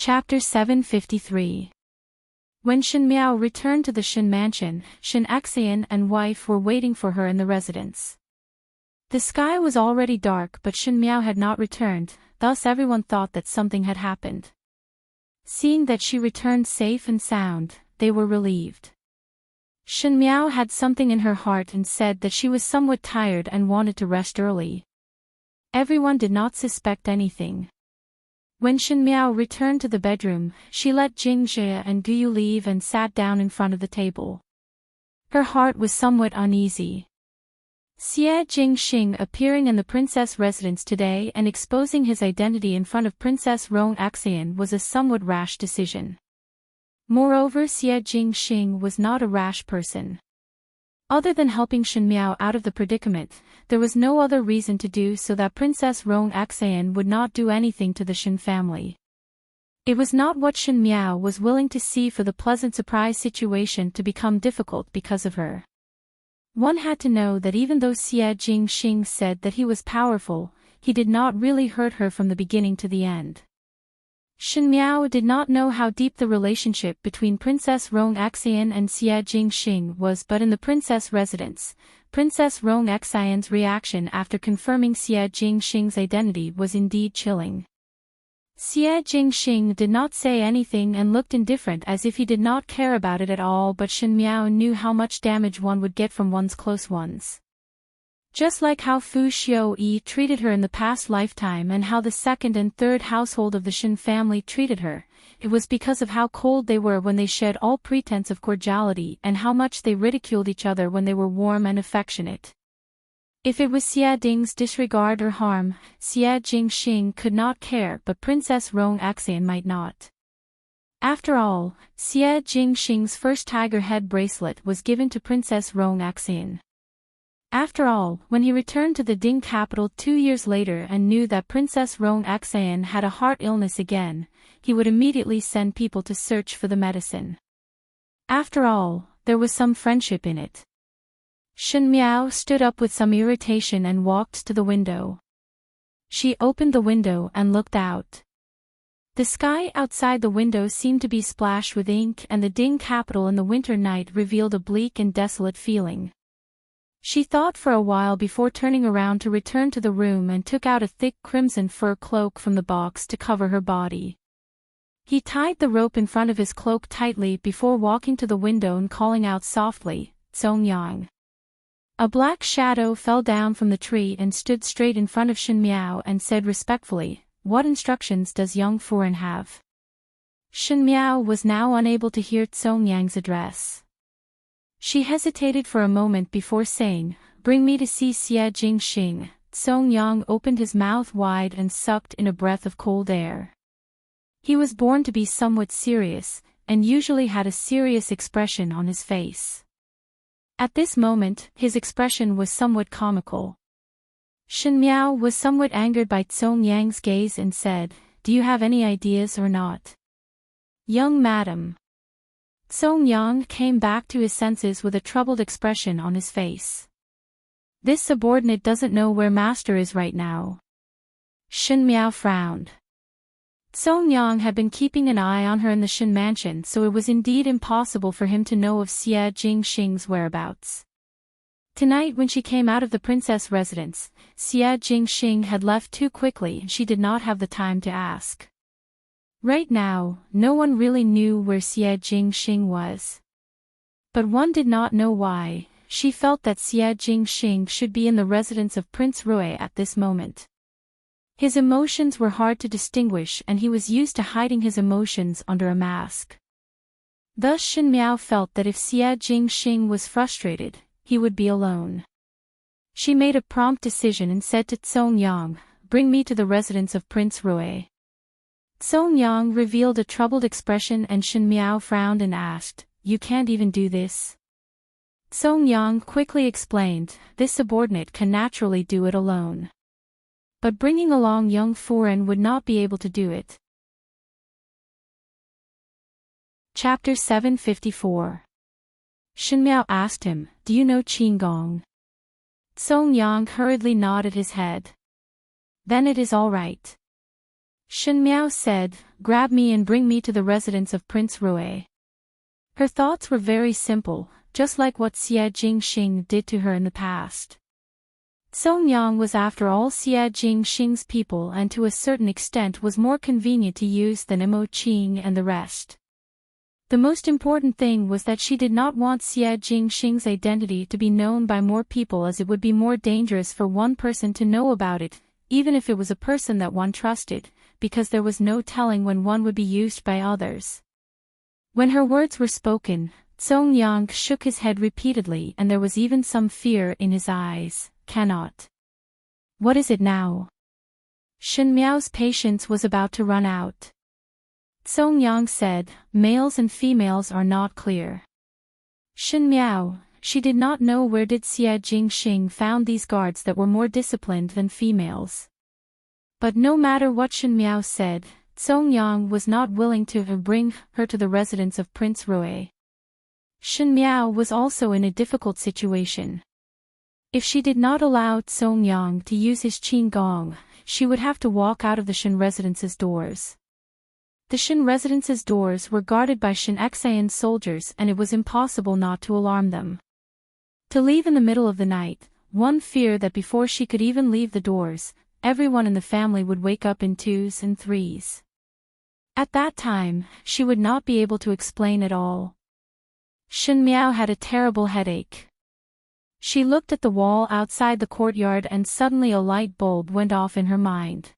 Chapter 753. When Shen Miao returned to the Shen mansion, Shen Xian and wife were waiting for her in the residence. The sky was already dark, but Shen Miao had not returned, thus everyone thought that something had happened. Seeing that she returned safe and sound, they were relieved. Shen Miao had something in her heart and said that she was somewhat tired and wanted to rest early. Everyone did not suspect anything. When Shen Miao returned to the bedroom, she let Jing Jie and Guyu leave and sat down in front of the table. Her heart was somewhat uneasy. Xie Jingxing appearing in the princess residence today and exposing his identity in front of Princess Rong Xian was a somewhat rash decision. Moreover, Xie Jingxing was not a rash person. Other than helping Shen Miao out of the predicament, there was no other reason to do so that Princess Rong Xian would not do anything to the Shen family. It was not what Shen Miao was willing to see for the pleasant surprise situation to become difficult because of her. One had to know that even though Xie Jingxing said that he was powerful, he did not really hurt her from the beginning to the end. Shen Miao did not know how deep the relationship between Princess Rong Xian and Xie Jingxing was, but in the princess residence, Princess Rong Xian's reaction after confirming Xie Jingxing's identity was indeed chilling. Xie Jingxing did not say anything and looked indifferent as if he did not care about it at all, but Shen Miao knew how much damage one would get from one's close ones. Just like how Fu Xiuyi treated her in the past lifetime and how the second and third household of the Shen family treated her, it was because of how cold they were when they shed all pretense of cordiality and how much they ridiculed each other when they were warm and affectionate. If it was Xie Ding's disregard or harm, Xie Jingxing could not care, but Princess Rong Xian might not. After all, Xie Jingxing's first tiger head bracelet was given to Princess Rong Xian. After all, when he returned to the Ding capital 2 years later and knew that Princess Rong Xian had a heart illness again, he would immediately send people to search for the medicine. After all, there was some friendship in it. Shen Miao stood up with some irritation and walked to the window. She opened the window and looked out. The sky outside the window seemed to be splashed with ink, and the Ding capital in the winter night revealed a bleak and desolate feeling. She thought for a while before turning around to return to the room and took out a thick crimson fur cloak from the box to cover her body. He tied the rope in front of his cloak tightly before walking to the window and calling out softly, "Song Yang." A black shadow fell down from the tree and stood straight in front of Shen Miao and said respectfully, "What instructions does young Furen have?" Shen Miao was now unable to hear Song Yang's address. She hesitated for a moment before saying, "Bring me to see Xie Jingxing." Song Yang opened his mouth wide and sucked in a breath of cold air. He was born to be somewhat serious, and usually had a serious expression on his face. At this moment, his expression was somewhat comical. Shen Miao was somewhat angered by Song Yang's gaze and said, "Do you have any ideas or not?" "Young madam." Song Yang came back to his senses with a troubled expression on his face. "This subordinate doesn't know where master is right now." Shen Miao frowned. Song Yang had been keeping an eye on her in the Shen mansion, so it was indeed impossible for him to know of Xie Jingxing's whereabouts. Tonight when she came out of the princess residence, Xie Jingxing had left too quickly and she did not have the time to ask. Right now, no one really knew where Xie Jingxing was. But one did not know why. She felt that Xie Jingxing should be in the residence of Prince Rui at this moment. His emotions were hard to distinguish and he was used to hiding his emotions under a mask. Thus Shen Miao felt that if Xie Jingxing was frustrated, he would be alone. She made a prompt decision and said to Song Yang, "Bring me to the residence of Prince Rui." Song Yang revealed a troubled expression and Shen Miao frowned and asked, "You can't even do this?" Song Yang quickly explained, "This subordinate can naturally do it alone. But bringing along young Furen would not be able to do it." Chapter 754. Shen Miao asked him, "Do you know Qinggong?" Song Yang hurriedly nodded his head. "Then it is all right." Shen Miao said, "Grab me and bring me to the residence of Prince Rui." Her thoughts were very simple, just like what Xie Jingxing did to her in the past. Song Yang was after all Xie Jingxing's people and to a certain extent was more convenient to use than Mo Qing and the rest. The most important thing was that she did not want Xie Jingxing's identity to be known by more people, as it would be more dangerous for one person to know about it, even if it was a person that one trusted, because there was no telling when one would be used by others. When her words were spoken, Song Yang shook his head repeatedly and there was even some fear in his eyes. "Cannot." "What is it now?" Shen Miao's patience was about to run out. Song Yang said, "Males and females are not clear." Shen Miao, she did not know where did Xie Jingxing found these guards that were more disciplined than females. But no matter what Shen Miao said, Song Yang was not willing to bring her to the residence of Prince Rui. Shen Miao was also in a difficult situation. If she did not allow Song Yang to use his qin gong, she would have to walk out of the Shen residence's doors. The Shen residence's doors were guarded by Shen Xian soldiers and it was impossible not to alarm them. To leave in the middle of the night, one feared that before she could even leave the doors, everyone in the family would wake up in 2s and 3s. At that time, she would not be able to explain at all. Shen Miao had a terrible headache. She looked at the wall outside the courtyard and suddenly a light bulb went off in her mind.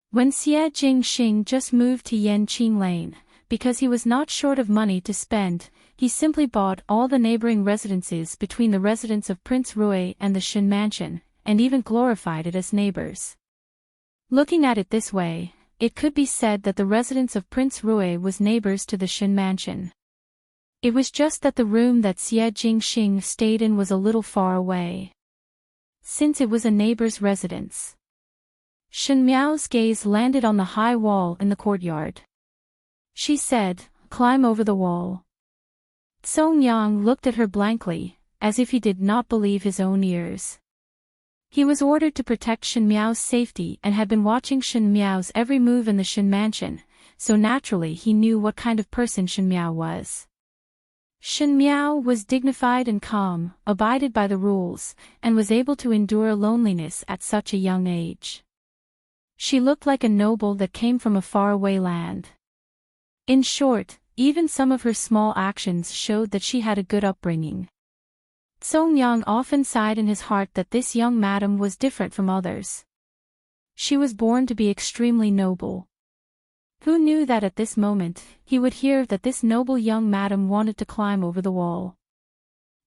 When Xie Jingxing just moved to Yanqing Lane, because he was not short of money to spend, he simply bought all the neighboring residences between the residence of Prince Rui and the Shen Mansion, and even glorified it as neighbors. Looking at it this way, it could be said that the residence of Prince Rui was neighbors to the Shen Mansion. It was just that the room that Xie Jingxing stayed in was a little far away. Since it was a neighbor's residence. Shen Miao's gaze landed on the high wall in the courtyard. She said, "Climb over the wall." Song Yang looked at her blankly, as if he did not believe his own ears. He was ordered to protect Shen Miao's safety and had been watching Shen Miao's every move in the Shen Mansion, so naturally he knew what kind of person Shen Miao was. Shen Miao was dignified and calm, abided by the rules, and was able to endure loneliness at such a young age. She looked like a noble that came from a faraway land. In short, even some of her small actions showed that she had a good upbringing. Song Yang often sighed in his heart that this young madam was different from others. She was born to be extremely noble. Who knew that at this moment, he would hear that this noble young madam wanted to climb over the wall.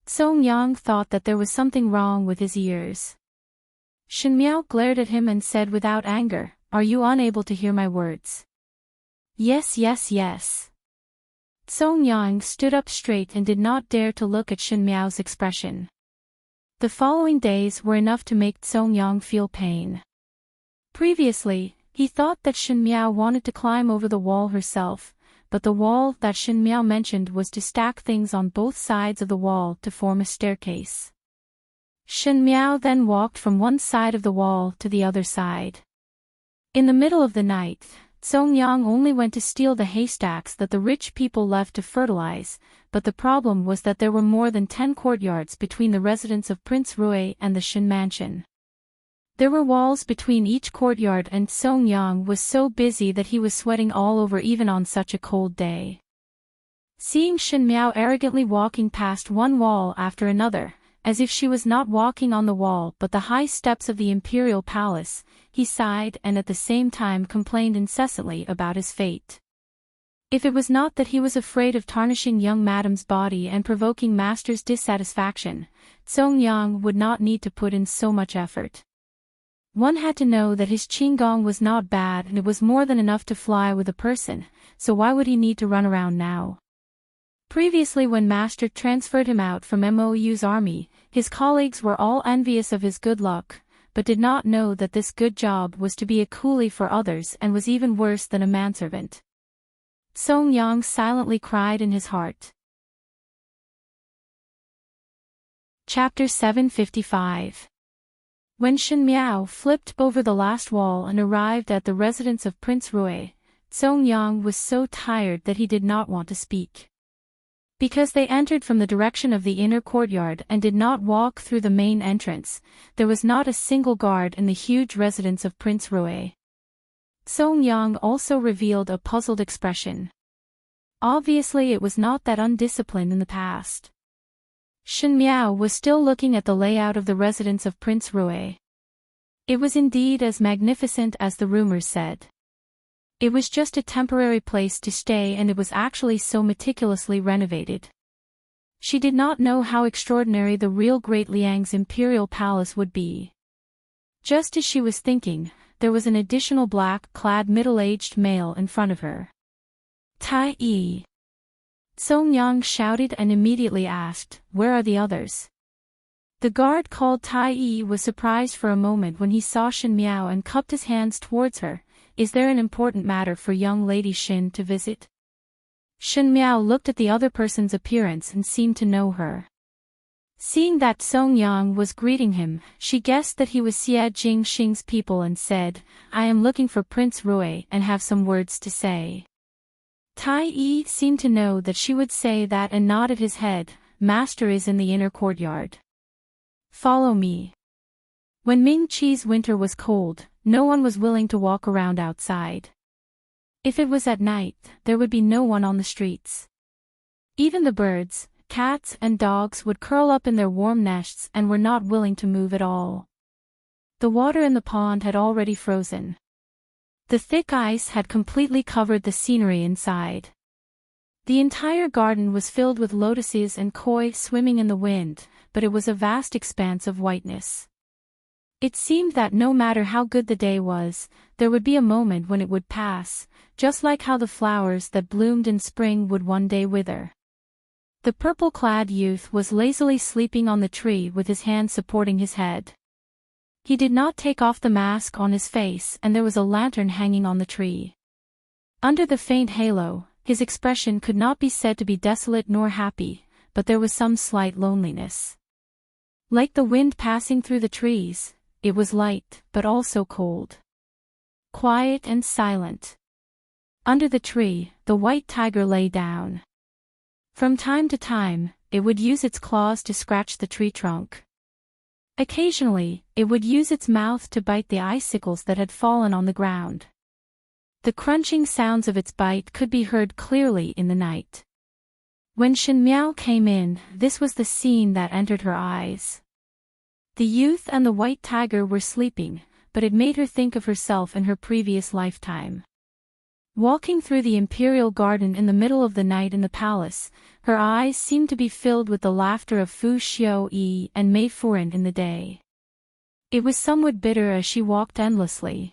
Song Yang thought that there was something wrong with his ears. Shen Miao glared at him and said without anger, "Are you unable to hear my words?" "Yes, yes, yes." Song Yang stood up straight and did not dare to look at Shen Miao's expression. The following days were enough to make Song Yang feel pain. Previously, he thought that Shen Miao wanted to climb over the wall herself, but the wall that Shen Miao mentioned was to stack things on both sides of the wall to form a staircase. Shen Miao then walked from one side of the wall to the other side. In the middle of the night, Song Yang only went to steal the haystacks that the rich people left to fertilize, but the problem was that there were more than 10 courtyards between the residence of Prince Rui and the Shen Mansion. There were walls between each courtyard and Song Yang was so busy that he was sweating all over even on such a cold day. Seeing Shen Miao arrogantly walking past one wall after another, as if she was not walking on the wall but the high steps of the imperial palace, he sighed and at the same time complained incessantly about his fate. If it was not that he was afraid of tarnishing young madam's body and provoking master's dissatisfaction, Song Yang would not need to put in so much effort. One had to know that his qinggong was not bad and it was more than enough to fly with a person, so why would he need to run around now? Previously when Master transferred him out from Mou's army, his colleagues were all envious of his good luck, but did not know that this good job was to be a coolie for others and was even worse than a manservant. Song Yang silently cried in his heart. Chapter 755. When Shen Miao flipped over the last wall and arrived at the residence of Prince Rui, Song Yang was so tired that he did not want to speak. Because they entered from the direction of the inner courtyard and did not walk through the main entrance, there was not a single guard in the huge residence of Prince Rui. Song Yang also revealed a puzzled expression. Obviously it was not that undisciplined in the past. Shen Miao was still looking at the layout of the residence of Prince Rui. It was indeed as magnificent as the rumors said. It was just a temporary place to stay, and it was actually so meticulously renovated. She did not know how extraordinary the real Great Liang's imperial palace would be. Just as she was thinking, there was an additional black-clad middle-aged male in front of her. Tai Yi. Song Yang shouted and immediately asked, "Where are the others?" The guard called Tai Yi was surprised for a moment when he saw Shen Miao and cupped his hands towards her. "Is there an important matter for young Lady Shen to visit?" Shen Miao looked at the other person's appearance and seemed to know her. Seeing that Song Yang was greeting him, she guessed that he was Xie Jingxing's people and said, "I am looking for Prince Rui and have some words to say." Tai Yi seemed to know that she would say that and nodded his head. "Master is in the inner courtyard. Follow me." When Ming Qi's winter was cold, no one was willing to walk around outside. If it was at night, there would be no one on the streets. Even the birds, cats and dogs would curl up in their warm nests and were not willing to move at all. The water in the pond had already frozen. The thick ice had completely covered the scenery inside. The entire garden was filled with lotuses and koi swimming in the wind, but it was a vast expanse of whiteness. It seemed that no matter how good the day was, there would be a moment when it would pass, just like how the flowers that bloomed in spring would one day wither. The purple-clad youth was lazily sleeping on the tree with his hand supporting his head. He did not take off the mask on his face, and there was a lantern hanging on the tree. Under the faint halo, his expression could not be said to be desolate nor happy, but there was some slight loneliness. Like the wind passing through the trees, it was light, but also cold. Quiet and silent. Under the tree, the white tiger lay down. From time to time, it would use its claws to scratch the tree trunk. Occasionally, it would use its mouth to bite the icicles that had fallen on the ground. The crunching sounds of its bite could be heard clearly in the night. When Shen Miao came in, this was the scene that entered her eyes. The youth and the white tiger were sleeping, but it made her think of herself in her previous lifetime. Walking through the imperial garden in the middle of the night in the palace, her eyes seemed to be filled with the laughter of Fu Xiaoyi and Mei Furen in the day. It was somewhat bitter as she walked endlessly.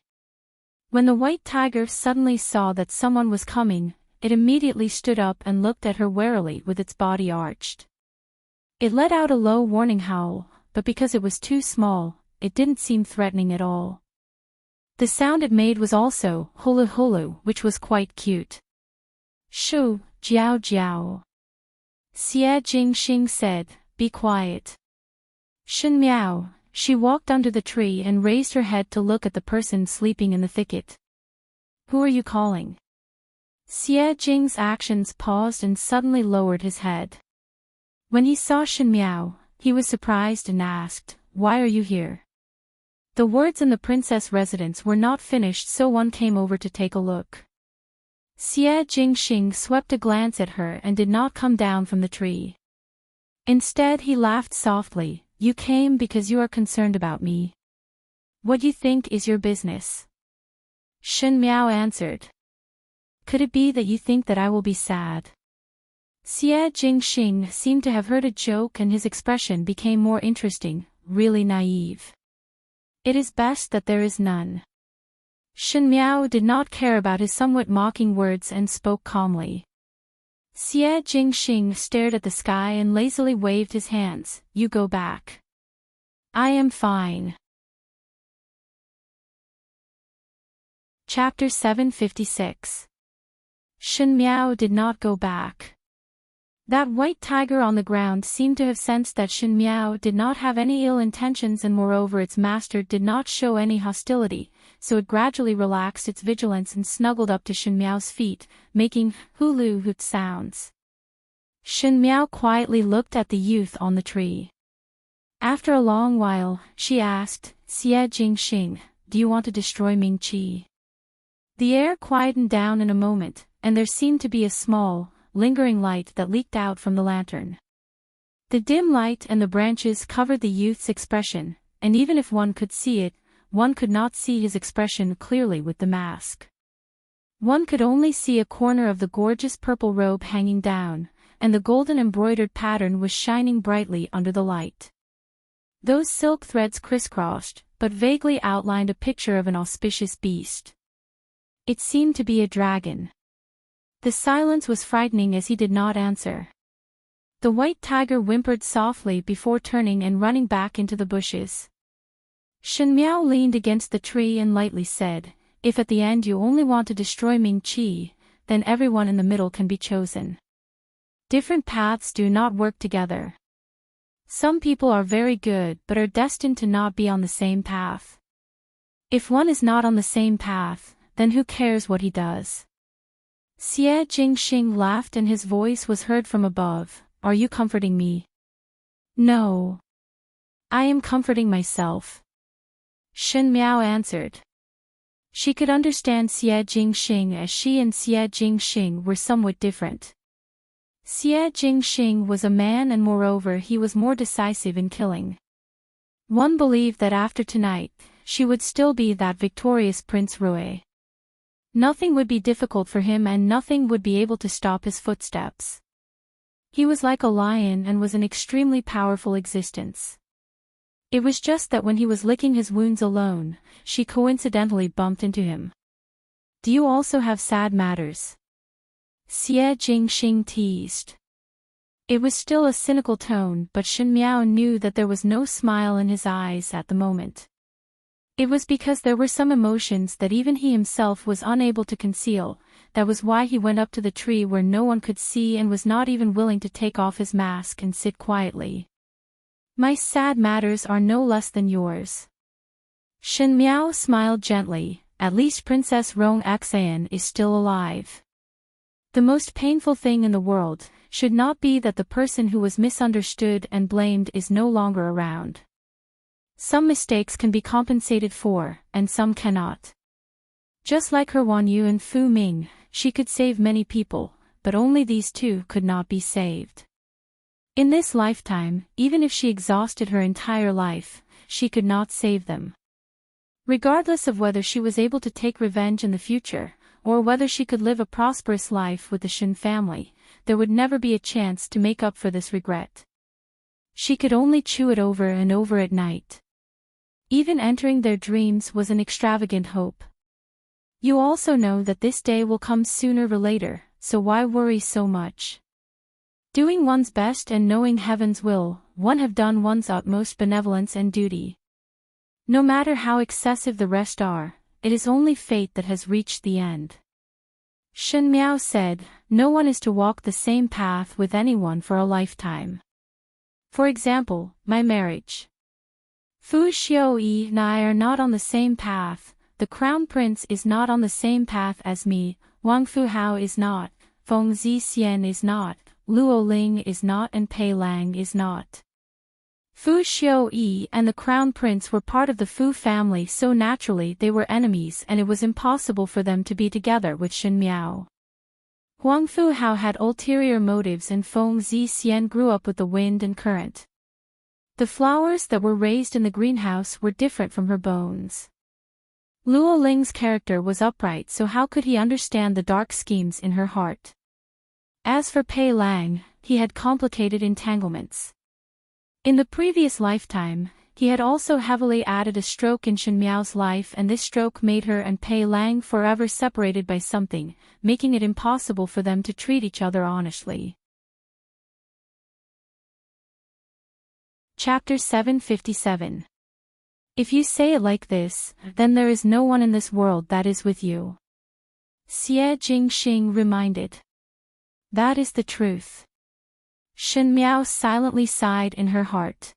When the white tiger suddenly saw that someone was coming, it immediately stood up and looked at her warily with its body arched. It let out a low warning howl, but because it was too small, it didn't seem threatening at all. The sound it made was also hulu hulu, which was quite cute. "Shoo, jiao jiao." Xie Jingxing said, "Be quiet." Shen Miao, she walked under the tree and raised her head to look at the person sleeping in the thicket. "Who are you calling?" Xie Jing's actions paused and suddenly lowered his head. When he saw Shen Miao, he was surprised and asked, "Why are you here?" The words in the princess residence were not finished, so one came over to take a look. Xie Jingxing swept a glance at her and did not come down from the tree. Instead he laughed softly. "You came because you are concerned about me. What you think is your business." Shen Miao answered. "Could it be that you think that I will be sad?" Xie Jingxing seemed to have heard a joke and his expression became more interesting, really naive. "It is best that there is none." Shen Miao did not care about his somewhat mocking words and spoke calmly. Xie Jingxing stared at the sky and lazily waved his hands. "You go back. I am fine." Chapter 756. Shen Miao did not go back. That white tiger on the ground seemed to have sensed that Shin Miao did not have any ill intentions, and moreover its master did not show any hostility, so it gradually relaxed its vigilance and snuggled up to Shin Miao's feet, making hulu hoot sounds. Shin Miao quietly looked at the youth on the tree. After a long while, she asked, "Xie Jingxing, do you want to destroy Ming Qi?" The air quietened down in a moment, and there seemed to be a small, lingering light that leaked out from the lantern. The dim light and the branches covered the youth's expression, and even if one could see it, one could not see his expression clearly with the mask. One could only see a corner of the gorgeous purple robe hanging down, and the golden embroidered pattern was shining brightly under the light. Those silk threads crisscrossed, but vaguely outlined a picture of an auspicious beast. It seemed to be a dragon. The silence was frightening as he did not answer. The white tiger whimpered softly before turning and running back into the bushes. Shin Miao leaned against the tree and lightly said, "If at the end you only want to destroy Ming Qi, then everyone in the middle can be chosen. Different paths do not work together. Some people are very good but are destined to not be on the same path. If one is not on the same path, then who cares what he does?" Xie Jingxing laughed and his voice was heard from above. "Are you comforting me?" "No. I am comforting myself," Shin Miao answered. She could understand Xie Jingxing as she and Xie Jingxing were somewhat different. Xie Jingxing was a man and moreover he was more decisive in killing. One believed that after tonight, she would still be that victorious Prince Rui. Nothing would be difficult for him and nothing would be able to stop his footsteps. He was like a lion and was an extremely powerful existence. It was just that when he was licking his wounds alone, she coincidentally bumped into him. "Do you also have sad matters?" Xie Jingxing teased. It was still a cynical tone, but Shin Miao knew that there was no smile in his eyes at the moment. It was because there were some emotions that even he himself was unable to conceal. That was why he went up to the tree where no one could see and was not even willing to take off his mask and sit quietly. "My sad matters are no less than yours." Shin Miao smiled gently. "At least Princess Rong Xan is still alive. The most painful thing in the world should not be that the person who was misunderstood and blamed is no longer around. Some mistakes can be compensated for, and some cannot. Just like her Wan Yu and Fu Ming, she could save many people, but only these two could not be saved. In this lifetime, even if she exhausted her entire life, she could not save them. Regardless of whether she was able to take revenge in the future, or whether she could live a prosperous life with the Shin family, there would never be a chance to make up for this regret. She could only chew it over and over at night. Even entering their dreams was an extravagant hope. You also know that this day will come sooner or later, so why worry so much? Doing one's best and knowing heaven's will, one have done one's utmost benevolence and duty. No matter how excessive the rest are, it is only fate that has reached the end. Shin Miao said, "No one is to walk the same path with anyone for a lifetime. For example, my marriage. Fu Xiaoyi and I are not on the same path, the Crown Prince is not on the same path as me, Wang Fu Hao is not, Feng Zixian is not, Luo Ling is not and Pei Lang is not." Fu Xiaoyi and the Crown Prince were part of the Fu family, so naturally they were enemies and it was impossible for them to be together with Shin Miao. Huang Fu Hao had ulterior motives and Feng Zixian grew up with the wind and current. The flowers that were raised in the greenhouse were different from her bones. Luo Ling's character was upright, so how could he understand the dark schemes in her heart? As for Pei Lang, he had complicated entanglements. In the previous lifetime, he had also heavily added a stroke in Shin Miao's life, and this stroke made her and Pei Lang forever separated by something, making it impossible for them to treat each other honestly. Chapter 757. If you say it like this, then there is no one in this world that is with you. Xie Jingxing reminded. That is the truth. Shen Miao silently sighed in her heart.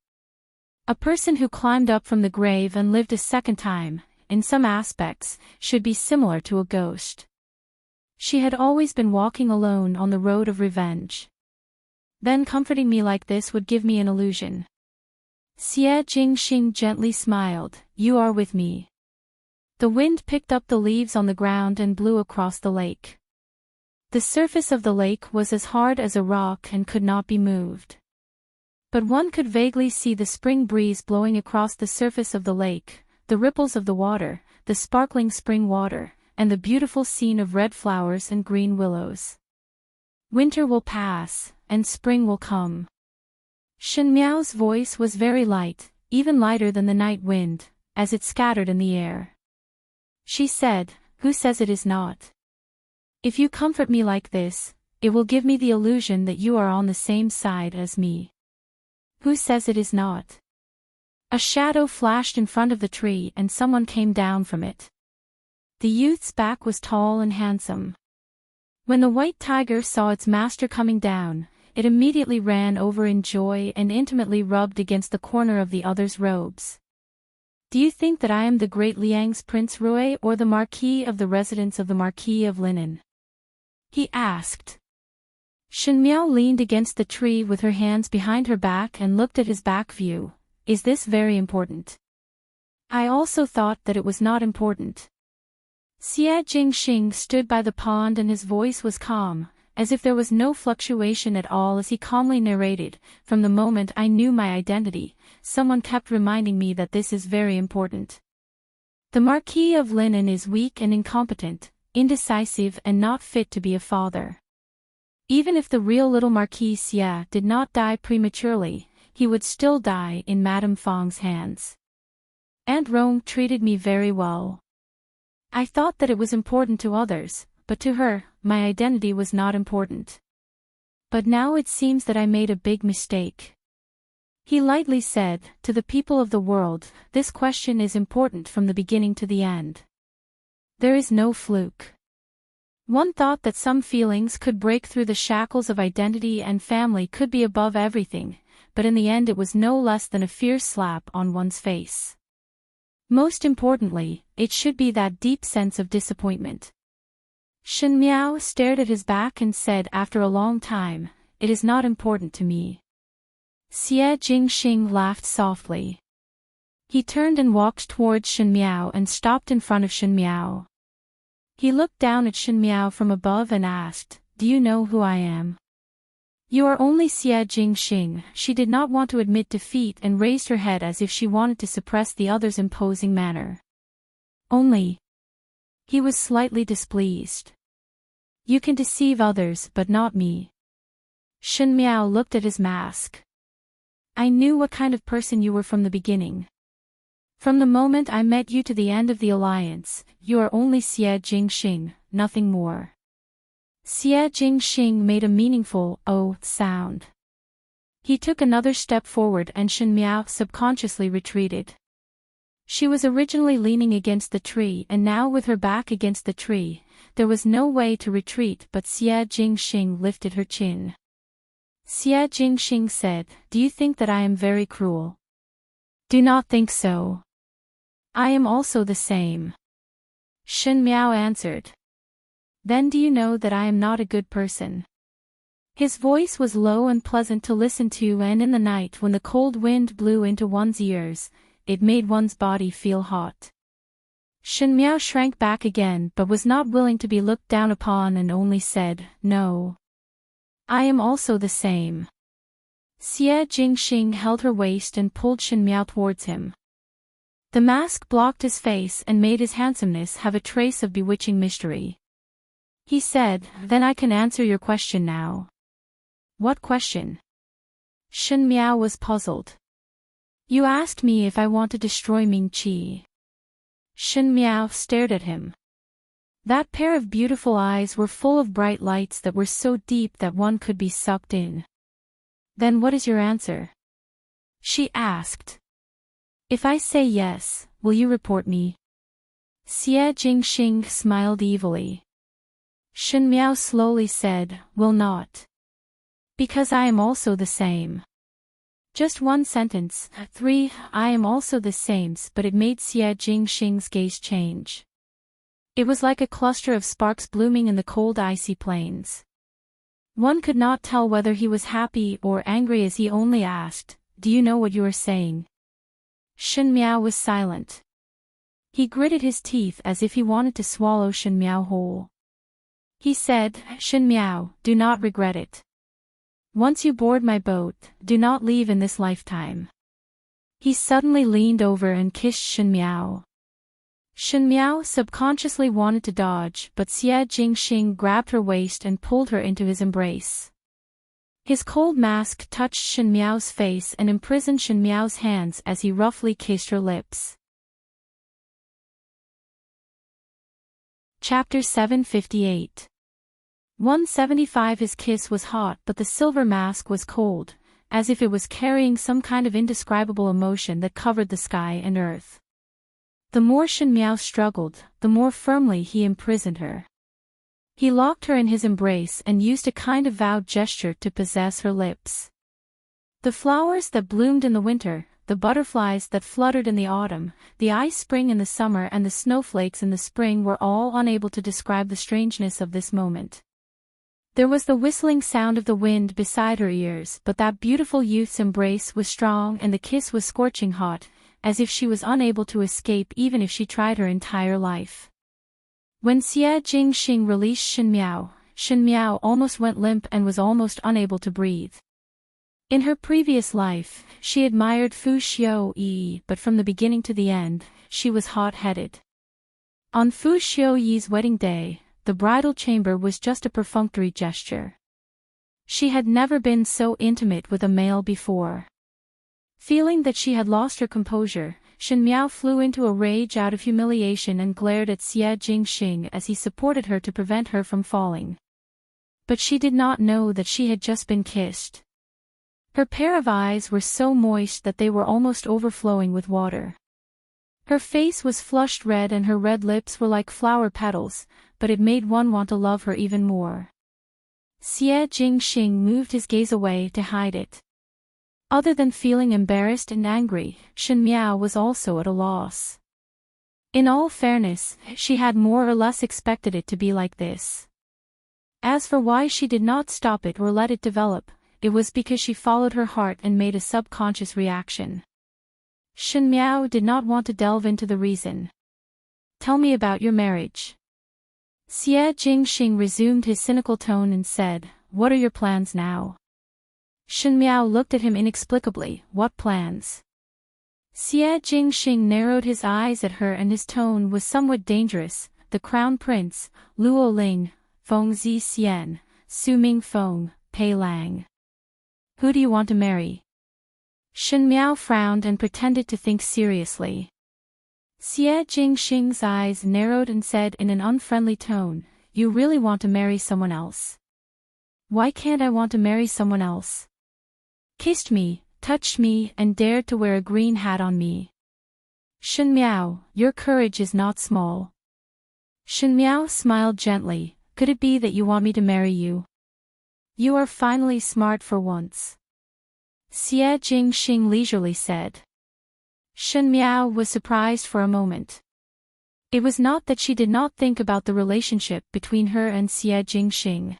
A person who climbed up from the grave and lived a second time, in some aspects, should be similar to a ghost. She had always been walking alone on the road of revenge. Then comforting me like this would give me an illusion. Xie Jingxing gently smiled, "You are with me." The wind picked up the leaves on the ground and blew across the lake. The surface of the lake was as hard as a rock and could not be moved. But one could vaguely see the spring breeze blowing across the surface of the lake, the ripples of the water, the sparkling spring water, and the beautiful scene of red flowers and green willows. Winter will pass, and spring will come. Shen Miao's voice was very light, even lighter than the night wind, as it scattered in the air. She said, "Who says it is not? If you comfort me like this, it will give me the illusion that you are on the same side as me. Who says it is not?" A shadow flashed in front of the tree and someone came down from it. The youth's back was tall and handsome. When the white tiger saw its master coming down, it immediately ran over in joy and intimately rubbed against the corner of the other's robes. "Do you think that I am the great Liang's Prince Rui or the Marquis of the residence of the Marquis of Linen?" he asked. Shen Miao leaned against the tree with her hands behind her back and looked at his back view. "Is this very important?" I also thought that it was not important. Xie Jingxing stood by the pond and his voice was calm, as if there was no fluctuation at all as he calmly narrated, "From the moment I knew my identity, someone kept reminding me that this is very important. The Marquis of Linen is weak and incompetent, indecisive and not fit to be a father. Even if the real little Marquis Xie did not die prematurely, he would still die in Madame Fang's hands. Aunt Rome treated me very well. I thought that it was important to others, but to her, my identity was not important. But now it seems that I made a big mistake." He lightly said, "To the people of the world, this question is important from the beginning to the end. There is no fluke. One thought that some feelings could break through the shackles of identity and family could be above everything, but in the end it was no less than a fierce slap on one's face. Most importantly, it should be that deep sense of disappointment." Shen Miao stared at his back and said after a long time, "It is not important to me." Xie Jingxing laughed softly. He turned and walked towards Shen Miao and stopped in front of Shen Miao. He looked down at Shen Miao from above and asked, "Do you know who I am?" "You are only Xie Jingxing." She did not want to admit defeat and raised her head as if she wanted to suppress the other's imposing manner. "Only." He was slightly displeased. "You can deceive others but not me." Shen Miao looked at his mask. "I knew what kind of person you were from the beginning. From the moment I met you to the end of the alliance, you are only Xie Jingxing, nothing more." Xie Jingxing made a meaningful "oh" sound. He took another step forward and Shen Miao subconsciously retreated. She was originally leaning against the tree and now with her back against the tree, there was no way to retreat but Xie Jingxing lifted her chin. Xie Jingxing said, "Do you think that I am very cruel?" "Do not think so. I am also the same." Shen Miao answered. "Then do you know that I am not a good person?" His voice was low and pleasant to listen to, and in the night when the cold wind blew into one's ears, it made one's body feel hot. Shen Miao shrank back again but was not willing to be looked down upon and only said, "No. I am also the same." Xie Jingxing held her waist and pulled Shen Miao towards him. The mask blocked his face and made his handsomeness have a trace of bewitching mystery. He said, "Then I can answer your question now." "What question?" Shen Miao was puzzled. "You asked me if I want to destroy Ming Qi." Shen Miao stared at him. That pair of beautiful eyes were full of bright lights that were so deep that one could be sucked in. "Then what is your answer?" she asked. "If I say yes, will you report me?" Xie Jingxing smiled evilly. Shen Miao slowly said, "Will not." Because I am also the same. Just one sentence. 3. I am also the same, but it made Xie Jingxing's gaze change. It was like a cluster of sparks blooming in the cold icy plains. One could not tell whether he was happy or angry as he only asked, "Do you know what you are saying?" Shen Miao was silent. He gritted his teeth as if he wanted to swallow Shen Miao whole. He said, "Shen Miao, do not regret it. Once you board my boat, do not leave in this lifetime." He suddenly leaned over and kissed Shen Miao. Shen Miao subconsciously wanted to dodge, but Xie Jingxing grabbed her waist and pulled her into his embrace. His cold mask touched Shen Miao's face and imprisoned Shen Miao's hands as he roughly kissed her lips. Chapter 758. 175. His kiss was hot but the silver mask was cold, as if it was carrying some kind of indescribable emotion that covered the sky and earth. The more Shen Miao struggled, the more firmly he imprisoned her. He locked her in his embrace and used a kind of vowed gesture to possess her lips. The flowers that bloomed in the winter, the butterflies that fluttered in the autumn, the ice spring in the summer and the snowflakes in the spring were all unable to describe the strangeness of this moment. There was the whistling sound of the wind beside her ears, but that beautiful youth's embrace was strong and the kiss was scorching hot, as if she was unable to escape even if she tried her entire life. When Xie Jingxing released Shen Miao almost went limp and was almost unable to breathe. In her previous life, she admired Fu Xiuyi, but from the beginning to the end, she was hot-headed. On Fu Xiuyi's wedding day, the bridal chamber was just a perfunctory gesture. She had never been so intimate with a male before. Feeling that she had lost her composure, Shen Miao flew into a rage out of humiliation and glared at Xie Jingxing as he supported her to prevent her from falling. But she did not know that she had just been kissed. Her pair of eyes were so moist that they were almost overflowing with water. Her face was flushed red and her red lips were like flower petals, but it made one want to love her even more. Xie Jingxing moved his gaze away to hide it. Other than feeling embarrassed and angry, Shen Miao was also at a loss. In all fairness, she had more or less expected it to be like this. As for why she did not stop it or let it develop, it was because she followed her heart and made a subconscious reaction. Shen Miao did not want to delve into the reason. "Tell me about your marriage." Xie Jingxing resumed his cynical tone and said, "What are your plans now?" Shen Miao looked at him inexplicably. "What plans?" Xie Jingxing narrowed his eyes at her and his tone was somewhat dangerous. "The crown prince, Luo Ling, Feng Zixian, Su Ming Feng, Pei Lang. Who do you want to marry?" Shen Miao frowned and pretended to think seriously. Xie Jingxing's eyes narrowed and said in an unfriendly tone, "You really want to marry someone else?" "Why can't I want to marry someone else? Kissed me, touched me, and dared to wear a green hat on me. Shen Miao, your courage is not small." Shen Miao smiled gently. "Could it be that you want me to marry you? You are finally smart for once." Xie Jingxing leisurely said. Shen Miao was surprised for a moment. It was not that she did not think about the relationship between her and Xie Jingxing.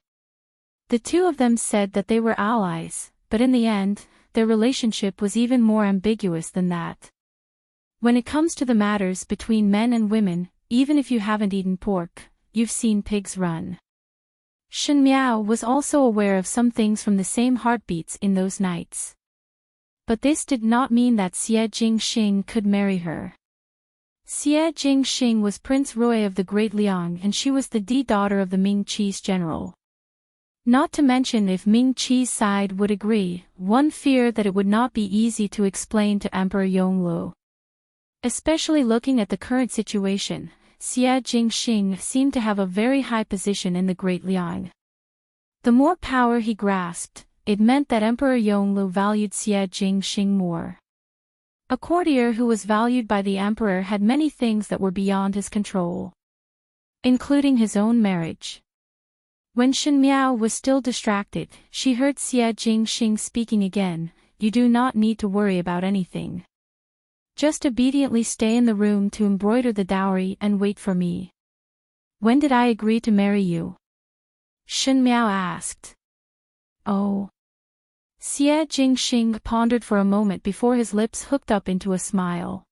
The two of them said that they were allies, but in the end, their relationship was even more ambiguous than that. When it comes to the matters between men and women, even if you haven't eaten pork, you've seen pigs run. Shen Miao was also aware of some things from the same heartbeats in those nights. But this did not mean that Xie Jingxing could marry her. Xie Jingxing was Prince Rui of the Great Liang and she was the daughter of the Ming Qi's general. Not to mention if Ming Qi's side would agree, one feared that it would not be easy to explain to Emperor Yonglu. Especially looking at the current situation, Xie Jingxing seemed to have a very high position in the Great Liang. The more power he grasped, it meant that Emperor Yonglu valued Xie Jingxing more. A courtier who was valued by the emperor had many things that were beyond his control, including his own marriage. When Shen Miao was still distracted, she heard Xie Jingxing speaking again. You do not need to worry about anything. Just obediently stay in the room to embroider the dowry and wait for me. When did I agree to marry you? Shen Miao asked. Oh. Xie Jingxing pondered for a moment before his lips hooked up into a smile.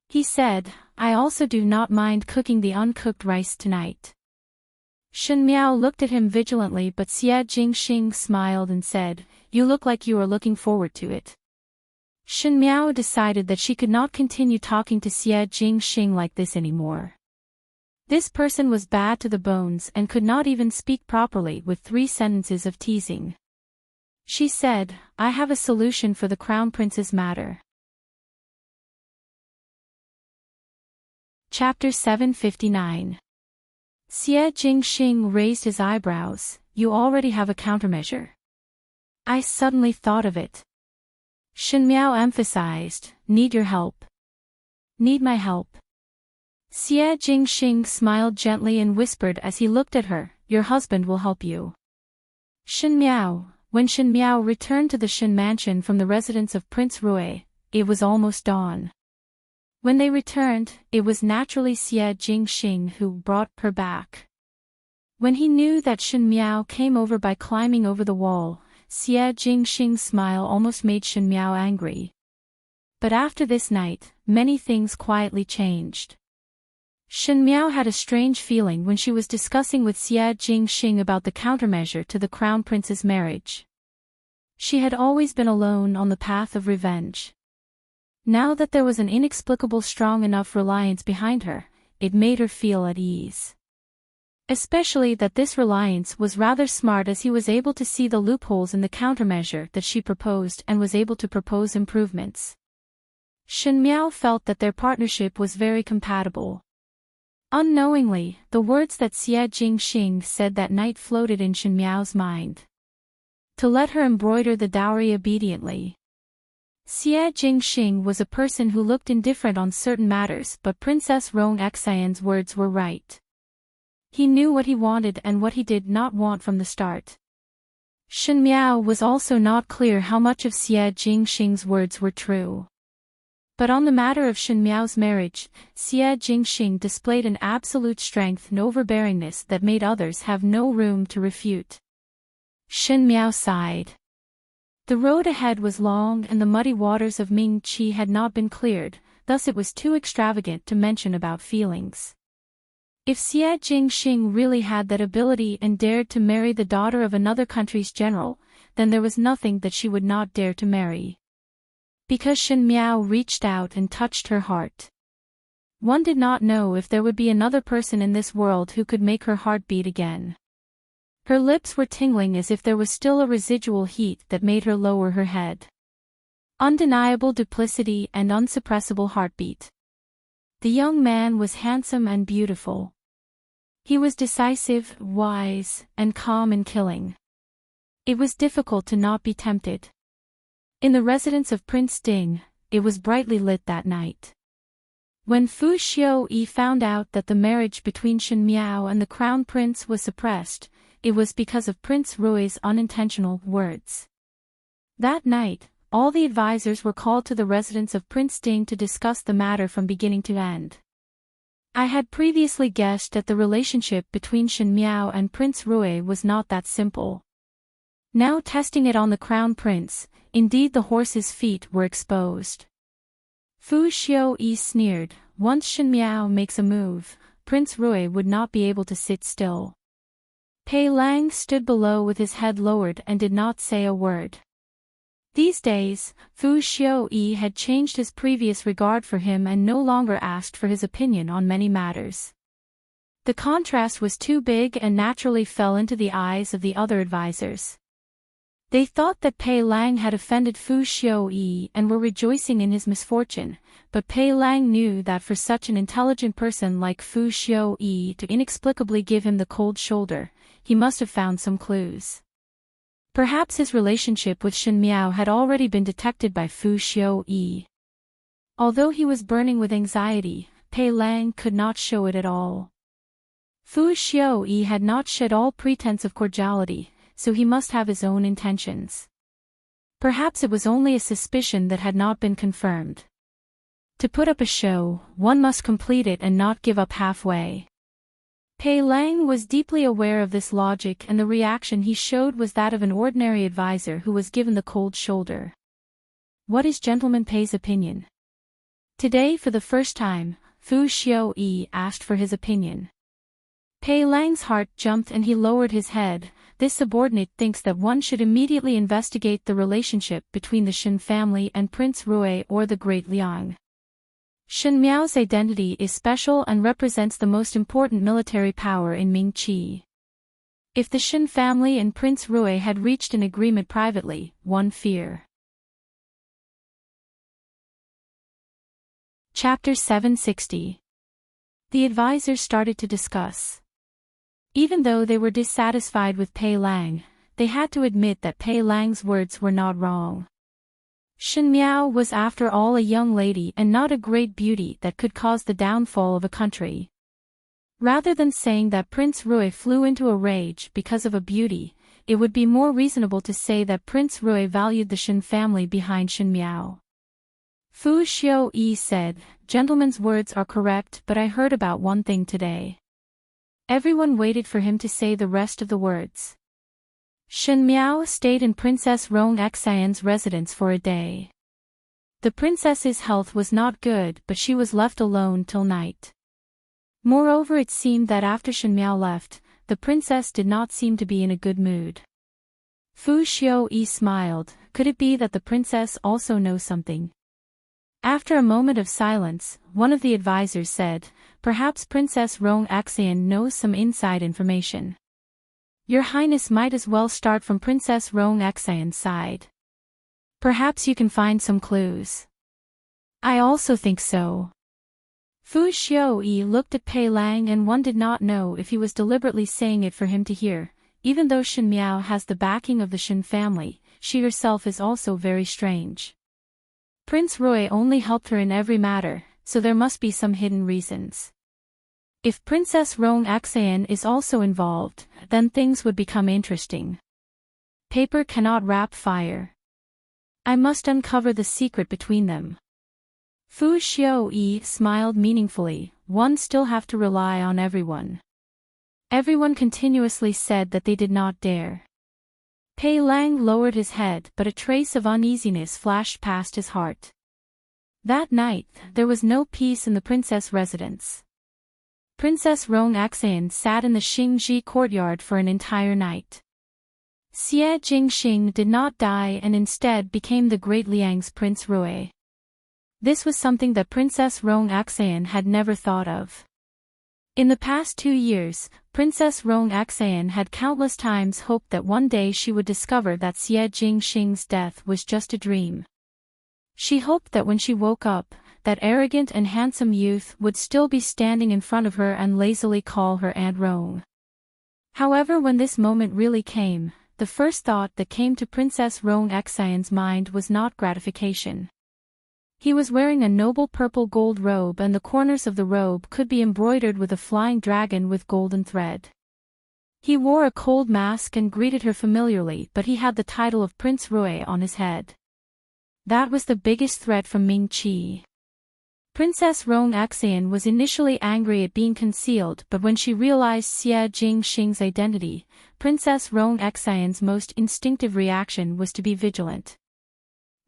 He said, I also do not mind cooking the uncooked rice tonight. Shen Miao looked at him vigilantly, but Xie Jingxing smiled and said, You look like you are looking forward to it. Shen Miao decided that she could not continue talking to Xie Jingxing like this anymore. This person was bad to the bones and could not even speak properly with 3 sentences of teasing. She said, I have a solution for the Crown Prince's matter. Chapter 759. Xie Jingxing raised his eyebrows. You already have a countermeasure. I suddenly thought of it. Shen Miao emphasized, Need your help. Need my help. Xie Jingxing smiled gently and whispered as he looked at her, Your husband will help you. Shen Miao. When Shen Miao returned to the Shen mansion from the residence of Prince Rui, it was almost dawn. When they returned, it was naturally Xie Jingxing who brought her back. When he knew that Shen Miao came over by climbing over the wall, Xie Jingxing's smile almost made Shen Miao angry. But after this night, many things quietly changed. Shen Miao had a strange feeling when she was discussing with Xie Jingxing about the countermeasure to the Crown Prince's marriage. She had always been alone on the path of revenge. Now that there was an inexplicable strong enough reliance behind her, it made her feel at ease. Especially that this reliance was rather smart, as he was able to see the loopholes in the countermeasure that she proposed and was able to propose improvements. Shen Miao felt that their partnership was very compatible. Unknowingly, the words that Xie Jingxing said that night floated in Shen Miao's mind. To let her embroider the dowry obediently. Xie Jingxing was a person who looked indifferent on certain matters, but Princess Rong Xian's words were right. He knew what he wanted and what he did not want from the start. Shen Miao was also not clear how much of Xie Jingxing's words were true. But on the matter of Shen Miao's marriage, Xie Jingxing displayed an absolute strength and overbearingness that made others have no room to refute. Shen Miao sighed. The road ahead was long and the muddy waters of Ming Qi had not been cleared, thus it was too extravagant to mention about feelings. If Xie Jingxing really had that ability and dared to marry the daughter of another country's general, then there was nothing that she would not dare to marry. Because Shen Miao reached out and touched her heart. One did not know if there would be another person in this world who could make her heart beat again. Her lips were tingling as if there was still a residual heat that made her lower her head. Undeniable duplicity and unsuppressible heartbeat. The young man was handsome and beautiful. He was decisive, wise, and calm in killing. It was difficult to not be tempted. In the residence of Prince Ding, it was brightly lit that night. When Fu Xiuyi found out that the marriage between Shen Miao and the Crown Prince was suppressed, it was because of Prince Rui's unintentional words. That night, all the advisors were called to the residence of Prince Ding to discuss the matter from beginning to end. I had previously guessed that the relationship between Shen Miao and Prince Rui was not that simple. Now testing it on the Crown Prince, indeed the horse's feet were exposed. Fu Xiuyi sneered, once Shen Miao makes a move, Prince Rui would not be able to sit still. Pei Lang stood below with his head lowered and did not say a word. These days, Fu Xiuyi had changed his previous regard for him and no longer asked for his opinion on many matters. The contrast was too big and naturally fell into the eyes of the other advisors. They thought that Pei Lang had offended Fu Xiuyi and were rejoicing in his misfortune, but Pei Lang knew that for such an intelligent person like Fu Xiuyi to inexplicably give him the cold shoulder, he must have found some clues. Perhaps his relationship with Shen Miao had already been detected by Fu Xiuyi. Although he was burning with anxiety, Pei Lang could not show it at all. Fu Xiaoyi had not shed all pretense of cordiality, so he must have his own intentions. Perhaps it was only a suspicion that had not been confirmed. To put up a show, one must complete it and not give up halfway. Pei Lang was deeply aware of this logic, and the reaction he showed was that of an ordinary advisor who was given the cold shoulder. What is Gentleman Pei's opinion? Today for the first time, Fu Xiaoyi asked for his opinion. Pei Lang's heart jumped and he lowered his head. This subordinate thinks that one should immediately investigate the relationship between the Shen family and Prince Rui or the Great Liang. Shen Miao's identity is special and represents the most important military power in Mingqi. If the Shen family and Prince Rui had reached an agreement privately, one fear. Chapter 760. The advisors started to discuss. Even though they were dissatisfied with Pei Lang, they had to admit that Pei Lang's words were not wrong. Shen Miao was after all a young lady and not a great beauty that could cause the downfall of a country. Rather than saying that Prince Rui flew into a rage because of a beauty, it would be more reasonable to say that Prince Rui valued the Shen family behind Shen Miao. Fu Xiaoyi said, "Gentleman's words are correct, but I heard about one thing today." Everyone waited for him to say the rest of the words. Shen Miao stayed in Princess Rong Xian's residence for a day. The princess's health was not good, but she was left alone till night. Moreover, it seemed that after Shen Miao left, the princess did not seem to be in a good mood. Fu Xiaoyi smiled. Could it be that the princess also knows something? After a moment of silence, one of the advisors said, "Perhaps Princess Rong Xian knows some inside information. Your Highness might as well start from Princess Rong Xian's side. Perhaps you can find some clues." "I also think so." Fu Xiaoyi looked at Pei Lang, and one did not know if he was deliberately saying it for him to hear. Even though Shen Miao has the backing of the Shen family, she herself is also very strange. Prince Rui only helped her in every matter, so there must be some hidden reasons. If Princess Rong Xian is also involved, then things would become interesting. Paper cannot wrap fire. I must uncover the secret between them. Fu Xiaoyi smiled meaningfully. One still have to rely on everyone. Everyone continuously said that they did not dare. Pei Lang lowered his head, but a trace of uneasiness flashed past his heart. That night, there was no peace in the princess residence. Princess Rong Xian sat in the Xingji courtyard for an entire night. Xie Jingxing did not die and instead became the Great Liang's Prince Rui. This was something that Princess Rong Xian had never thought of. In the past 2 years, Princess Rong Xian had countless times hoped that one day she would discover that Xie Jingxing's death was just a dream. She hoped that when she woke up, that arrogant and handsome youth would still be standing in front of her and lazily call her Aunt Rong. However, when this moment really came, the first thought that came to Princess Rong Xian's mind was not gratification. He was wearing a noble purple gold robe, and the corners of the robe could be embroidered with a flying dragon with golden thread. He wore a cold mask and greeted her familiarly, but he had the title of Prince Rui on his head. That was the biggest threat from Mingqi. Princess Rong Xian was initially angry at being concealed, but when she realized Xie Jingxing's identity, Princess Rong Xian's most instinctive reaction was to be vigilant.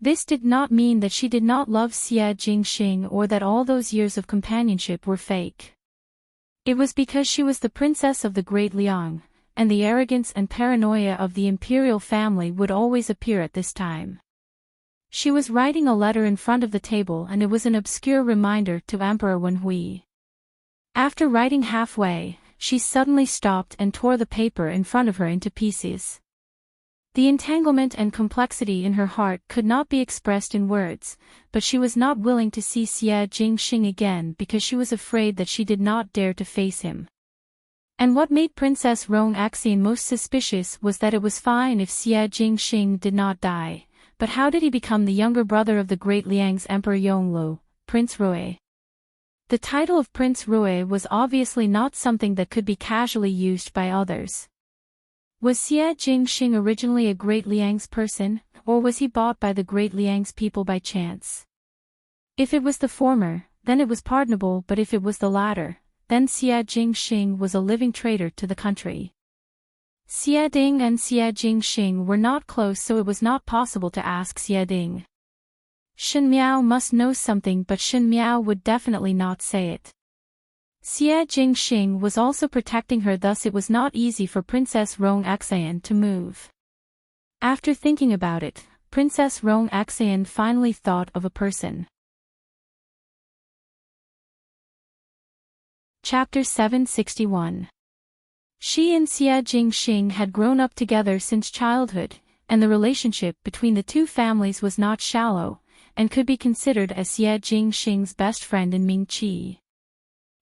This did not mean that she did not love Xie Jingxing or that all those years of companionship were fake. It was because she was the princess of the Great Liang, and the arrogance and paranoia of the imperial family would always appear at this time. She was writing a letter in front of the table, and it was an obscure reminder to Emperor Wenhui. After writing halfway, she suddenly stopped and tore the paper in front of her into pieces. The entanglement and complexity in her heart could not be expressed in words, but she was not willing to see Xie Jingxing again because she was afraid that she did not dare to face him. And what made Princess Rong Xian most suspicious was that it was fine if Xie Jingxing did not die, but how did he become the younger brother of the Great Liang's Emperor Yonglu, Prince Rui? The title of Prince Rui was obviously not something that could be casually used by others. Was Xie Jingxing originally a Great Liang's person, or was he bought by the Great Liang's people by chance? If it was the former, then it was pardonable, but if it was the latter, then Xie Jingxing was a living traitor to the country. Xie Ding and Xie Jingxing were not close, so it was not possible to ask Xie Ding. Shen Miao must know something, but Shen Miao would definitely not say it. Xie Jingxing was also protecting her, thus it was not easy for Princess Rong Xian to move. After thinking about it, Princess Rong Xian finally thought of a person. Chapter 761. She and Xie Jingxing had grown up together since childhood, and the relationship between the two families was not shallow, and could be considered as Xie Jingxing's best friend in Mingqi.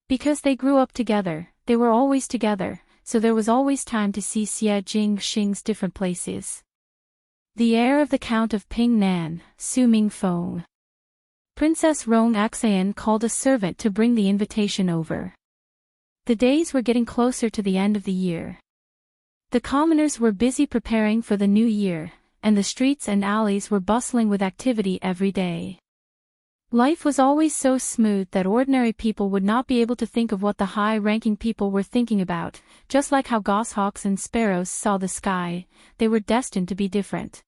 Because they grew up together, they were always together, so there was always time to see Xie Jingxing's different places. The heir of the Count of Pingnan, Su Mingfeng. Princess Rong Xian called a servant to bring the invitation over. The days were getting closer to the end of the year. The commoners were busy preparing for the new year, and the streets and alleys were bustling with activity every day. Life was always so smooth that ordinary people would not be able to think of what the high-ranking people were thinking about. Just like how goshawks and sparrows saw the sky, they were destined to be different.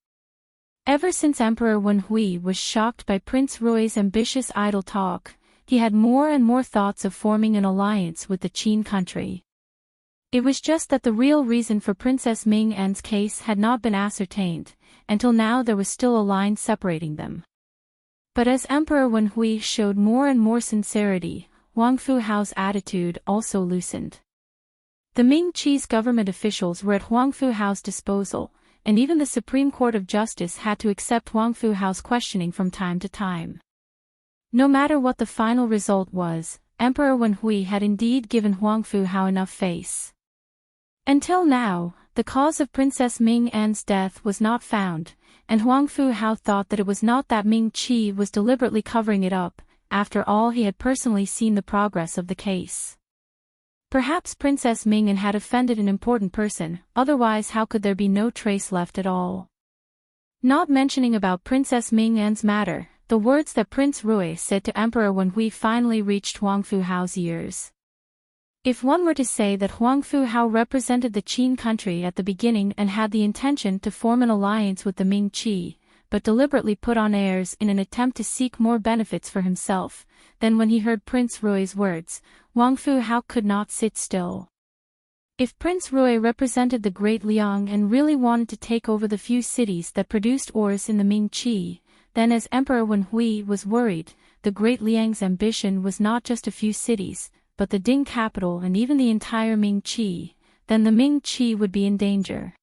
Ever since Emperor Wenhui was shocked by Prince Rui's ambitious idle talk, he had more and more thoughts of forming an alliance with the Qin country. It was just that the real reason for Princess Ming An's case had not been ascertained. Until now there was still a line separating them. But as Emperor Wenhui showed more and more sincerity, Wang Fuhao's attitude also loosened. The Ming Qi's government officials were at Wang Fuhao's disposal, and even the Supreme Court of Justice had to accept Wang Fuhao's questioning from time to time. No matter what the final result was, Emperor Wenhui had indeed given Wang Fuhao enough face. Until now, the cause of Princess Ming An's death was not found, and Wang Fuhao thought that it was not that Ming Qi was deliberately covering it up. After all, he had personally seen the progress of the case. Perhaps Princess Ming An had offended an important person, otherwise how could there be no trace left at all? Not mentioning about Princess Ming An's matter, the words that Prince Rui said to Emperor Wenhui finally reached Wang Fuhao's ears. If one were to say that Wang Fuhao represented the Qin country at the beginning and had the intention to form an alliance with the Ming Qi, but deliberately put on airs in an attempt to seek more benefits for himself, then when he heard Prince Rui's words, Wang Fuhao could not sit still. If Prince Rui represented the Great Liang and really wanted to take over the few cities that produced ores in the Ming Qi, then as Emperor Wenhui was worried, the Great Liang's ambition was not just a few cities, but the Ding capital and even the entire Ming Qi, then the Ming Qi would be in danger.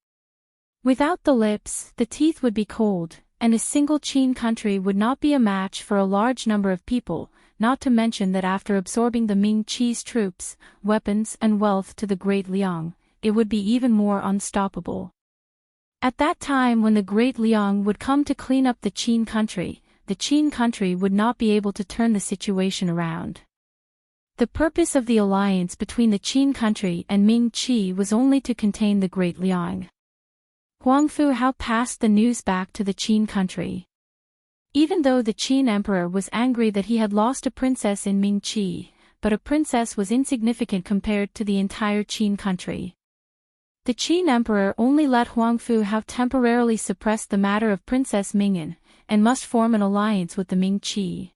Without the lips, the teeth would be cold, and a single Qin country would not be a match for a large number of people, not to mention that after absorbing the Ming Qi's troops, weapons and wealth to the Great Liang, it would be even more unstoppable. At that time when the Great Liang would come to clean up the Qin country would not be able to turn the situation around. The purpose of the alliance between the Qin country and Ming Qi was only to contain the Great Liang. Wang Fuhao passed the news back to the Qin country. Even though the Qin emperor was angry that he had lost a princess in Ming Qi, but a princess was insignificant compared to the entire Qin country. The Qin emperor only let Wang Fuhao temporarily suppress the matter of Princess Ming'an, and must form an alliance with the Ming Qi.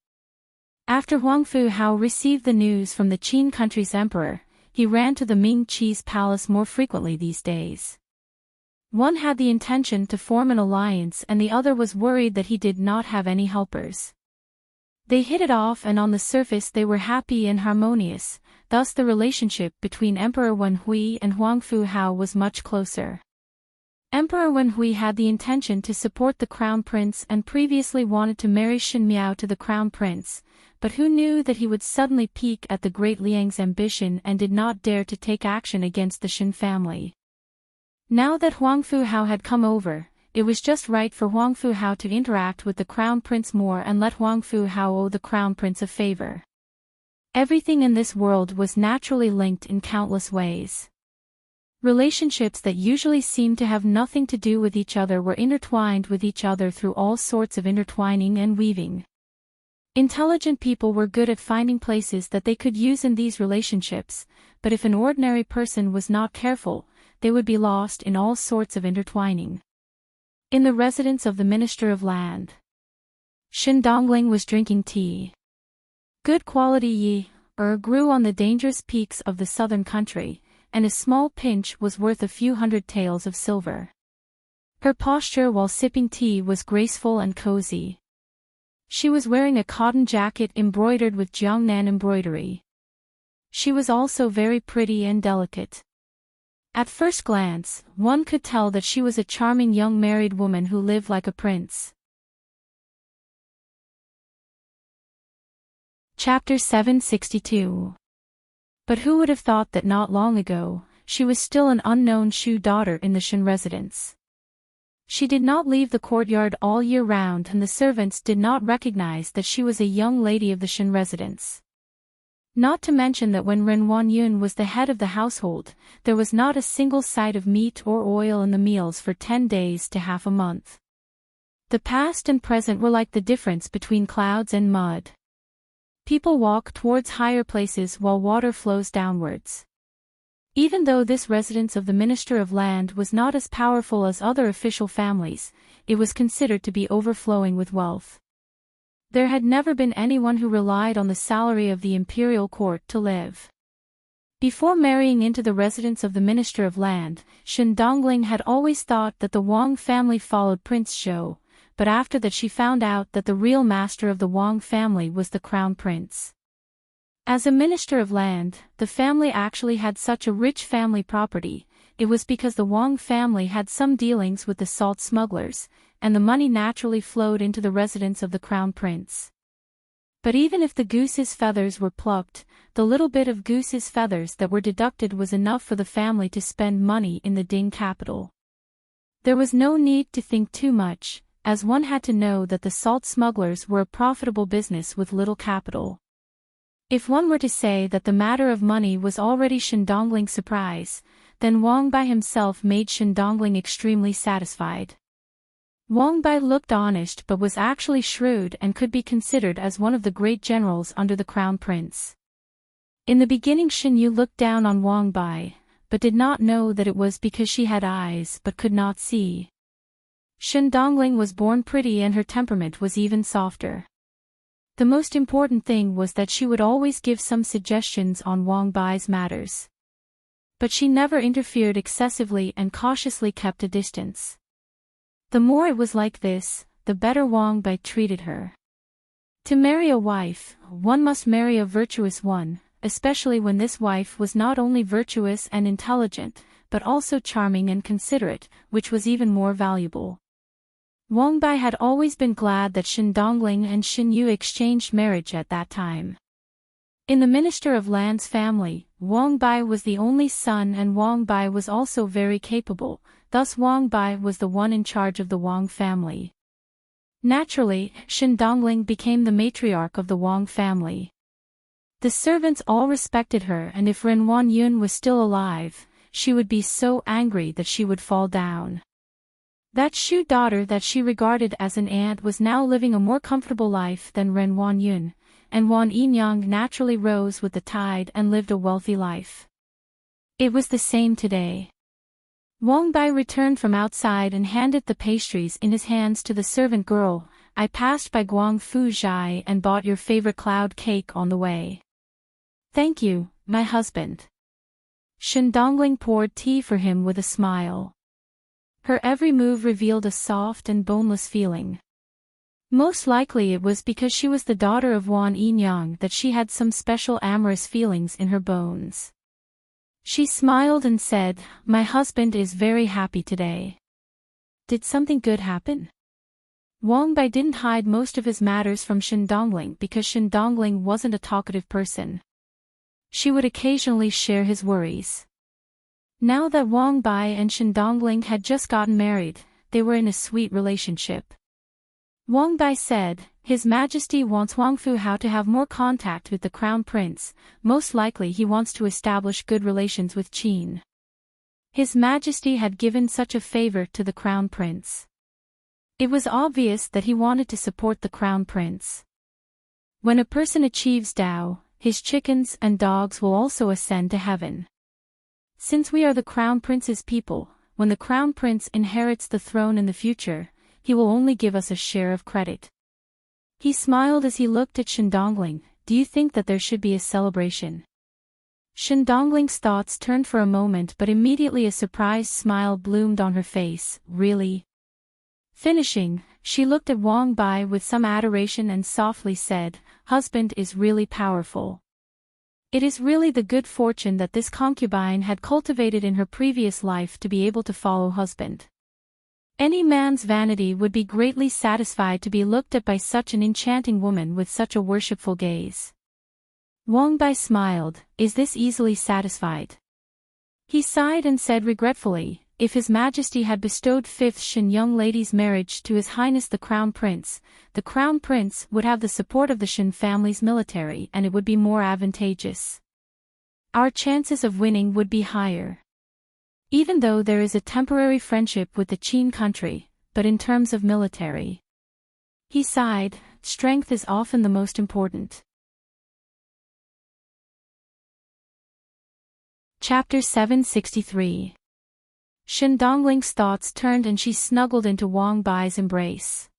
After Wang Fuhao received the news from the Qin country's emperor, he ran to the Ming Qi's palace more frequently these days. One had the intention to form an alliance and the other was worried that he did not have any helpers. They hit it off and on the surface they were happy and harmonious, thus the relationship between Emperor Wenhui and Wang Fuhao was much closer. Emperor Wenhui had the intention to support the crown prince and previously wanted to marry Shen Miao to the crown prince, but who knew that he would suddenly peek at the Great Liang's ambition and did not dare to take action against the Shen family. Now that Wang Fuhao had come over, it was just right for Wang Fuhao to interact with the crown prince more and let Wang Fuhao owe the crown prince a favor. Everything in this world was naturally linked in countless ways. Relationships that usually seemed to have nothing to do with each other were intertwined with each other through all sorts of intertwining and weaving. Intelligent people were good at finding places that they could use in these relationships, but if an ordinary person was not careful, they would be lost in all sorts of intertwining. In the residence of the Minister of Land, Shin Dongling was drinking tea. Good quality yi, grew on the dangerous peaks of the southern country, and a small pinch was worth a few hundred taels of silver. Her posture while sipping tea was graceful and cozy. She was wearing a cotton jacket embroidered with Jiangnan embroidery. She was also very pretty and delicate. At first glance, one could tell that she was a charming young married woman who lived like a prince. Chapter 762. But who would have thought that not long ago, she was still an unknown Shu daughter in the Shin residence. She did not leave the courtyard all year round and the servants did not recognize that she was a young lady of the Shin residence. Not to mention that when Ren Wanyun was the head of the household, there was not a single sight of meat or oil in the meals for 10 days to half a month. The past and present were like the difference between clouds and mud. People walk towards higher places while water flows downwards. Even though this residence of the Minister of Land was not as powerful as other official families, it was considered to be overflowing with wealth. There had never been anyone who relied on the salary of the imperial court to live. Before marrying into the residence of the Minister of Land, Shin Dongling had always thought that the Wang family followed Prince Zhou, but after that she found out that the real master of the Wang family was the Crown Prince. As a Minister of Land, the family actually had such a rich family property. It was because the Wang family had some dealings with the salt smugglers, and the money naturally flowed into the residence of the Crown Prince. But even if the goose's feathers were plucked, the little bit of goose's feathers that were deducted was enough for the family to spend money in the Ding capital. There was no need to think too much, as one had to know that the salt smugglers were a profitable business with little capital. If one were to say that the matter of money was already Shin Dongling's surprise, then Wang Bai himself made Shin Dongling extremely satisfied. Wang Bai looked honest but was actually shrewd and could be considered as one of the great generals under the Crown Prince. In the beginning Shin Yu looked down on Wang Bai, but did not know that it was because she had eyes but could not see. Shin Dongling was born pretty and her temperament was even softer. The most important thing was that she would always give some suggestions on Wang Bai's matters. But she never interfered excessively and cautiously kept a distance. The more it was like this, the better Wang Bai treated her. To marry a wife, one must marry a virtuous one, especially when this wife was not only virtuous and intelligent, but also charming and considerate, which was even more valuable. Wang Bai had always been glad that Shin Dongling and Shin Yu exchanged marriage at that time. In the Minister of Land's family, Wang Bai was the only son and Wang Bai was also very capable, thus Wang Bai was the one in charge of the Wang family. Naturally, Shin Dongling became the matriarch of the Wang family. The servants all respected her and if Ren Wanyun was still alive, she would be so angry that she would fall down. That Shu daughter that she regarded as an aunt was now living a more comfortable life than Ren Wanyun, and Wan Yinyang naturally rose with the tide and lived a wealthy life. It was the same today. Wang Bai returned from outside and handed the pastries in his hands to the servant girl. I passed by Guangfu Zhai and bought your favorite cloud cake on the way. Thank you, my husband. Shin Dongling poured tea for him with a smile. Her every move revealed a soft and boneless feeling. Most likely it was because she was the daughter of Wan Yinyang that she had some special amorous feelings in her bones. She smiled and said, "My husband is very happy today." Did something good happen? Wang Bai didn't hide most of his matters from Shin Dongling because Shin Dongling wasn't a talkative person. She would occasionally share his worries. Now that Wang Bai and Shin Dongling had just gotten married, they were in a sweet relationship. Wang Bai said, His Majesty wants Wang Fu Hao to have more contact with the Crown Prince. Most likely he wants to establish good relations with Qin. His Majesty had given such a favor to the Crown Prince. It was obvious that he wanted to support the Crown Prince. When a person achieves Dao, his chickens and dogs will also ascend to heaven. Since we are the Crown Prince's people, when the Crown Prince inherits the throne in the future, he will only give us a share of credit. He smiled as he looked at Shen Dongling. Do you think that there should be a celebration? Shen Dongling's thoughts turned for a moment, but immediately a surprised smile bloomed on her face. Really? Finishing, she looked at Wang Bai with some adoration and softly said, "Husband is really powerful." It is really the good fortune that this concubine had cultivated in her previous life to be able to follow husband. Any man's vanity would be greatly satisfied to be looked at by such an enchanting woman with such a worshipful gaze. Wang Bai smiled. Is this easily satisfied? He sighed and said regretfully, if His Majesty had bestowed 5th Shen young lady's marriage to His Highness the Crown Prince would have the support of the Shen family's military and it would be more advantageous. Our chances of winning would be higher. Even though there is a temporary friendship with the Qin country, but in terms of military. He sighed, strength is often the most important. Chapter 763. Shen Dongling's thoughts turned and she snuggled into Wang Bai's embrace.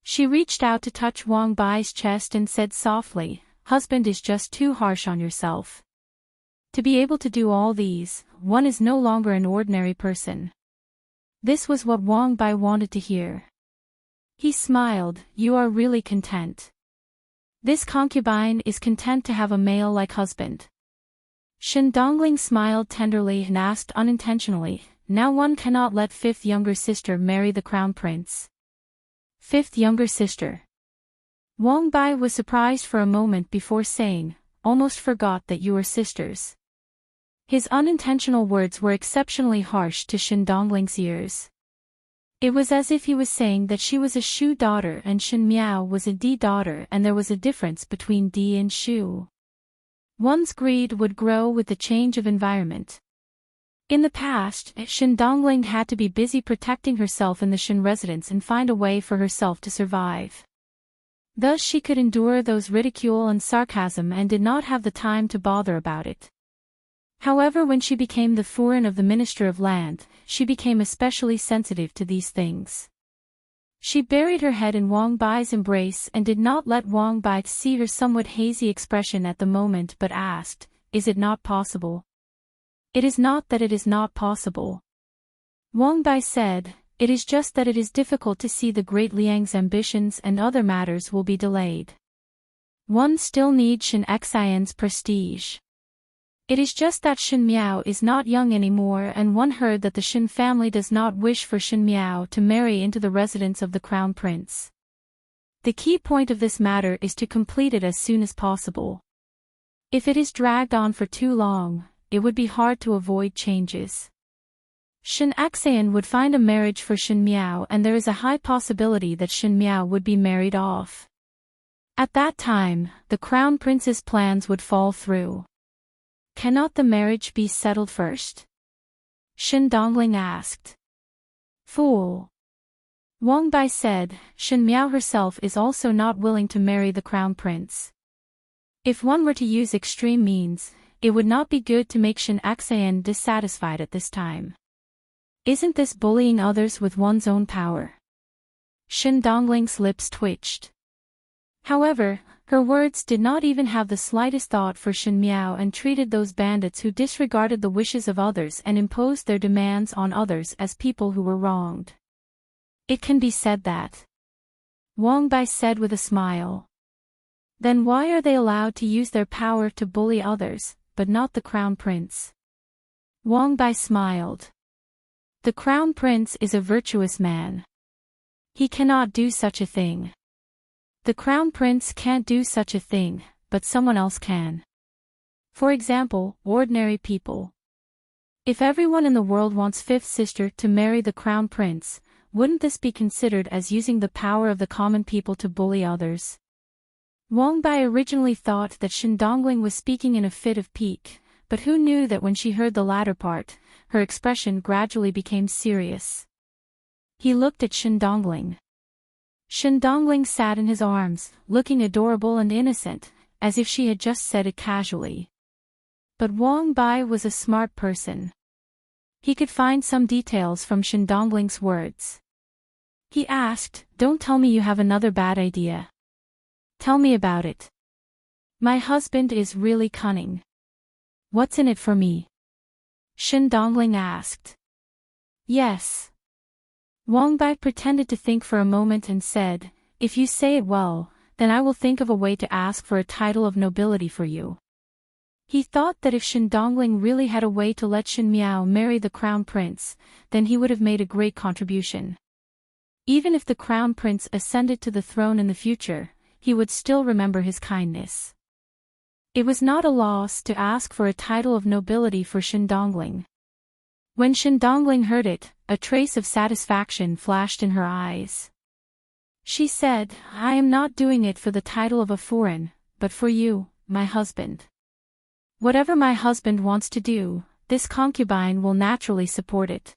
She reached out to touch Wang Bai's chest and said softly, "Husband is just too harsh on yourself. To be able to do all these, one is no longer an ordinary person." This was what Wang Bai wanted to hear. He smiled, "You are really content. This concubine is content to have a male like husband." Shen Dongling smiled tenderly and asked unintentionally, "Now one cannot let 5th younger sister marry the Crown Prince?" 5th younger sister. Wang Bai was surprised for a moment before saying, "Almost forgot that you were sisters." His unintentional words were exceptionally harsh to Shen Dongling's ears. It was as if he was saying that she was a Shu daughter and Shen Miao was a Di daughter and there was a difference between Di and Shu. One's greed would grow with the change of environment. In the past, Shen Dongling had to be busy protecting herself in the Shen residence and find a way for herself to survive. Thus she could endure those ridicule and sarcasm and did not have the time to bother about it. However, when she became the Furin of the Minister of Land, she became especially sensitive to these things. She buried her head in Wang Bai's embrace and did not let Wang Bai see her somewhat hazy expression at the moment but asked, "Is it not possible?" "It is not that it is not possible." Wang Bai said, "It is just that it is difficult to see the great Liang's ambitions and other matters will be delayed. One still needs Shen Xian's prestige. It is just that Shen Miao is not young anymore and one heard that the Shen family does not wish for Shen Miao to marry into the residence of the Crown Prince. The key point of this matter is to complete it as soon as possible. If it is dragged on for too long, it would be hard to avoid changes. Shen Xian would find a marriage for Shen Miao and there is a high possibility that Shen Miao would be married off. At that time, the Crown Prince's plans would fall through. Cannot the marriage be settled first?" Shen Dongling asked. "Fool." Wang Bai said, "Shen Miao herself is also not willing to marry the Crown Prince. If one were to use extreme means, it would not be good to make Shen Xian dissatisfied at this time. Isn't this bullying others with one's own power?" Shen Dongling's lips twitched. However, her words did not even have the slightest thought for Shen Miao and treated those bandits who disregarded the wishes of others and imposed their demands on others as people who were wronged. "It can be said that," Wang Bai said with a smile. "Then why are they allowed to use their power to bully others, but not the Crown Prince?" Wang Bai smiled. "The Crown Prince is a virtuous man. He cannot do such a thing. The Crown Prince can't do such a thing, but someone else can. For example, ordinary people. If everyone in the world wants 5th sister to marry the Crown Prince, wouldn't this be considered as using the power of the common people to bully others? Wang Bai originally thought that Shen Dongling was speaking in a fit of pique, but who knew that when she heard the latter part, her expression gradually became serious. He looked at Shen Dongling. Shen Dongling sat in his arms, looking adorable and innocent, as if she had just said it casually. But Wang Bai was a smart person. He could find some details from Shen Dongling's words. He asked, "Don't tell me you have another bad idea. Tell me about it. My husband is really cunning. What's in it for me?" Shen Dongling asked. "Yes." Wang Bai pretended to think for a moment and said, "If you say it well, then I will think of a way to ask for a title of nobility for you." He thought that if Shen Dongling really had a way to let Shen Miao marry the crown prince, then he would have made a great contribution. Even if the crown prince ascended to the throne in the future, he would still remember his kindness. It was not a loss to ask for a title of nobility for Shen Dongling. When Shen Dongling heard it, a trace of satisfaction flashed in her eyes. She said, "I am not doing it for the title of a foreign, but for you, my husband. Whatever my husband wants to do, this concubine will naturally support it.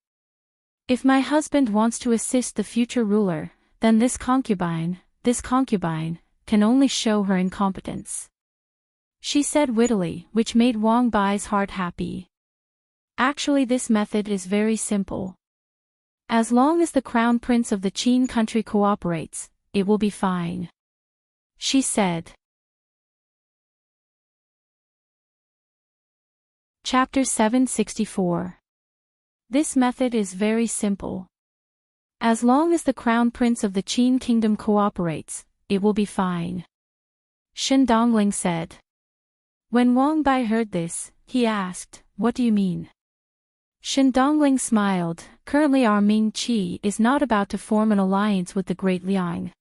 If my husband wants to assist the future ruler, then this concubine, can only show her incompetence." She said wittily, which made Wang Bai's heart happy. Actually, this method is very simple. As long as the crown prince of the Qin country cooperates, it will be fine. She said. Chapter 764. This method is very simple. As long as the crown prince of the Qin kingdom cooperates, it will be fine. Shen Dongling said. When Wang Bai heard this, he asked, "What do you mean?" Shen Dongling smiled. "Currently our Ming Qi is not about to form an alliance with the Great Liang.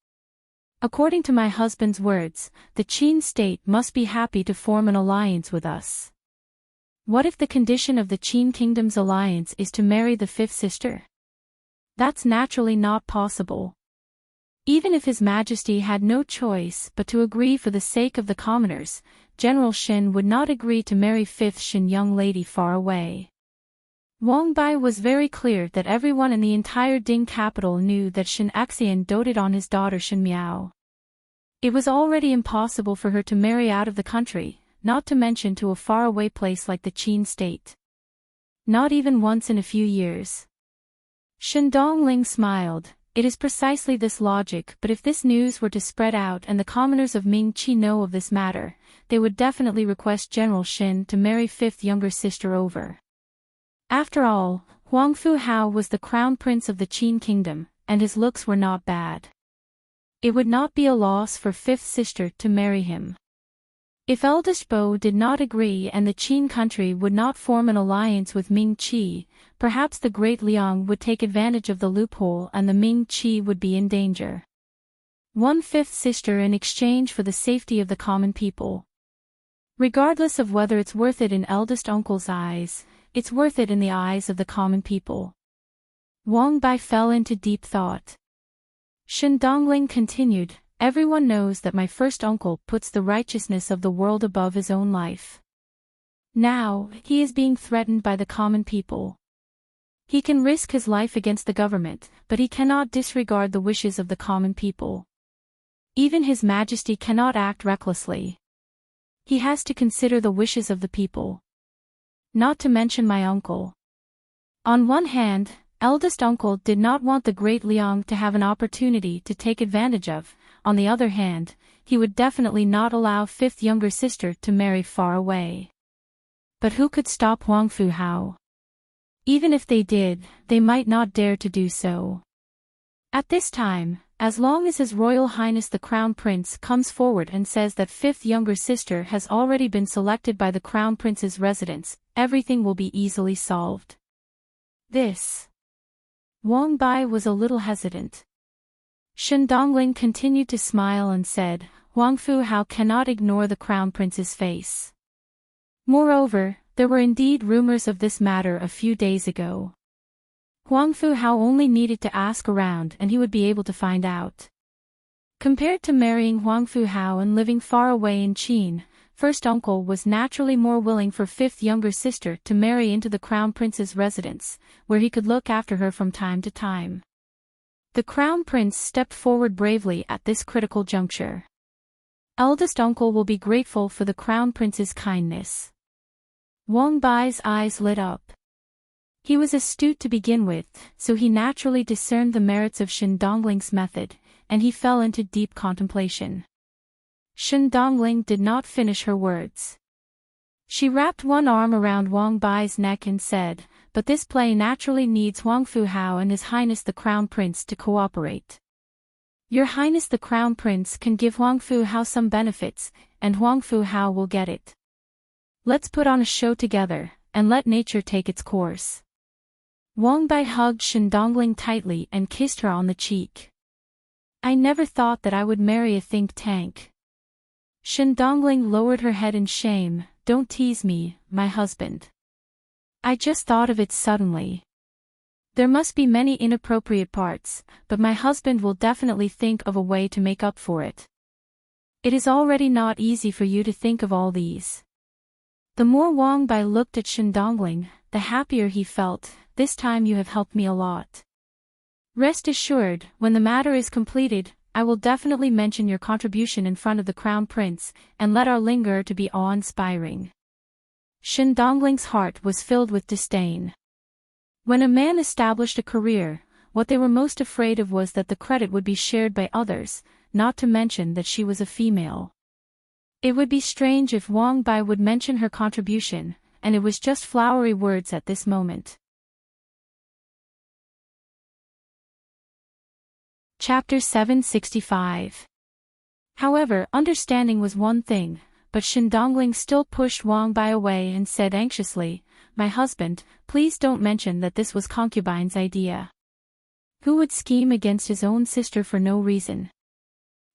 According to my husband's words, the Qin state must be happy to form an alliance with us. What if the condition of the Qin kingdom's alliance is to marry the fifth sister? That's naturally not possible. Even if His Majesty had no choice but to agree for the sake of the commoners, General Shen would not agree to marry fifth Shen young lady far away." Wang Bai was very clear that everyone in the entire Ding capital knew that Shen Xian doted on his daughter Shen Miao. It was already impossible for her to marry out of the country, not to mention to a faraway place like the Qin state. Not even once in a few years. Shen Dongling smiled. It is precisely this logic, but if this news were to spread out and the commoners of Ming Qi know of this matter, they would definitely request General Shen to marry fifth younger sister over. After all, Huang Fu Hao was the crown prince of the Qin kingdom, and his looks were not bad. It would not be a loss for fifth sister to marry him. If eldest Bo did not agree and the Qin country would not form an alliance with Ming Qi, perhaps the Great Liang would take advantage of the loophole and the Ming Qi would be in danger. 1/5 sister in exchange for the safety of the common people. Regardless of whether it's worth it in eldest uncle's eyes, it's worth it in the eyes of the common people. Wang Bai fell into deep thought. Shen Dongling continued. Everyone knows that my first uncle puts the righteousness of the world above his own life. Now, he is being threatened by the common people. He can risk his life against the government, but he cannot disregard the wishes of the common people. Even His Majesty cannot act recklessly. He has to consider the wishes of the people. Not to mention my uncle. On one hand, eldest uncle did not want the Great Liang to have an opportunity to take advantage of. On the other hand, he would definitely not allow fifth younger sister to marry far away. But who could stop Huang Fu Hao? Even if they did, they might not dare to do so. At this time, as long as His Royal Highness the Crown Prince comes forward and says that fifth younger sister has already been selected by the Crown Prince's residence, everything will be easily solved. This. Wang Bai was a little hesitant. Shen Dongling continued to smile and said, Huang Fu Hao cannot ignore the Crown Prince's face. Moreover, there were indeed rumors of this matter a few days ago. Huang Fu Hao only needed to ask around and he would be able to find out. Compared to marrying Huang Fu Hao and living far away in Qin, first uncle was naturally more willing for fifth younger sister to marry into the crown prince's residence, where he could look after her from time to time. The crown prince stepped forward bravely at this critical juncture. Eldest uncle will be grateful for the crown prince's kindness. Wang Bai's eyes lit up. He was astute to begin with, so he naturally discerned the merits of Shen Dongling's method, and he fell into deep contemplation. Shen Dongling did not finish her words. She wrapped one arm around Wang Bai's neck and said, "But this play naturally needs Huang Fu Hao and His Highness the Crown Prince to cooperate. Your Highness the Crown Prince can give Huang Fu Hao some benefits, and Huang Fu Hao will get it. Let's put on a show together, and let nature take its course." Wang Bai hugged Shen Dongling tightly and kissed her on the cheek. "I never thought that I would marry a think tank." Shen Dongling lowered her head in shame. "Don't tease me, my husband. I just thought of it suddenly. There must be many inappropriate parts, but my husband will definitely think of a way to make up for it. It is already not easy for you to think of all these." The more Wang Bai looked at Shen Dongling, the happier he felt. "This time you have helped me a lot. Rest assured, when the matter is completed, I will definitely mention your contribution in front of the Crown Prince, and let our linger to be awe-inspiring." Shen Dongling's heart was filled with disdain. When a man established a career, what they were most afraid of was that the credit would be shared by others, not to mention that she was a female. It would be strange if Wang Bai would mention her contribution, and it was just flowery words at this moment. Chapter 765. However, understanding was one thing, but Shen Dongling still pushed Wang Bai away and said anxiously, "My husband, please don't mention that this was concubine's idea. Who would scheme against his own sister for no reason?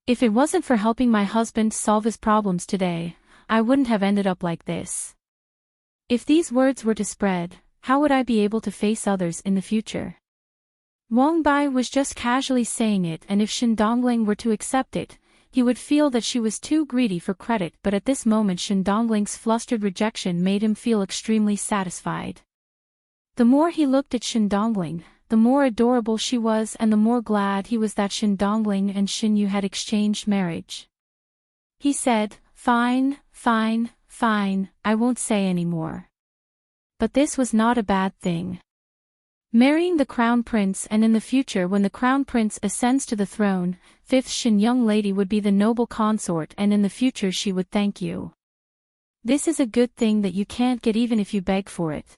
If it wasn't for helping my husband solve his problems today, I wouldn't have ended up like this. If these words were to spread, how would I be able to face others in the future?" Wang Bai was just casually saying it, and if Shen Dongling were to accept it, he would feel that she was too greedy for credit, but at this moment Shen Dongling's flustered rejection made him feel extremely satisfied. The more he looked at Shen Dongling, the more adorable she was, and the more glad he was that Shen Dongling and Shen Yu had exchanged marriage. He said, "Fine, fine, fine, I won't say any more." But this was not a bad thing. Marrying the Crown Prince, and in the future when the Crown Prince ascends to the throne, fifth Shen young lady would be the noble consort, and in the future she would thank you. This is a good thing that you can't get even if you beg for it.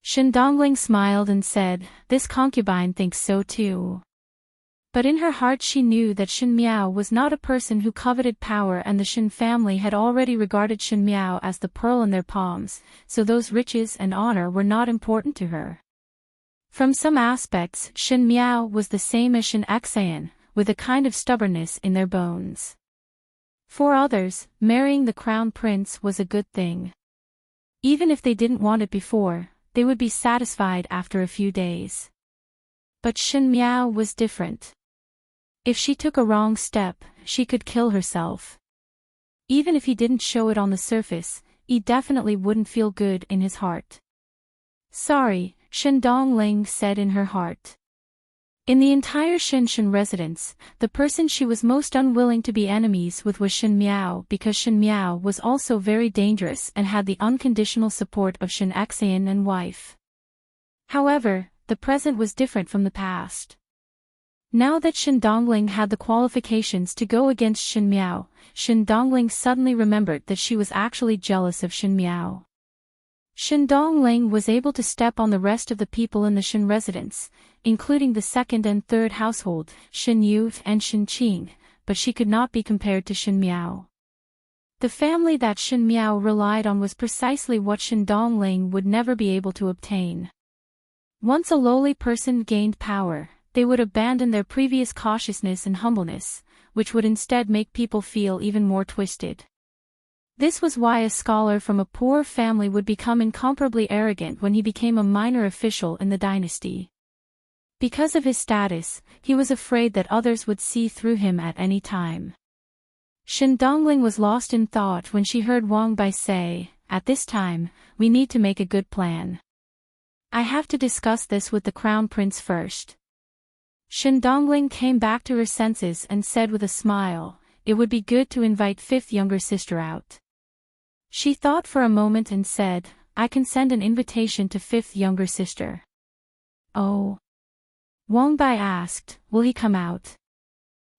Shen Dongling smiled and said, "This concubine thinks so too." But in her heart she knew that Shen Miao was not a person who coveted power, and the Shen family had already regarded Shen Miao as the pearl in their palms, so those riches and honor were not important to her. From some aspects, Shen Miao was the same as Shen Xian, with a kind of stubbornness in their bones. For others, marrying the Crown Prince was a good thing. Even if they didn't want it before, they would be satisfied after a few days. But Shen Miao was different. If she took a wrong step, she could kill herself. Even if he didn't show it on the surface, he definitely wouldn't feel good in his heart. "Sorry," Shen Dongling said in her heart. In the entire Shen residence, the person she was most unwilling to be enemies with was Shen Miao, because Shen Miao was also very dangerous and had the unconditional support of Shen Xian and wife. However, the present was different from the past. Now that Shen Dongling had the qualifications to go against Shen Miao, Shen Dongling suddenly remembered that she was actually jealous of Shen Miao. Shen Dongling was able to step on the rest of the people in the Shen residence, including the second and third household, Shen Yu and Shen Qing, but she could not be compared to Shen Miao. The family that Shen Miao relied on was precisely what Shen Dongling would never be able to obtain. Once a lowly person gained power, they would abandon their previous cautiousness and humbleness, which would instead make people feel even more twisted. This was why a scholar from a poor family would become incomparably arrogant when he became a minor official in the dynasty. Because of his status, he was afraid that others would see through him at any time. Shen Dongling was lost in thought when she heard Wang Bai say, "At this time, we need to make a good plan. I have to discuss this with the Crown Prince first." Shen Dongling came back to her senses and said with a smile, "It would be good to invite fifth younger sister out." She thought for a moment and said, "I can send an invitation to fifth younger sister." "Oh?" Wang Bai asked, "Will he come out?"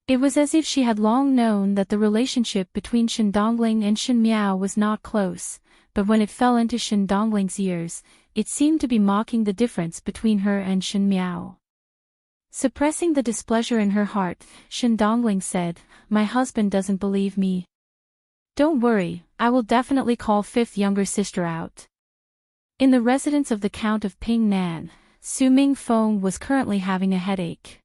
It was as if she had long known that the relationship between Shen Dongling and Shen Miao was not close, but when it fell into Shen Dongling's ears, it seemed to be mocking the difference between her and Shen Miao. Suppressing the displeasure in her heart, Shen Dongling said, "My husband doesn't believe me." "Don't worry, I will definitely call fifth younger sister out." In the residence of the Count of Pingnan, Su Mingfeng was currently having a headache.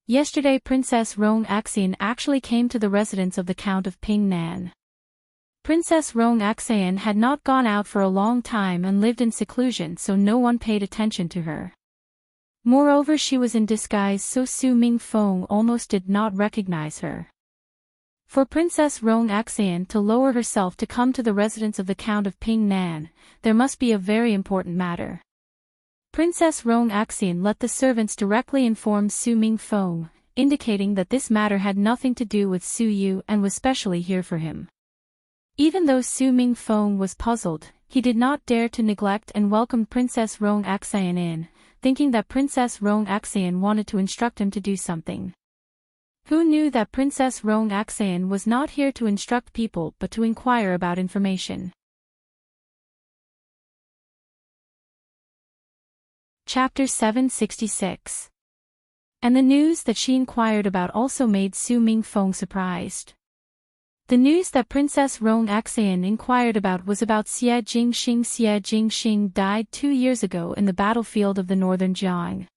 Yesterday Princess Rong Axian actually came to the residence of the Count of Pingnan. Princess Rong Axian had not gone out for a long time and lived in seclusion, so no one paid attention to her. Moreover, she was in disguise, so Su Mingfeng almost did not recognize her. For Princess Rong Axian to lower herself to come to the residence of the Count of Pingnan, there must be a very important matter. Princess Rong Axian let the servants directly inform Su Mingfeng, indicating that this matter had nothing to do with Su Yu and was specially here for him. Even though Su Mingfeng was puzzled, he did not dare to neglect and welcomed Princess Rong Axian in, thinking that Princess Rong Axian wanted to instruct him to do something. Who knew that Princess Rong Axian was not here to instruct people but to inquire about information? Chapter 766. And the news that she inquired about also made Su Mingfeng surprised. The news that Princess Rong Axian inquired about was about Xie Jingxing. Xie Jingxing died 2 years ago in the battlefield of the northern Jiang.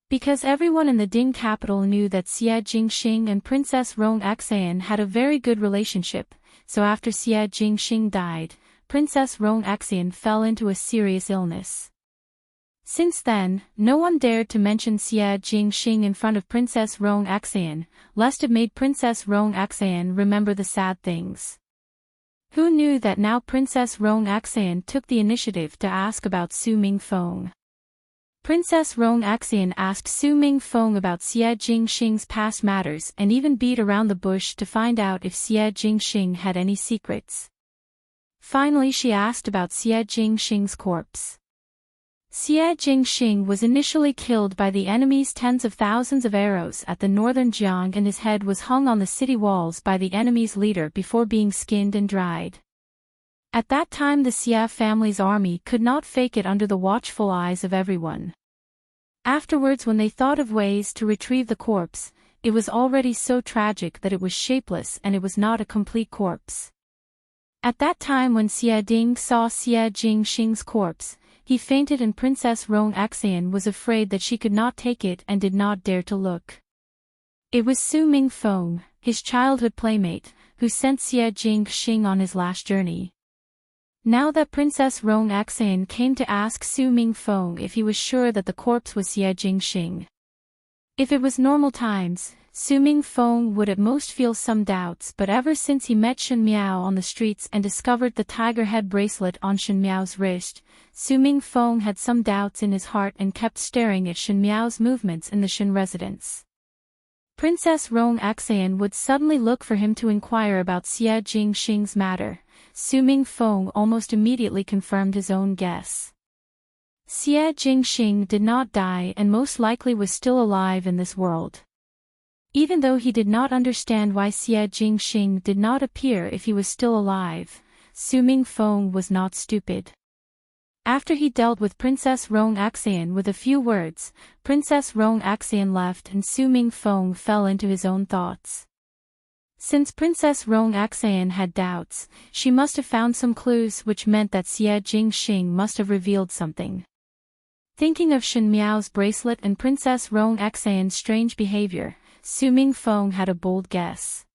Because everyone in the Ding capital knew that Xie Jingxing and Princess Rong Axian had a very good relationship, so after Xie Jingxing died, Princess Rong Axian fell into a serious illness. Since then, no one dared to mention Xie Jingxing in front of Princess Rong Axian, lest it made Princess Rong Axian remember the sad things. Who knew that now Princess Rong Axian took the initiative to ask about Su Mingfeng? Princess Rong Axian asked Su Mingfeng about Xie Jingxing's past matters and even beat around the bush to find out if Xie Jingxing had any secrets. Finally, she asked about Xie Jingxing's corpse. Xie Jingxing was initially killed by the enemy's tens of thousands of arrows at the northern Jiang, and his head was hung on the city walls by the enemy's leader before being skinned and dried. At that time the Xie family's army could not fake it under the watchful eyes of everyone. Afterwards, when they thought of ways to retrieve the corpse, it was already so tragic that it was shapeless and it was not a complete corpse. At that time when Xie Ding saw Xie Jingxing's corpse, he fainted, and Princess Rong Axian was afraid that she could not take it and did not dare to look. It was Su Mingfeng, his childhood playmate, who sent Xie Jingxing on his last journey. Now that Princess Rong Axian came to ask Su Mingfeng if he was sure that the corpse was Xie Jingxing. If it was normal times, Su Mingfeng would at most feel some doubts, but ever since he met Shen Miao on the streets and discovered the tiger head bracelet on Shen Miao's wrist, Su Mingfeng had some doubts in his heart and kept staring at Shen Miao's movements in the Shen residence. Princess Rong Axian would suddenly look for him to inquire about Xie Jingxing's matter. Su Mingfeng almost immediately confirmed his own guess. Xie Jingxing did not die and most likely was still alive in this world. Even though he did not understand why Xie Jingxing did not appear if he was still alive, Su Mingfeng was not stupid. After he dealt with Princess Rong Axian with a few words, Princess Rong Axian left and Su Mingfeng fell into his own thoughts. Since Princess Rong Axian had doubts, she must have found some clues, which meant that Xie Jingxing must have revealed something. Thinking of Shen Miao's bracelet and Princess Rong Axian's strange behavior, Su Mingfeng had a bold guess.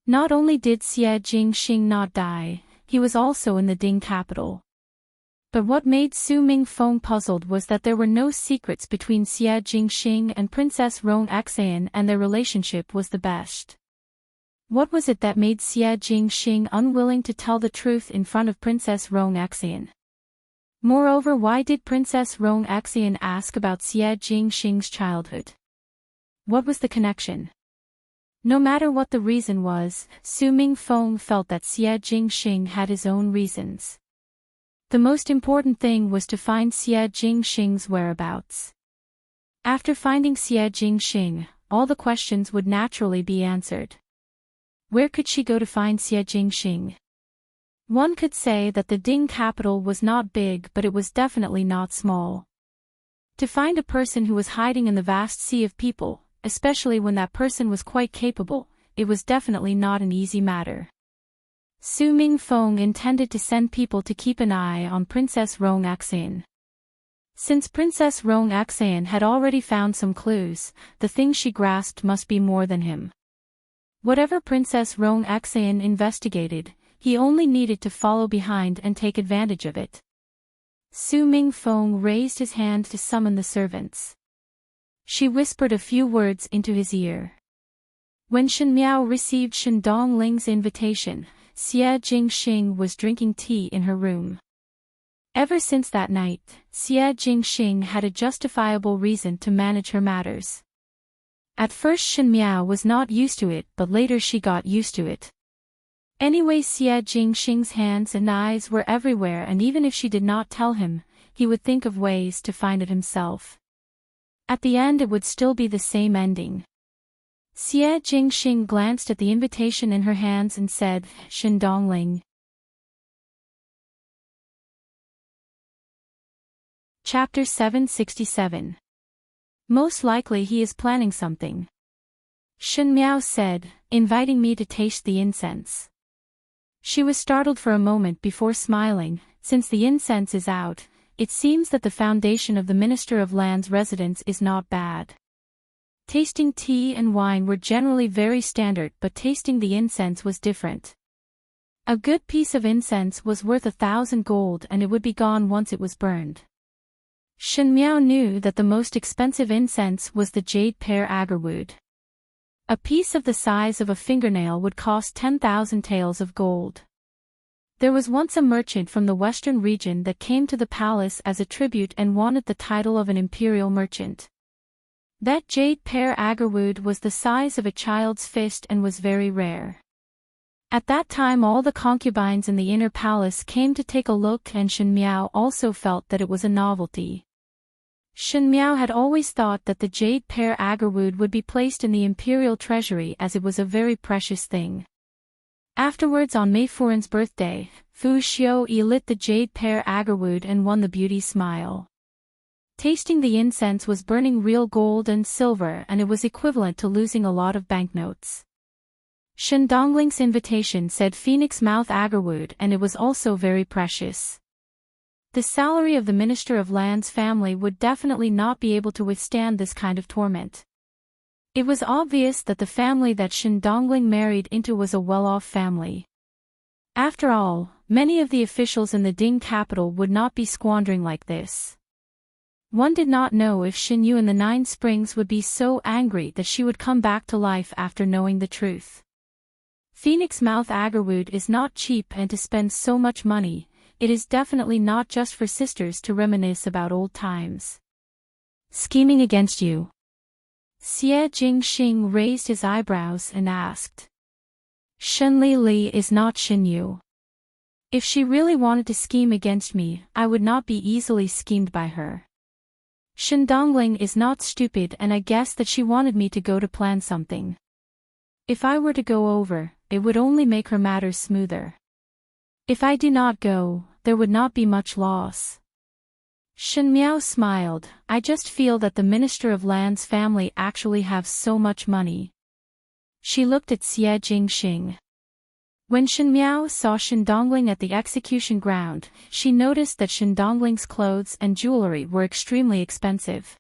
Not only did Xie Jingxing not die, he was also in the Ding capital. But what made Su Mingfeng puzzled was that there were no secrets between Xie Jingxing and Princess Rong Xian, and their relationship was the best. What was it that made Xie Jingxing unwilling to tell the truth in front of Princess Rong Xian? Moreover, why did Princess Rong Xian ask about Xie Jingxing's childhood? What was the connection? No matter what the reason was, Su Mingfeng felt that Xie Jingxing had his own reasons. The most important thing was to find Xie Jingxing's whereabouts. After finding Xie Jingxing, all the questions would naturally be answered. Where could she go to find Xie Jingxing? One could say that the Ding capital was not big, but it was definitely not small. To find a person who was hiding in the vast sea of people, especially when that person was quite capable, it was definitely not an easy matter. Su Mingfeng intended to send people to keep an eye on Princess Rong Xian. Since Princess Rong Xian had already found some clues, the thing she grasped must be more than him. Whatever Princess Rong Xian investigated, he only needed to follow behind and take advantage of it. Su Mingfeng raised his hand to summon the servants. She whispered a few words into his ear. When Shen Miao received Shen Dongling's invitation, Xie Jingxing was drinking tea in her room. Ever since that night, Xie Jingxing had a justifiable reason to manage her matters. At first Shen Miao was not used to it, but later she got used to it. Anyway, Xie Jingxing's hands and eyes were everywhere, and even if she did not tell him, he would think of ways to find it himself. At the end it would still be the same ending. Xie Jingxing glanced at the invitation in her hands and said, "Shen Dongling." Chapter 767. Most likely he is planning something. Shen Miao said, inviting me to taste the incense. She was startled for a moment before smiling. Since the incense is out, it seems that the foundation of the Minister of Land's residence is not bad. Tasting tea and wine were generally very standard, but tasting the incense was different. A good piece of incense was worth 1,000 gold, and it would be gone once it was burned. Shen Miao knew that the most expensive incense was the jade pear agarwood. A piece of the size of a fingernail would cost 10,000 taels of gold. There was once a merchant from the western region that came to the palace as a tribute and wanted the title of an imperial merchant. That jade pear agarwood was the size of a child's fist and was very rare. At that time all the concubines in the inner palace came to take a look, and Shen Miao also felt that it was a novelty. Shen Miao had always thought that the jade pear agarwood would be placed in the imperial treasury, as it was a very precious thing. Afterwards, on Mei Furan's birthday, Fu Xiuyi lit the jade pear agarwood and won the beauty smile. Tasting the incense was burning real gold and silver, and it was equivalent to losing a lot of banknotes. Shen Dongling's invitation said Phoenix Mouth agarwood, and it was also very precious. The salary of the Minister of Land's family would definitely not be able to withstand this kind of torment. It was obvious that the family that Shen Dongling married into was a well-off family. After all, many of the officials in the Ding capital would not be squandering like this. One did not know if Shen Yu in the 9 Springs would be so angry that she would come back to life after knowing the truth. Phoenix Mouth agarwood is not cheap, and to spend so much money, it is definitely not just for sisters to reminisce about old times. Scheming against you? Xie Jingxing raised his eyebrows and asked. Shen Li is not Shen Yu. If she really wanted to scheme against me, I would not be easily schemed by her. Shen Dongling is not stupid, and I guess that she wanted me to go to plan something. If I were to go over, it would only make her matters smoother. If I do not go, there would not be much loss. Shen Miao smiled. I just feel that the Minister of Land's family actually have so much money. She looked at Xie Jingxing. When Shen Miao saw Shen Dongling at the execution ground, she noticed that Shen Dongling's clothes and jewelry were extremely expensive.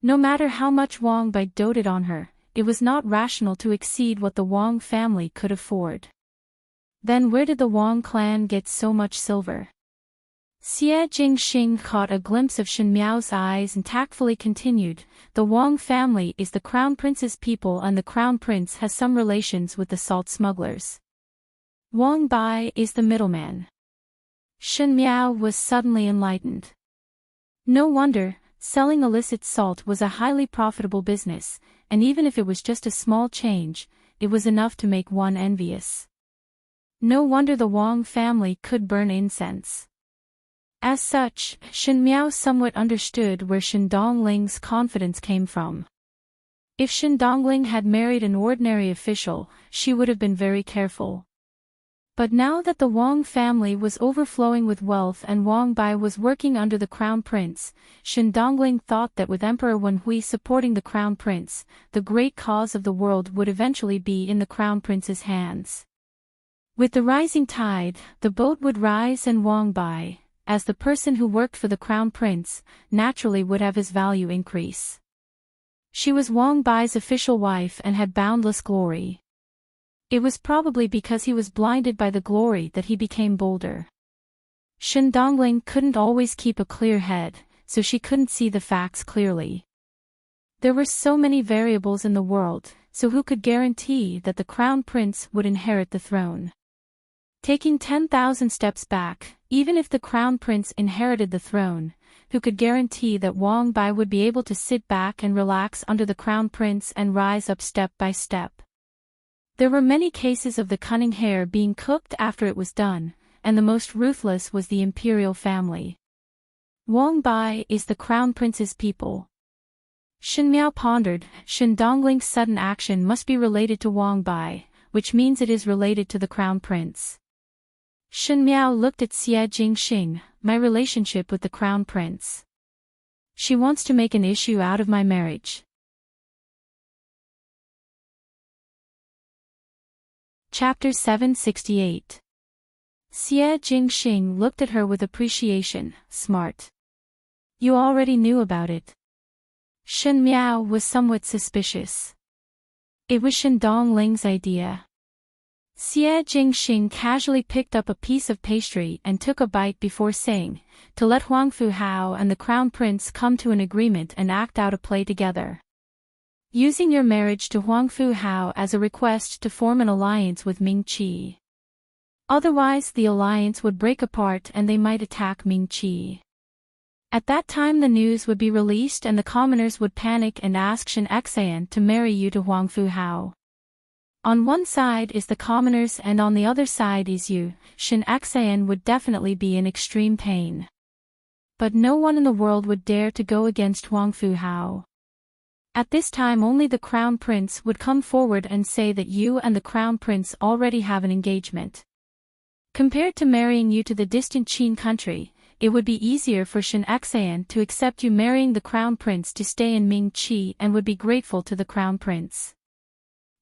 No matter how much Wang Bai doted on her, it was not rational to exceed what the Wang family could afford. Then where did the Wang clan get so much silver? Xie Jingxing caught a glimpse of Shen Miao's eyes and tactfully continued, the Wang family is the crown prince's people and the crown prince has some relations with the salt smugglers. Wang Bai is the middleman. Shen Miao was suddenly enlightened. No wonder, selling illicit salt was a highly profitable business, and even if it was just a small change, it was enough to make one envious. No wonder the Wang family could burn incense. As such, Shen Miao somewhat understood where Shen Dongling's confidence came from. If Shen Dongling had married an ordinary official, she would have been very careful. But now that the Wang family was overflowing with wealth and Wang Bai was working under the crown prince, Shen Dongling thought that with Emperor Wen Hui supporting the crown prince, the great cause of the world would eventually be in the crown prince's hands. With the rising tide, the boat would rise and Wang Bai, as the person who worked for the crown prince, naturally would have his value increase. She was Wang Bai's official wife and had boundless glory. It was probably because he was blinded by the glory that he became bolder. Shen Dongling couldn't always keep a clear head, so she couldn't see the facts clearly. There were so many variables in the world, so who could guarantee that the crown prince would inherit the throne? Taking 10,000 steps back, even if the crown prince inherited the throne, who could guarantee that Wang Bai would be able to sit back and relax under the crown prince and rise up step by step? There were many cases of the cunning hare being cooked after it was done, and the most ruthless was the imperial family. Wang Bai is the crown prince's people. Shen Miao pondered, Shen Dongling's sudden action must be related to Wang Bai, which means it is related to the crown prince. Shen Miao looked at Xie Jingxing, my relationship with the crown prince. She wants to make an issue out of my marriage. Chapter 768. Xie Jingxing looked at her with appreciation, smart. You already knew about it. Shen Miao was somewhat suspicious. It was Shen Dongling's idea. Xie Jingxing casually picked up a piece of pastry and took a bite before saying, to let Huangfu Hao and the crown prince come to an agreement and act out a play together. Using your marriage to Huangfu Hao as a request to form an alliance with Ming Qi. Otherwise the alliance would break apart and they might attack Ming Qi. At that time the news would be released and the commoners would panic and ask Shen Xian to marry you to Huangfu Hao. On one side is the commoners and on the other side is you. Shen Xian would definitely be in extreme pain. But no one in the world would dare to go against Huangfu Hao. At this time only the crown prince would come forward and say that you and the crown prince already have an engagement. Compared to marrying you to the distant Qin country, it would be easier for Shen Xian to accept you marrying the crown prince to stay in Ming Qi and would be grateful to the crown prince.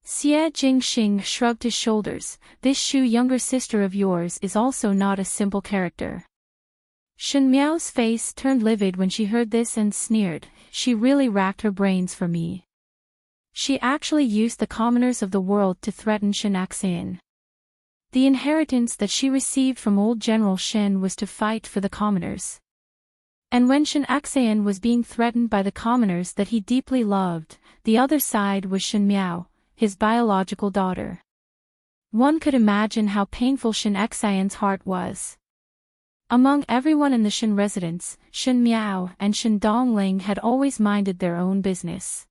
Xie Jingxing shrugged his shoulders, this Shu younger sister of yours is also not a simple character. Shen Miao's face turned livid when she heard this and sneered, she really racked her brains for me. She actually used the commoners of the world to threaten Shen Xian. The inheritance that she received from old General Shen was to fight for the commoners. And when Shen Xian was being threatened by the commoners that he deeply loved, the other side was Shen Miao, his biological daughter. One could imagine how painful Shen Xian's heart was. Among everyone in the Shen residence, Shen Miao and Shen Dongling had always minded their own business.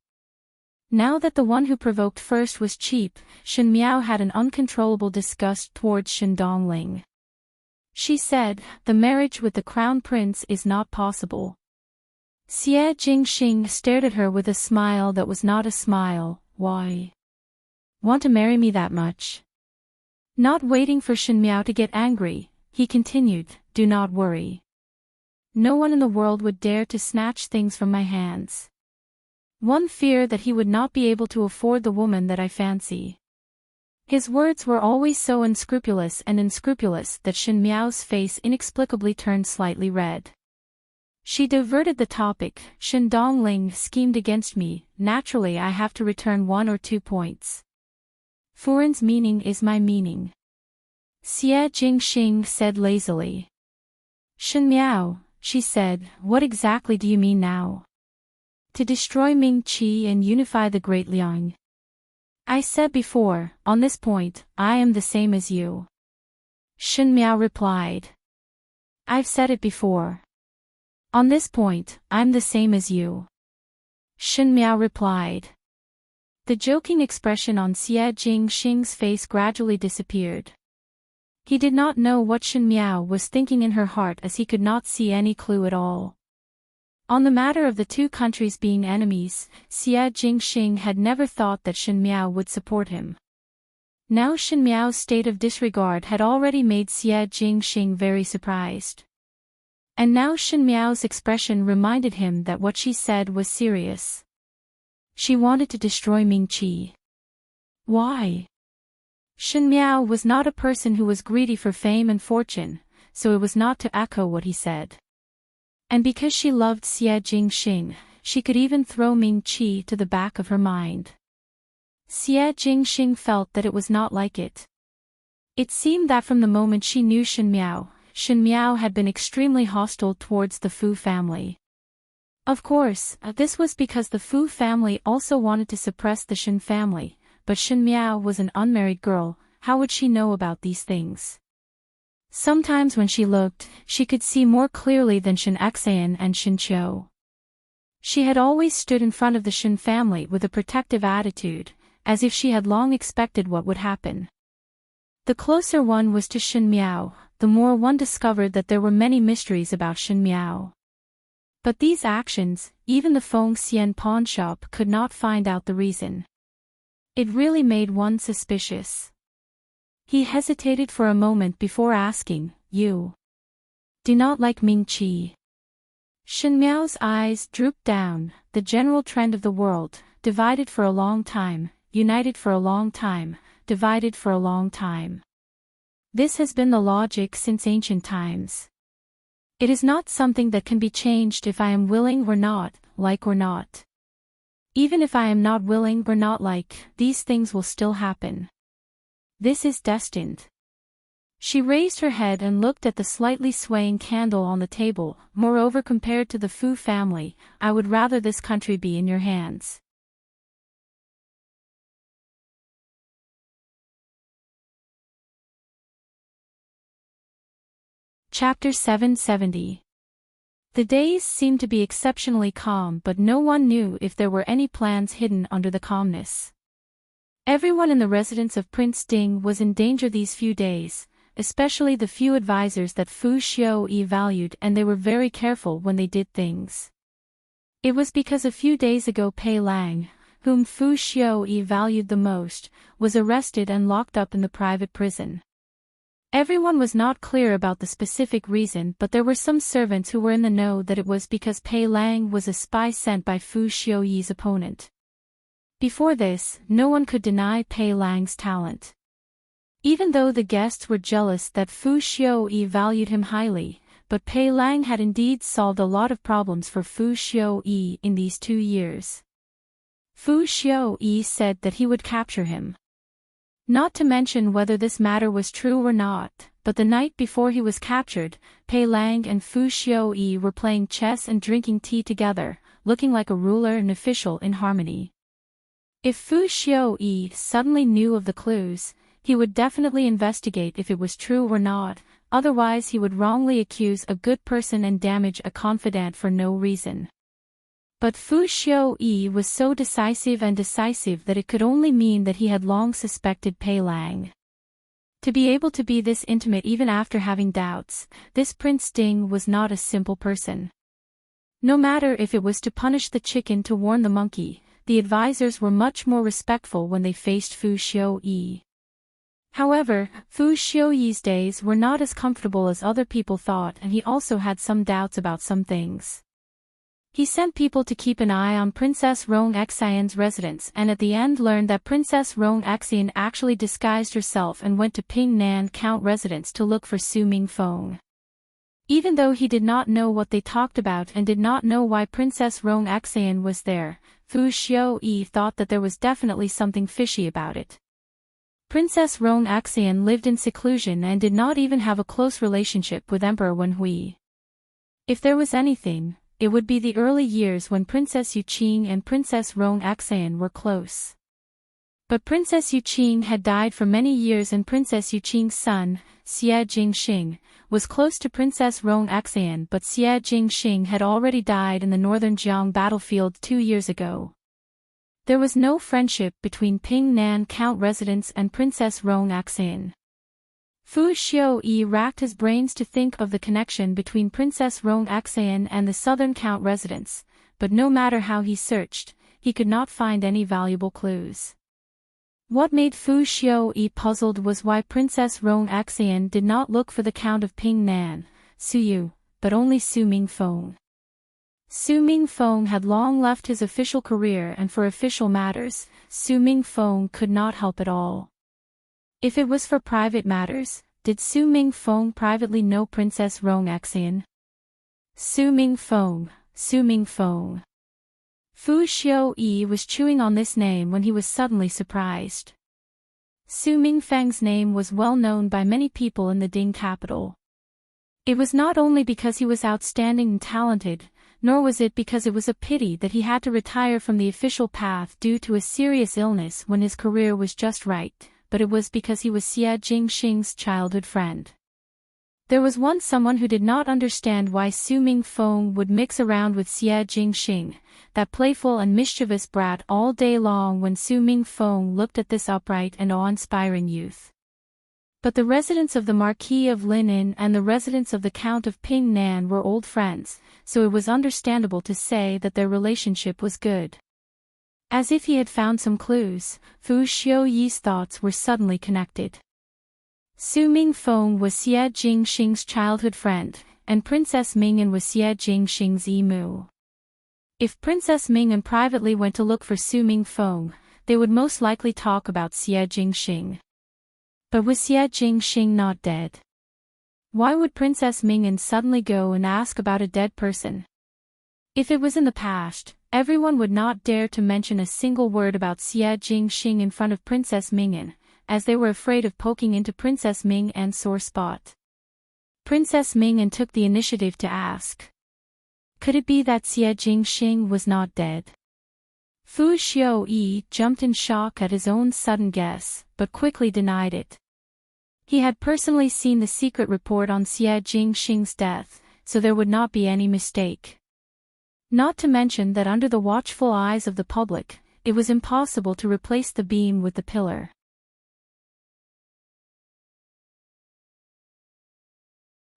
Now that the one who provoked first was cheap, Shen Miao had an uncontrollable disgust towards Shen Dongling. She said, the marriage with the crown prince is not possible. Xie Jingxing stared at her with a smile that was not a smile. Why? Want to marry me that much? Not waiting for Shen Miao to get angry, he continued, do not worry. No one in the world would dare to snatch things from my hands. One fear that he would not be able to afford the woman that I fancy. His words were always so unscrupulous that Shen Miao's face inexplicably turned slightly red. She diverted the topic, Shen Dongling schemed against me, naturally I have to return 1 or 2 points. Furen's meaning is my meaning. Xie Jingxing said lazily. Shen Miao, she said, what exactly do you mean now? To destroy Ming Qi and unify the Great Liang. I said before, on this point, I am the same as you. Shen Miao replied. I've said it before. On this point, I'm the same as you. Shen Miao replied. The joking expression on Xie Jingxing's face gradually disappeared. He did not know what Shen Miao was thinking in her heart, as he could not see any clue at all. On the matter of the two countries being enemies, Xie Jingxing had never thought that Shen Miao would support him. Now Shen Miao's state of disregard had already made Xie Jingxing very surprised. And now Shen Miao's expression reminded him that what she said was serious. She wanted to destroy Ming Qi. Why? Shen Miao was not a person who was greedy for fame and fortune, so it was not to echo what he said. And because she loved Xie Jingxing, she could even throw Ming Qi to the back of her mind. Xie Jingxing felt that it was not like it. It seemed that from the moment she knew Shen Miao had been extremely hostile towards the Fu family. Of course, this was because the Fu family also wanted to suppress the Shen family, but Shen Miao was an unmarried girl. How would she know about these things? Sometimes when she looked, she could see more clearly than Shen Xian and Shen Qiu. She had always stood in front of the Shen family with a protective attitude, as if she had long expected what would happen. The closer one was to Shen Miao, the more one discovered that there were many mysteries about Shen Miao. But these actions, even the Feng Xian pawn shop could not find out the reason. It really made one suspicious. He hesitated for a moment before asking, You do not like Ming Qi? Shen Miao's eyes drooped down. The general trend of the world, divided for a long time, united for a long time, divided for a long time. This has been the logic since ancient times. It is not something that can be changed if I am willing or not, like or not. Even if I am not willing or not like, these things will still happen. This is destined. She raised her head and looked at the slightly swaying candle on the table. Moreover, compared to the Fu family, I would rather this country be in your hands. Chapter 770. The days seemed to be exceptionally calm, but no one knew if there were any plans hidden under the calmness. Everyone in the residence of Prince Ding was in danger these few days, especially the few advisors that Fu Xiaoyi valued, and they were very careful when they did things. It was because a few days ago Pei Lang, whom Fu Xiaoyi valued the most, was arrested and locked up in the private prison. Everyone was not clear about the specific reason, but there were some servants who were in the know that it was because Pei Lang was a spy sent by Fu Xiaoyi's opponent. Before this, no one could deny Pei Lang's talent. Even though the guests were jealous that Fu Xiaoyi valued him highly, but Pei Lang had indeed solved a lot of problems for Fu Xiaoyi in these 2 years. Fu Xiaoyi said that he would capture him. Not to mention whether this matter was true or not, but the night before he was captured, Pei Lang and Fu Xiaoyi were playing chess and drinking tea together, looking like a ruler and official in harmony. If Fu Xiaoyi suddenly knew of the clues, he would definitely investigate if it was true or not, otherwise he would wrongly accuse a good person and damage a confidant for no reason. But Fu Xiaoyi was so decisive that it could only mean that he had long suspected Pei Lang. To be able to be this intimate even after having doubts, this Prince Ding was not a simple person. No matter if it was to punish the chicken to warn the monkey, the advisors were much more respectful when they faced Fu Xiaoyi. However, Fu Xiaoyi's days were not as comfortable as other people thought, and he also had some doubts about some things. He sent people to keep an eye on Princess Rong Xian's residence, and at the end learned that Princess Rong Xian actually disguised herself and went to Ping Nan Count residence to look for Su Mingfeng. Even though he did not know what they talked about and did not know why Princess Rong Xian was there, Fu Xiaoyi thought that there was definitely something fishy about it. Princess Rong Xian lived in seclusion and did not even have a close relationship with Emperor Wenhui. If there was anything, it would be the early years when Princess Yuqing and Princess Rong Axian were close. But Princess Yuqing had died for many years and Princess Yuqing's son, Xie Jingxing, was close to Princess Rong Axian, but Xie Jingxing had already died in the northern Jiang battlefield 2 years ago. There was no friendship between Ping Nan Count residence and Princess Rong Axian. Fu Xiuyi racked his brains to think of the connection between Princess Rong Axian and the southern Count residence, but no matter how he searched, he could not find any valuable clues. What made Fu Xiuyi puzzled was why Princess Rong Axian did not look for the Count of Ping Nan, Su Yu, but only Su Mingfeng. Su Mingfeng had long left his official career, and for official matters, Su Mingfeng could not help at all. If it was for private matters, did Su Mingfeng privately know Princess Rong Axian? Su Mingfeng, Su Mingfeng. Fu Xiuyi was chewing on this name when he was suddenly surprised. Su Mingfeng's name was well known by many people in the Ding capital. It was not only because he was outstanding and talented, nor was it because it was a pity that he had to retire from the official path due to a serious illness when his career was just right, but it was because he was Xie Jingxing's childhood friend. There was once someone who did not understand why Su Mingfeng would mix around with Xie Jingxing, that playful and mischievous brat, all day long when Su Mingfeng looked at this upright and awe-inspiring youth. But the residents of the Marquis of Linin and the residents of the Count of Ping Nan were old friends, so it was understandable to say that their relationship was good. As if he had found some clues, Fu Xiuyi's thoughts were suddenly connected. Su Mingfeng was Xie Jingxing's childhood friend, and Princess Ming'an was Xie Jingxing's emu. If Princess Ming'an privately went to look for Su Mingfeng, they would most likely talk about Xie Jingxing. But was Xie Jingxing not dead? Why would Princess Ming'an suddenly go and ask about a dead person? If it was in the past, everyone would not dare to mention a single word about Xie Jingxing in front of Princess Ming'an, as they were afraid of poking into Princess Ming'an's sore spot. Princess Ming'an took the initiative to ask. Could it be that Xie Jingxing was not dead? Fu Xiuyi jumped in shock at his own sudden guess, but quickly denied it. He had personally seen the secret report on Xie Jingxing's death, so there would not be any mistake. Not to mention that under the watchful eyes of the public, it was impossible to replace the beam with the pillar.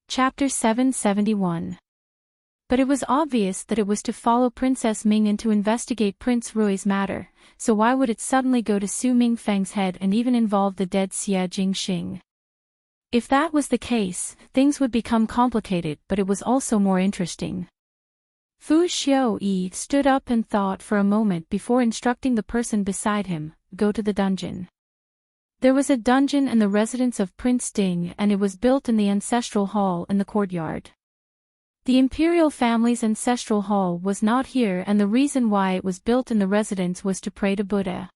Chapter 771. But it was obvious that it was to follow Princess Ming'an to investigate Prince Rui's matter, so why would it suddenly go to Su Mingfeng's head and even involve the dead Xie Jingxing? If that was the case, things would become complicated, but it was also more interesting. Fu Xiuyi stood up and thought for a moment before instructing the person beside him, go to the dungeon. There was a dungeon in the residence of Prince Ding, and it was built in the ancestral hall in the courtyard. The imperial family's ancestral hall was not here, and the reason why it was built in the residence was to pray to Buddha.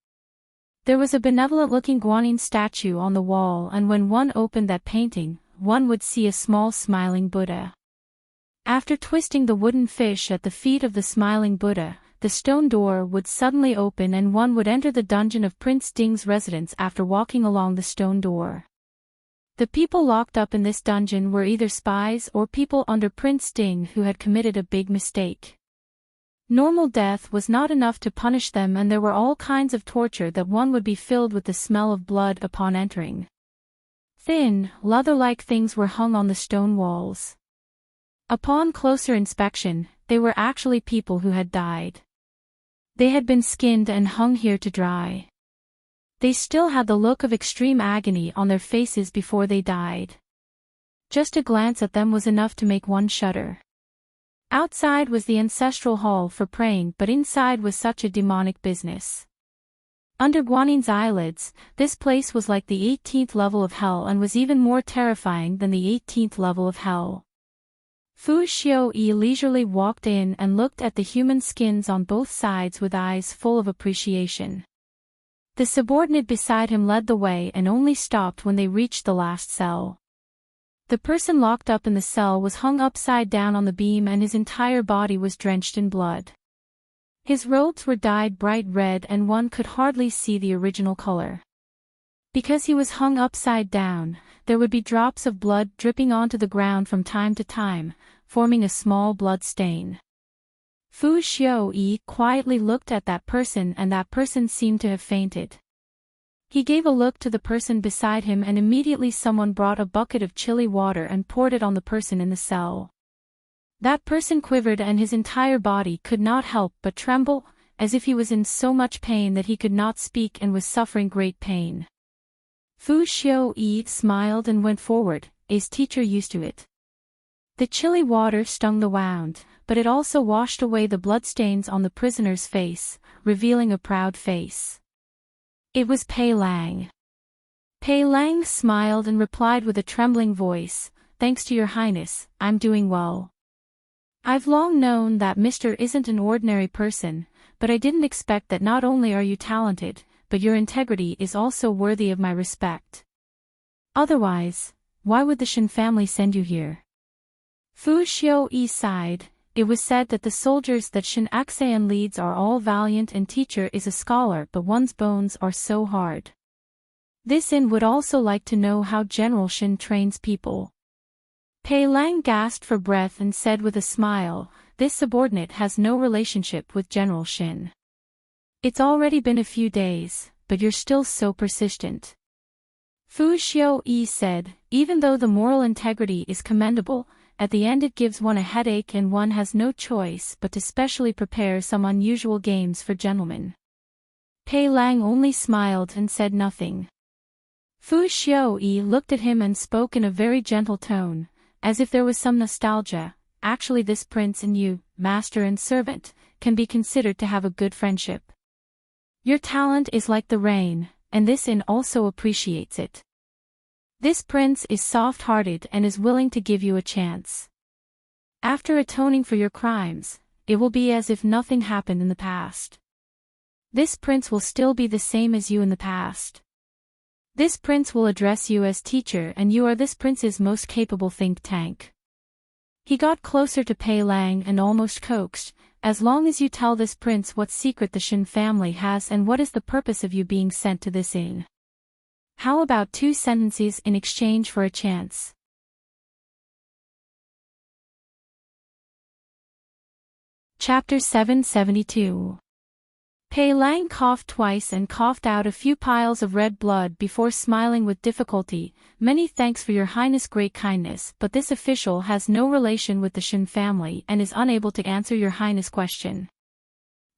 There was a benevolent-looking Guanyin statue on the wall, and when one opened that painting, one would see a small smiling Buddha. After twisting the wooden fish at the feet of the smiling Buddha, the stone door would suddenly open and one would enter the dungeon of Prince Ding's residence after walking along the stone door. The people locked up in this dungeon were either spies or people under Prince Ding who had committed a big mistake. Normal death was not enough to punish them, and there were all kinds of torture that one would be filled with the smell of blood upon entering. Thin, leather-like things were hung on the stone walls. Upon closer inspection, they were actually people who had died. They had been skinned and hung here to dry. They still had the look of extreme agony on their faces before they died. Just a glance at them was enough to make one shudder. Outside was the ancestral hall for praying, but inside was such a demonic business. Under Guanyin's eyelids, this place was like the 18th level of hell and was even more terrifying than the 18th level of hell. Fu Xiuyi leisurely walked in and looked at the human skins on both sides with eyes full of appreciation. The subordinate beside him led the way and only stopped when they reached the last cell. The person locked up in the cell was hung upside down on the beam and his entire body was drenched in blood. His robes were dyed bright red and one could hardly see the original color. Because he was hung upside down, there would be drops of blood dripping onto the ground from time to time, forming a small blood stain. Fu Xiaoyi quietly looked at that person and that person seemed to have fainted. He gave a look to the person beside him and immediately someone brought a bucket of chilly water and poured it on the person in the cell. That person quivered and his entire body could not help but tremble, as if he was in so much pain that he could not speak and was suffering great pain. Fu Xiaoyi smiled and went forward, as teacher used to it. The chilly water stung the wound, but it also washed away the bloodstains on the prisoner's face, revealing a proud face. It was Pei Lang. Pei Lang smiled and replied with a trembling voice, "Thanks to your highness, I'm doing well. I've long known that Mr. isn't an ordinary person, but I didn't expect that not only are you talented, but your integrity is also worthy of my respect. Otherwise, why would the Shin family send you here?" Fu Xiaoyi sighed. It was said that the soldiers that Shin Axean leads are all valiant and teacher is a scholar, but one's bones are so hard. This in would also like to know how General Shin trains people. Pei Lang gasped for breath and said with a smile, "This subordinate has no relationship with General Shin. It's already been a few days, but you're still so persistent." Fu Xiaoyi said, "Even though the moral integrity is commendable, at the end it gives one a headache and one has no choice but to specially prepare some unusual games for gentlemen." Pei Lang only smiled and said nothing. Fu Xiaoyi looked at him and spoke in a very gentle tone, as if there was some nostalgia. "Actually this prince and you, master and servant, can be considered to have a good friendship. Your talent is like the rain, and this inn also appreciates it. This prince is soft-hearted and is willing to give you a chance. After atoning for your crimes, it will be as if nothing happened in the past. This prince will still be the same as you in the past. This prince will address you as teacher and you are this prince's most capable think tank." He got closer to Pei Lang and almost coaxed, "As long as you tell this prince what secret the Shin family has and what is the purpose of you being sent to this inn. How about 2 sentences in exchange for a chance?" Chapter 772. Pei Lang coughed twice and coughed out a few piles of red blood before smiling with difficulty. "Many thanks for your highness' great kindness, but this official has no relation with the Shin family and is unable to answer your highness' question.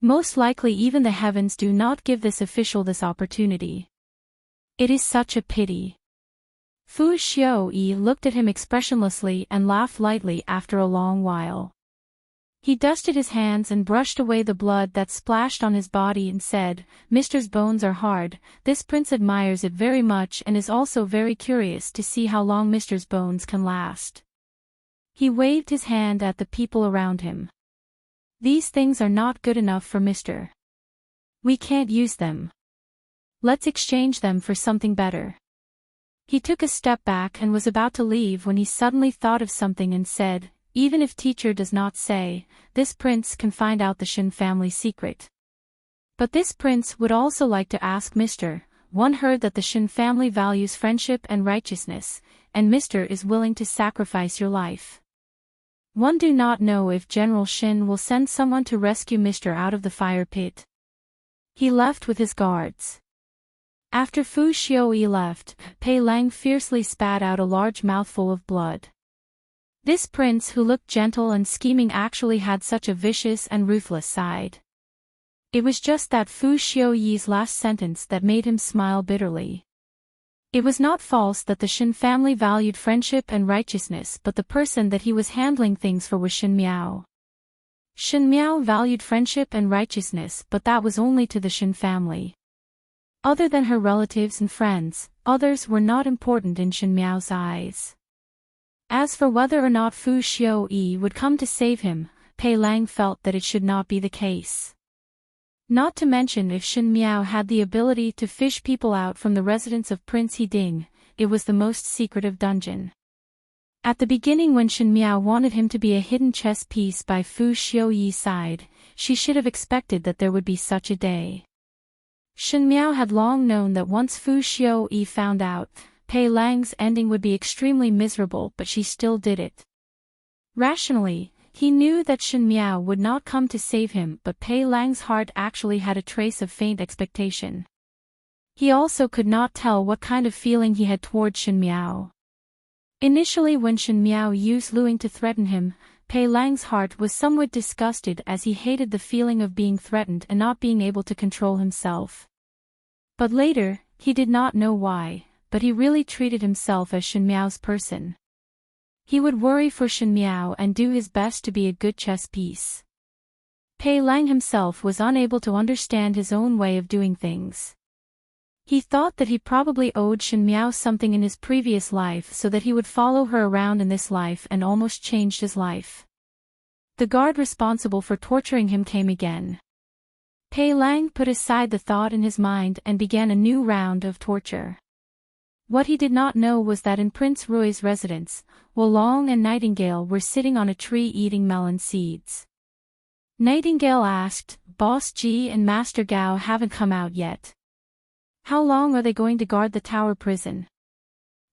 Most likely even the heavens do not give this official this opportunity. It is such a pity." Fu Xiaoyi looked at him expressionlessly and laughed lightly after a long while. He dusted his hands and brushed away the blood that splashed on his body and said, "Mr.'s bones are hard. This prince admires it very much and is also very curious to see how long Mr.'s bones can last." He waved his hand at the people around him. "These things are not good enough for Mr. We can't use them. Let's exchange them for something better." He took a step back and was about to leave when he suddenly thought of something and said, "Even if teacher does not say, this prince can find out the Shin family secret. But this prince would also like to ask Mr. One heard that the Shin family values friendship and righteousness, and Mr. is willing to sacrifice your life. One do not know if General Shin will send someone to rescue Mr. out of the fire pit." He left with his guards. After Fu Xiaoyi left, Pei Lang fiercely spat out a large mouthful of blood. This prince who looked gentle and scheming actually had such a vicious and ruthless side. It was just that Fu Xiaoyi's last sentence that made him smile bitterly. It was not false that the Shin family valued friendship and righteousness, but the person that he was handling things for was Shin Miao. Shin Miao valued friendship and righteousness, but that was only to the Shin family. Other than her relatives and friends, others were not important in Shin Miao's eyes. As for whether or not Fu Xiaoyi would come to save him, Pei Lang felt that it should not be the case. Not to mention if Shin Miao had the ability to fish people out from the residence of Prince He Ding, it was the most secretive dungeon. At the beginning, when Shen Miao wanted him to be a hidden chess piece by Fu Xiuyi's side, she should have expected that there would be such a day. Shen Miao had long known that once Fu Xiuyi found out, Pei Lang's ending would be extremely miserable, but she still did it. Rationally, he knew that Shen Miao would not come to save him, but Pei Lang's heart actually had a trace of faint expectation. He also could not tell what kind of feeling he had towards Shen Miao. Initially, when Shen Miao used Luing to threaten him, Pei Lang's heart was somewhat disgusted, as he hated the feeling of being threatened and not being able to control himself. But later, he did not know why, but he really treated himself as Shen Miao's person. He would worry for Shen Miao and do his best to be a good chess piece. Pei Lang himself was unable to understand his own way of doing things. He thought that he probably owed Shen Miao something in his previous life, so that he would follow her around in this life, and almost changed his life. The guard responsible for torturing him came again. Pei Lang put aside the thought in his mind and began a new round of torture. What he did not know was that in Prince Rui's residence, Wolong and Nightingale were sitting on a tree eating melon seeds. Nightingale asked, "Boss Ji and Master Gao haven't come out yet. How long are they going to guard the tower prison?"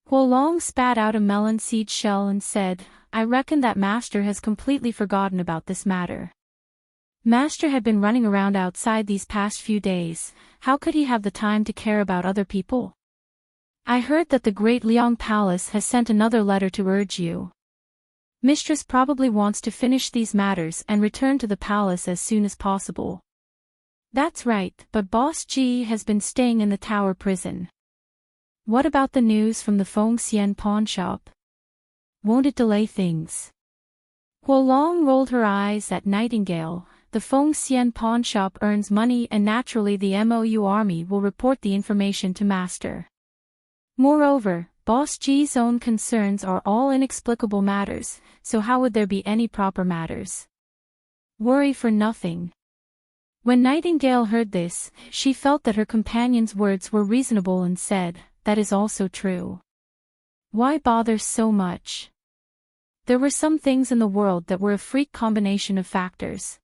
Wolong spat out a melon seed shell and said, "I reckon that Master has completely forgotten about this matter. Master had been running around outside these past few days, how could he have the time to care about other people? I heard that the Great Liang Palace has sent another letter to urge you. Mistress probably wants to finish these matters and return to the palace as soon as possible." "That's right, but Boss Ji has been staying in the tower prison. What about the news from the Feng Xian pawn shop? Won't it delay things?" Huolong rolled her eyes at Nightingale. "The Feng Xian pawn shop earns money, and naturally the MOU army will report the information to Master. Moreover, Boss Ji's own concerns are all inexplicable matters, so how would there be any proper matters? Worry for nothing." When Nightingale heard this, she felt that her companion's words were reasonable and said, "That is also true. Why bother so much?" There were some things in the world that were a freak combination of factors.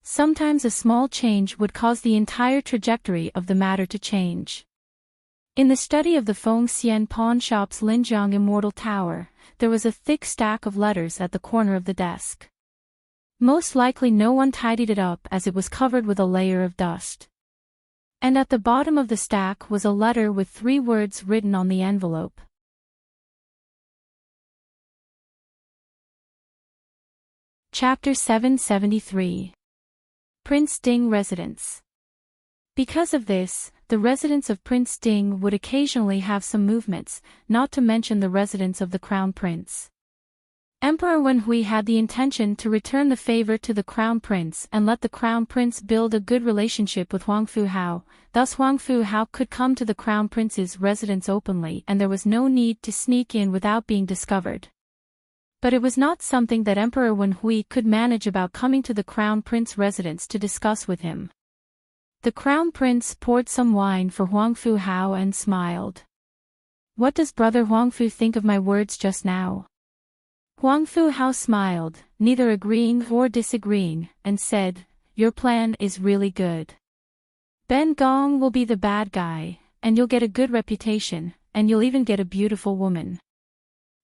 Sometimes a small change would cause the entire trajectory of the matter to change. In the study of the Feng Xian pawn shop's Linjiang Immortal Tower, there was a thick stack of letters at the corner of the desk. Most likely no one tidied it up, as it was covered with a layer of dust. And at the bottom of the stack was a letter with 3 words written on the envelope. Chapter 773. Prince Ding Residence. Because of this, the residence of Prince Ding would occasionally have some movements, not to mention the residence of the Crown Prince. Emperor Wenhui had the intention to return the favor to the Crown Prince and let the Crown Prince build a good relationship with Huang Fu Hao, thus Huang Fu Hao could come to the Crown Prince's residence openly and there was no need to sneak in without being discovered. But it was not something that Emperor Wenhui could manage about coming to the Crown Prince residence to discuss with him. The Crown Prince poured some wine for Huang Fu Hao and smiled. "What does Brother Huang Fu think of my words just now?" Huang Fu Hao smiled, neither agreeing or disagreeing, and said, "Your plan is really good. Ben Gong will be the bad guy, and you'll get a good reputation, and you'll even get a beautiful woman."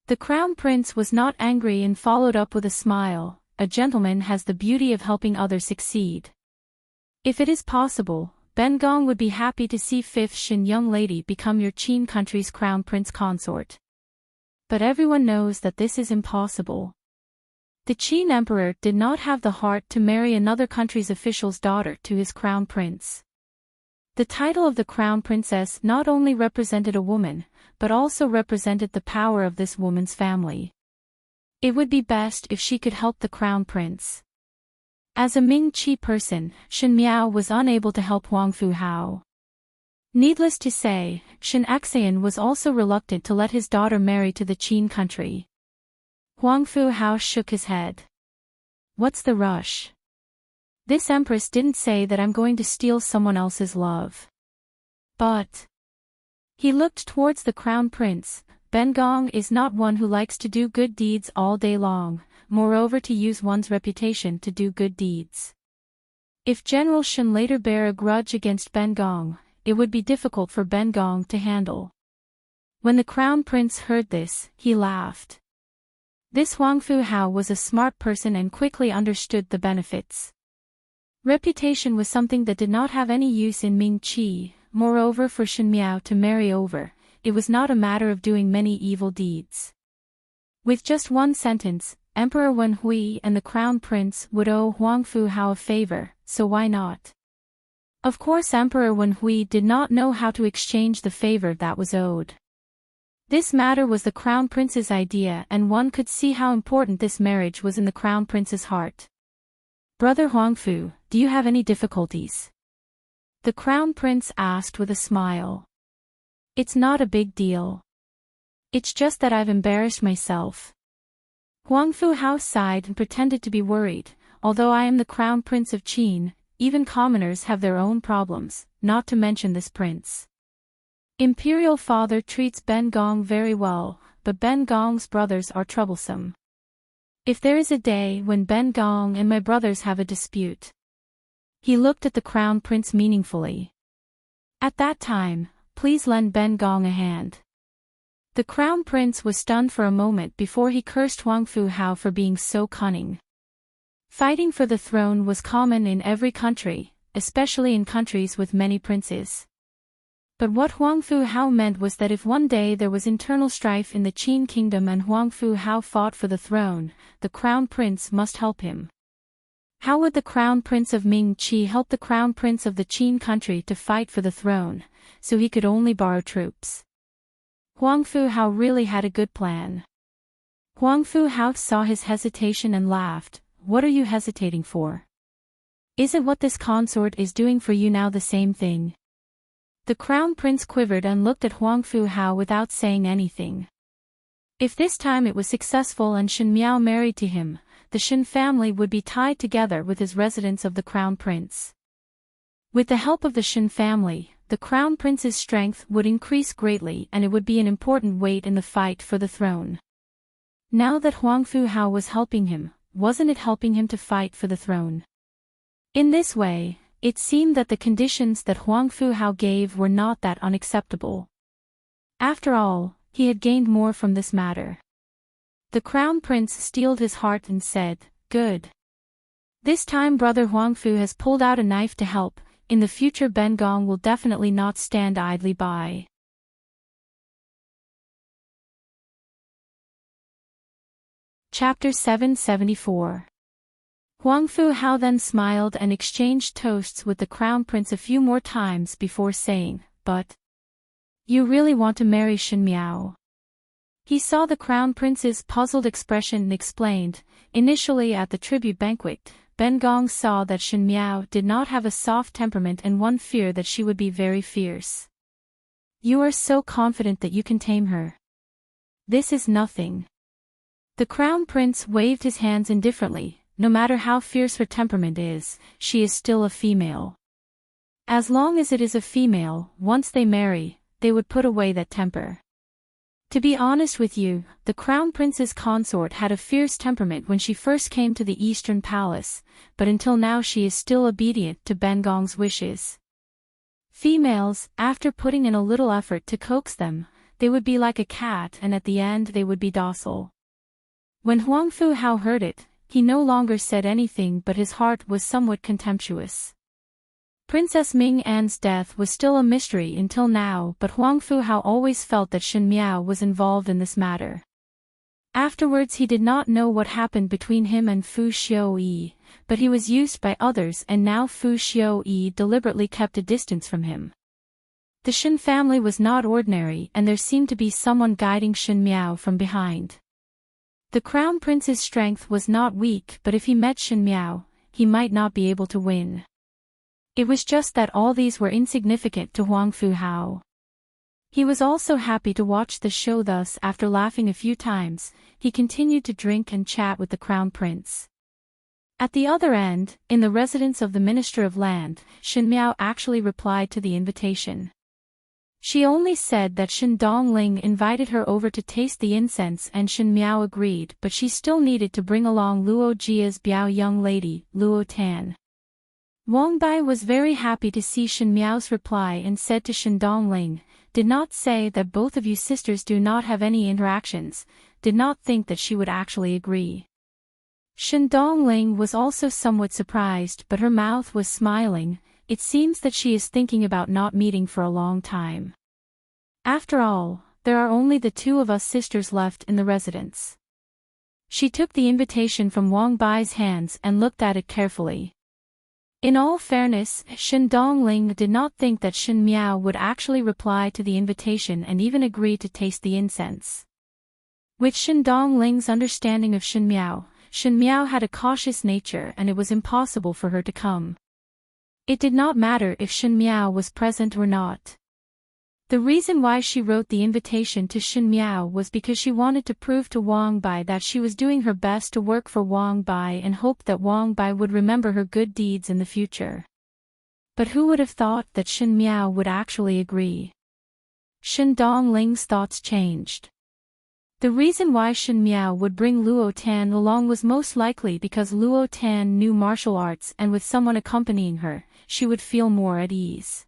The Crown Prince was not angry and followed up with a smile. "A gentleman has the beauty of helping others succeed. If it is possible, Ben Gong would be happy to see 5th Shin young lady become your Qin country's Crown Prince consort. But everyone knows that this is impossible. The Qin Emperor did not have the heart to marry another country's official's daughter to his Crown Prince. The title of the Crown Princess not only represented a woman, but also represented the power of this woman's family. It would be best if she could help the Crown Prince. As a Ming Qi person, Shen Miao was unable to help Huang Fu Hao. Needless to say, Shen Xian was also reluctant to let his daughter marry to the Qin country. Huang Fu Hao shook his head. "What's the rush? This Empress didn't say that I'm going to steal someone else's love." But he looked towards the Crown Prince, Ben Gong is not one who likes to do good deeds all day long, moreover to use one's reputation to do good deeds. If General Shen later bear a grudge against Ben Gong, it would be difficult for Ben Gong to handle. When the Crown Prince heard this, he laughed. This Huang Fu Hao was a smart person and quickly understood the benefits. Reputation was something that did not have any use in Ming Qi, moreover for Shen Miao to marry over, it was not a matter of doing many evil deeds. With just one sentence, Emperor Wen Hui and the Crown Prince would owe Huang Fu Hao a favor, so why not? Of course Emperor Wen Hui did not know how to exchange the favor that was owed. This matter was the Crown Prince's idea and one could see how important this marriage was in the Crown Prince's heart. Brother Huang Fu, do you have any difficulties? The Crown Prince asked with a smile. It's not a big deal. It's just that I've embarrassed myself. Huang Fu Hao sighed and pretended to be worried. Although I am the Crown Prince of Qin, even commoners have their own problems, not to mention this prince. Imperial father treats Ben Gong very well, but Ben Gong's brothers are troublesome. If there is a day when Ben Gong and my brothers have a dispute. He looked at the Crown Prince meaningfully. At that time, please lend Ben Gong a hand. The Crown Prince was stunned for a moment before he cursed Huang Fu Hao for being so cunning. Fighting for the throne was common in every country, especially in countries with many princes. But what Huang Fu Hao meant was that if one day there was internal strife in the Qin kingdom and Huang Fu Hao fought for the throne, the Crown Prince must help him. How would the Crown Prince of Ming Qi help the Crown Prince of the Qin country to fight for the throne, so he could only borrow troops? Huang Fu Hao really had a good plan. Huang Fu Hao saw his hesitation and laughed. What are you hesitating for? Isn't what this consort is doing for you now the same thing? The Crown Prince quivered and looked at Huang Fu Hao without saying anything. If this time it was successful and Shen Miao married to him, the Shen family would be tied together with his residence of the Crown Prince. With the help of the Shen family, the Crown Prince's strength would increase greatly and it would be an important weight in the fight for the throne. Now that Huang Fu Hao was helping him, wasn't it helping him to fight for the throne? In this way, it seemed that the conditions that Huang Fu Hao gave were not that unacceptable. After all, he had gained more from this matter. The Crown Prince steeled his heart and said, "Good. This time Brother Huang Fu has pulled out a knife to help, in the future Ben Gong will definitely not stand idly by." Chapter 774. Huang Fu Hao then smiled and exchanged toasts with the Crown Prince a few more times before saying, "But you really want to marry Shen Miao?" He saw the Crown Prince's puzzled expression and explained, initially at the tribute banquet, Ben Gong saw that Shen Miao did not have a soft temperament and one feared that she would be very fierce. "You are so confident that you can tame her." "This is nothing." The Crown Prince waved his hands indifferently. No matter how fierce her temperament is, she is still a female. As long as it is a female, once they marry, they would put away that temper. To be honest with you, the Crown Prince's consort had a fierce temperament when she first came to the Eastern Palace, but until now she is still obedient to Ben Gong's wishes. Females, after putting in a little effort to coax them, they would be like a cat and at the end they would be docile. When Huang Fu Hao heard it, he no longer said anything but his heart was somewhat contemptuous. Princess Ming An's death was still a mystery until now, but Huang Fu Hao always felt that Shen Miao was involved in this matter. Afterwards he did not know what happened between him and Fu Xiaoyi, but he was used by others and now Fu Xiaoyi deliberately kept a distance from him. The Shen family was not ordinary and there seemed to be someone guiding Shen Miao from behind. The Crown Prince's strength was not weak, but if he met Shen Miao, he might not be able to win. It was just that all these were insignificant to Huang Fu Hao. He was also happy to watch the show. Thus, after laughing a few times, he continued to drink and chat with the Crown Prince. At the other end, in the residence of the Minister of Land, Shen Miao actually replied to the invitation. She only said that Shen Dongling invited her over to taste the incense and Shen Miao agreed, but she still needed to bring along Luo Jia's Biao young lady, Luo Tan. Wang Bai was very happy to see Shen Miao's reply and said to Shen Dongling, "Did not say that both of you sisters do not have any interactions, did not think that she would actually agree." Shen Dongling was also somewhat surprised, but her mouth was smiling. It seems that she is thinking about not meeting for a long time. After all, there are only the two of us sisters left in the residence. She took the invitation from Wang Bai's hands and looked at it carefully. In all fairness, Shen Dongling did not think that Shen Miao would actually reply to the invitation and even agree to taste the incense. With Shen Dongling's understanding of Shen Miao had a cautious nature and it was impossible for her to come. It did not matter if Shen Miao was present or not. The reason why she wrote the invitation to Shen Miao was because she wanted to prove to Wang Bai that she was doing her best to work for Wang Bai and hoped that Wang Bai would remember her good deeds in the future. But who would have thought that Shen Miao would actually agree? Shen Dongling's thoughts changed. The reason why Shen Miao would bring Luo Tan along was most likely because Luo Tan knew martial arts and with someone accompanying her, she would feel more at ease.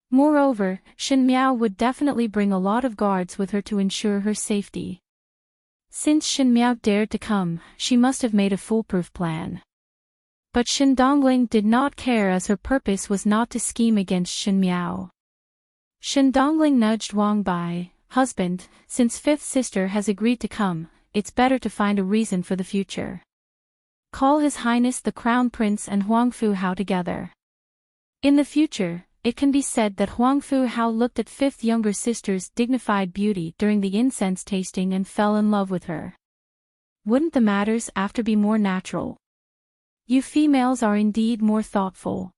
Moreover, Shen Miao would definitely bring a lot of guards with her to ensure her safety. Since Shen Miao dared to come, she must have made a foolproof plan. But Shen Dongling did not care as her purpose was not to scheme against Shen Miao. Shen Dongling nudged Wang Bai. "Husband, since fifth sister has agreed to come, it's better to find a reason for the future. Call His Highness the Crown Prince and Huang Fu Hao together." In the future, it can be said that Huang Fu Hao looked at fifth younger sister's dignified beauty during the incense tasting and fell in love with her. Wouldn't the matters after be more natural? You females are indeed more thoughtful.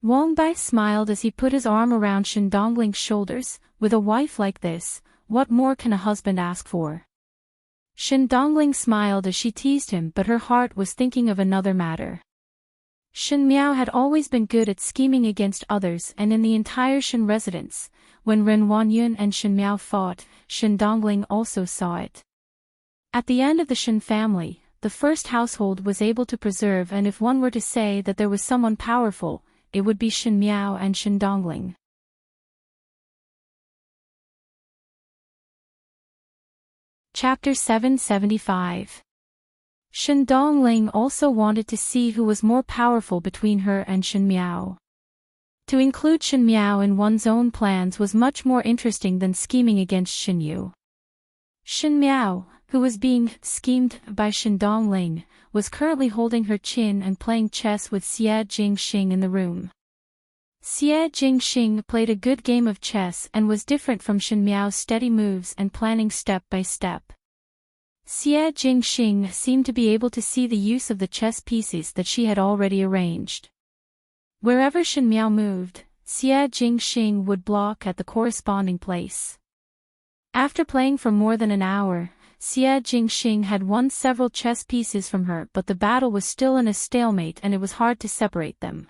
Wang Bai smiled as he put his arm around Shen Dongling's shoulders. With a wife like this, what more can a husband ask for? Shen Dongling smiled as she teased him, but her heart was thinking of another matter. Shen Miao had always been good at scheming against others, and in the entire Shen residence, when Ren Wanyun and Shen Miao fought, Shen Dongling also saw it. At the end of the Shen family, the first household was able to preserve, and if one were to say that there was someone powerful, it would be Shen Miao and Shen Dongling. Chapter 775. Shen Dongling also wanted to see who was more powerful between her and Shen Miao. To include Shen Miao in one's own plans was much more interesting than scheming against Shen Yu. Shen Miao, who was being schemed by Shen Dongling, was currently holding her chin and playing chess with Xie Jingxing in the room. Xie Jingxing played a good game of chess and was different from Shen Miao's steady moves and planning step by step. Xie Jingxing seemed to be able to see the use of the chess pieces that she had already arranged. Wherever Shen Miao moved, Xie Jingxing would block at the corresponding place. After playing for more than an hour, Xie Jingxing had won several chess pieces from her, but the battle was still in a stalemate and it was hard to separate them.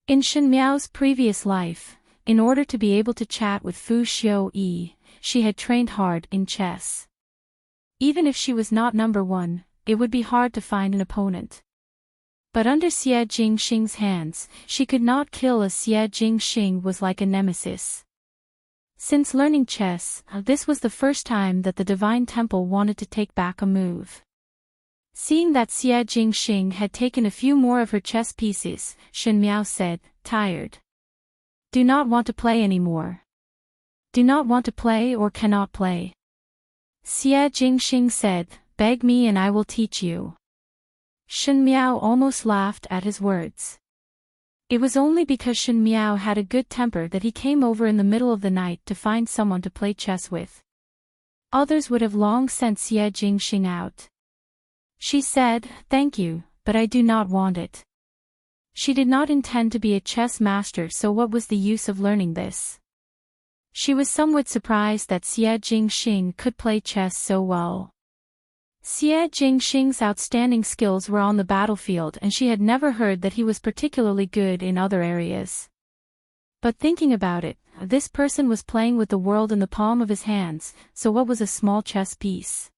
In Shen Miao's previous life, in order to be able to chat with Fu Xiu-yi, she had trained hard in chess. Even if she was not number one, it would be hard to find an opponent. But under Xie Jingxing's hands, she could not kill, as Xie Jingxing was like a nemesis. Since learning chess, this was the first time that the Divine Temple wanted to take back a move. Seeing that Xie Jingxing had taken a few more of her chess pieces, Shen Miao said, "Tired. Do not want to play anymore. Do not want to play or cannot play." Xie Jingxing said, "Beg me and I will teach you." Shen Miao almost laughed at his words. It was only because Shen Miao had a good temper that he came over in the middle of the night to find someone to play chess with. Others would have long sent Xie Jingxing out. She said, "Thank you, but I do not want it." She did not intend to be a chess master, so what was the use of learning this? She was somewhat surprised that Xie Jingxing could play chess so well. Xie Jingxing's outstanding skills were on the battlefield, and she had never heard that he was particularly good in other areas. But thinking about it, this person was playing with the world in the palm of his hands, so what was a small chess piece?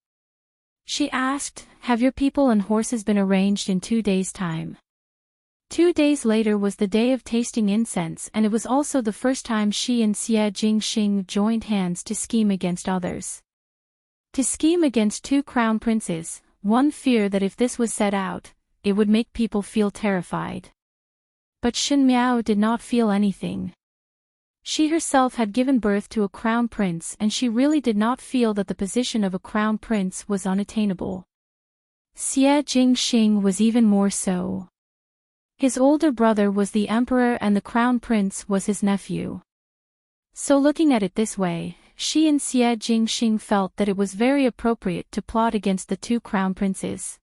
She asked, "Have your people and horses been arranged in 2 days' time?" 2 days later was the day of tasting incense, and it was also the first time she and Xie Jingxing joined hands to scheme against others. To scheme against 2 crown princes, one fear that if this was set out, it would make people feel terrified. But Shen Miao did not feel anything. She herself had given birth to a crown prince, and she really did not feel that the position of a crown prince was unattainable. Xie Jingxing was even more so. His older brother was the emperor and the crown prince was his nephew. So looking at it this way, she and Xie Jingxing felt that it was very appropriate to plot against the 2 crown princes.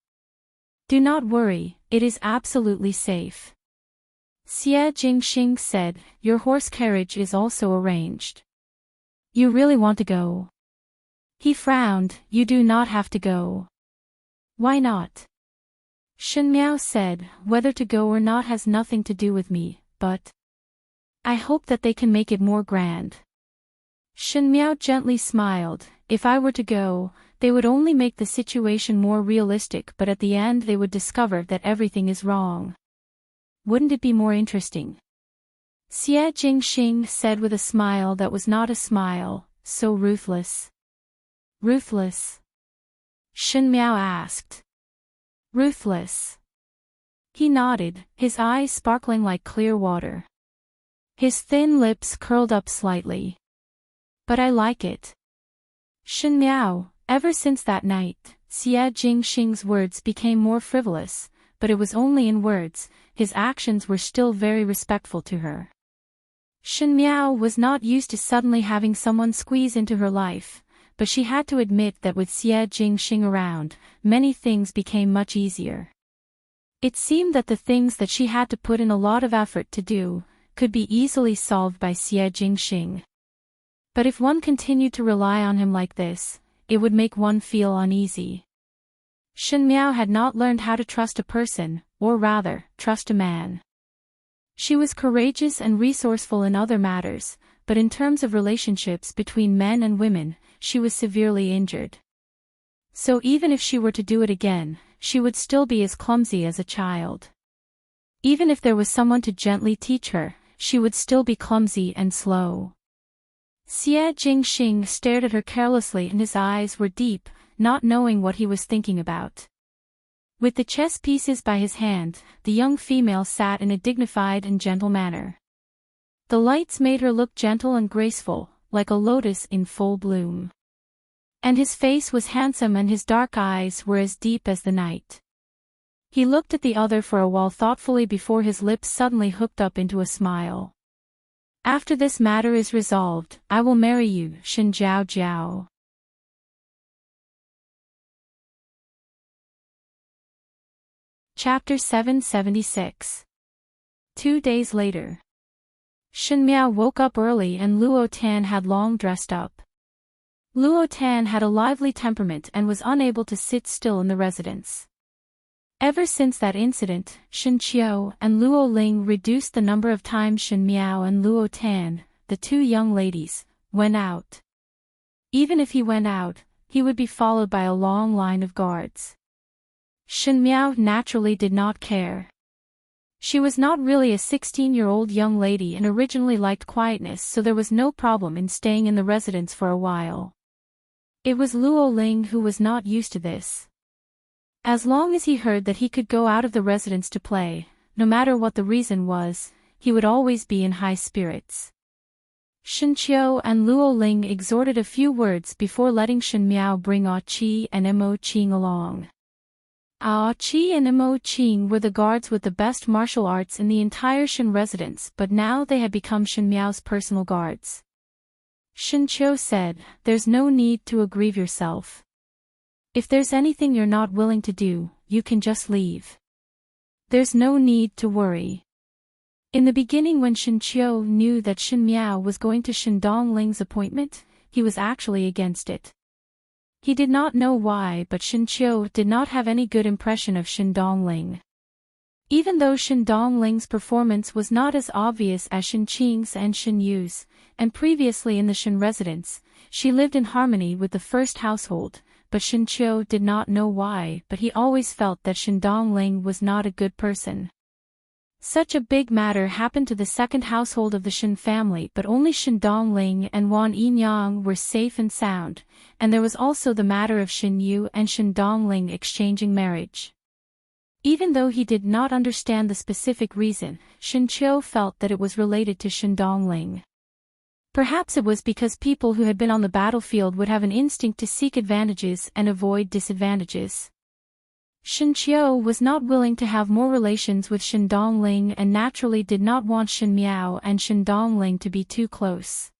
"Do not worry, it is absolutely safe," Xie Jingxing said. "Your horse carriage is also arranged." "You really want to go?" He frowned. "You do not have to go." "Why not?" Shen Miao said, "Whether to go or not has nothing to do with me, but I hope that they can make it more grand." Shen Miao gently smiled. "If I were to go, they would only make the situation more realistic, but at the end they would discover that everything is wrong. Wouldn't it be more interesting?" Xie Jingxing said with a smile that was not a smile. "So ruthless." "Ruthless?" Shen Miao asked. "Ruthless." He nodded, his eyes sparkling like clear water. His thin lips curled up slightly. "But I like it." Shen Miao, ever since that night, Xie Jingxing's words became more frivolous, but it was only in words, his actions were still very respectful to her. Shen Miao was not used to suddenly having someone squeeze into her life, but she had to admit that with Xie Jingxing around, many things became much easier. It seemed that the things that she had to put in a lot of effort to do, could be easily solved by Xie Jingxing. But if one continued to rely on him like this, it would make one feel uneasy. Shen Miao had not learned how to trust a person, or rather, trust a man. She was courageous and resourceful in other matters, but in terms of relationships between men and women, she was severely injured. So even if she were to do it again, she would still be as clumsy as a child. Even if there was someone to gently teach her, she would still be clumsy and slow. Xie Jingxing stared at her carelessly and his eyes were deep, not knowing what he was thinking about. With the chess pieces by his hand, the young female sat in a dignified and gentle manner. The lights made her look gentle and graceful, like a lotus in full bloom. And his face was handsome and his dark eyes were as deep as the night. He looked at the other for a while thoughtfully before his lips suddenly hooked up into a smile. "After this matter is resolved, I will marry you, Shen Jiao Jiao." Chapter 776. 2 days later. Shen Miao woke up early and Luo Tan had long dressed up. Luo Tan had a lively temperament and was unable to sit still in the residence. Ever since that incident, Shen Qiu and Luo Ling reduced the number of times Shen Miao and Luo Tan, the 2 young ladies, went out. Even if he went out, he would be followed by a long line of guards. Shen Miao naturally did not care. She was not really a 16-year-old young lady and originally liked quietness, so there was no problem in staying in the residence for a while. It was Luo Ling who was not used to this. As long as he heard that he could go out of the residence to play, no matter what the reason was, he would always be in high spirits. Shen Qiu and Luo Ling exhorted a few words before letting Shen Miao bring Ah Qi and Mo Qing along. Ah Qi and Mo Qing were the guards with the best martial arts in the entire Shen residence, but now they had become Shen Miao's personal guards. Shen Qiu said, "There's no need to aggrieve yourself. If there's anything you're not willing to do, you can just leave. There's no need to worry." In the beginning, when Shen Qiu knew that Shen Miao was going to Shen Dongling's appointment, he was actually against it. He did not know why, but Shen Qiu did not have any good impression of Shen Dongling. Even though Shen Dongling's performance was not as obvious as Shen Qing's and Shen Yu's, and previously in the Shen residence, she lived in harmony with the first household, but Shen Qiu did not know why, but he always felt that Shen Dongling was not a good person. Such a big matter happened to the second household of the Shen family, but only Shen Dongling and Wan Yinyang were safe and sound, and there was also the matter of Shen Yu and Shen Dongling exchanging marriage. Even though he did not understand the specific reason, Shen Qiu felt that it was related to Shen Dongling. Perhaps it was because people who had been on the battlefield would have an instinct to seek advantages and avoid disadvantages. Shen Qiu was not willing to have more relations with Shen Dongling and naturally did not want Shen Miao and Shen Dongling to be too close.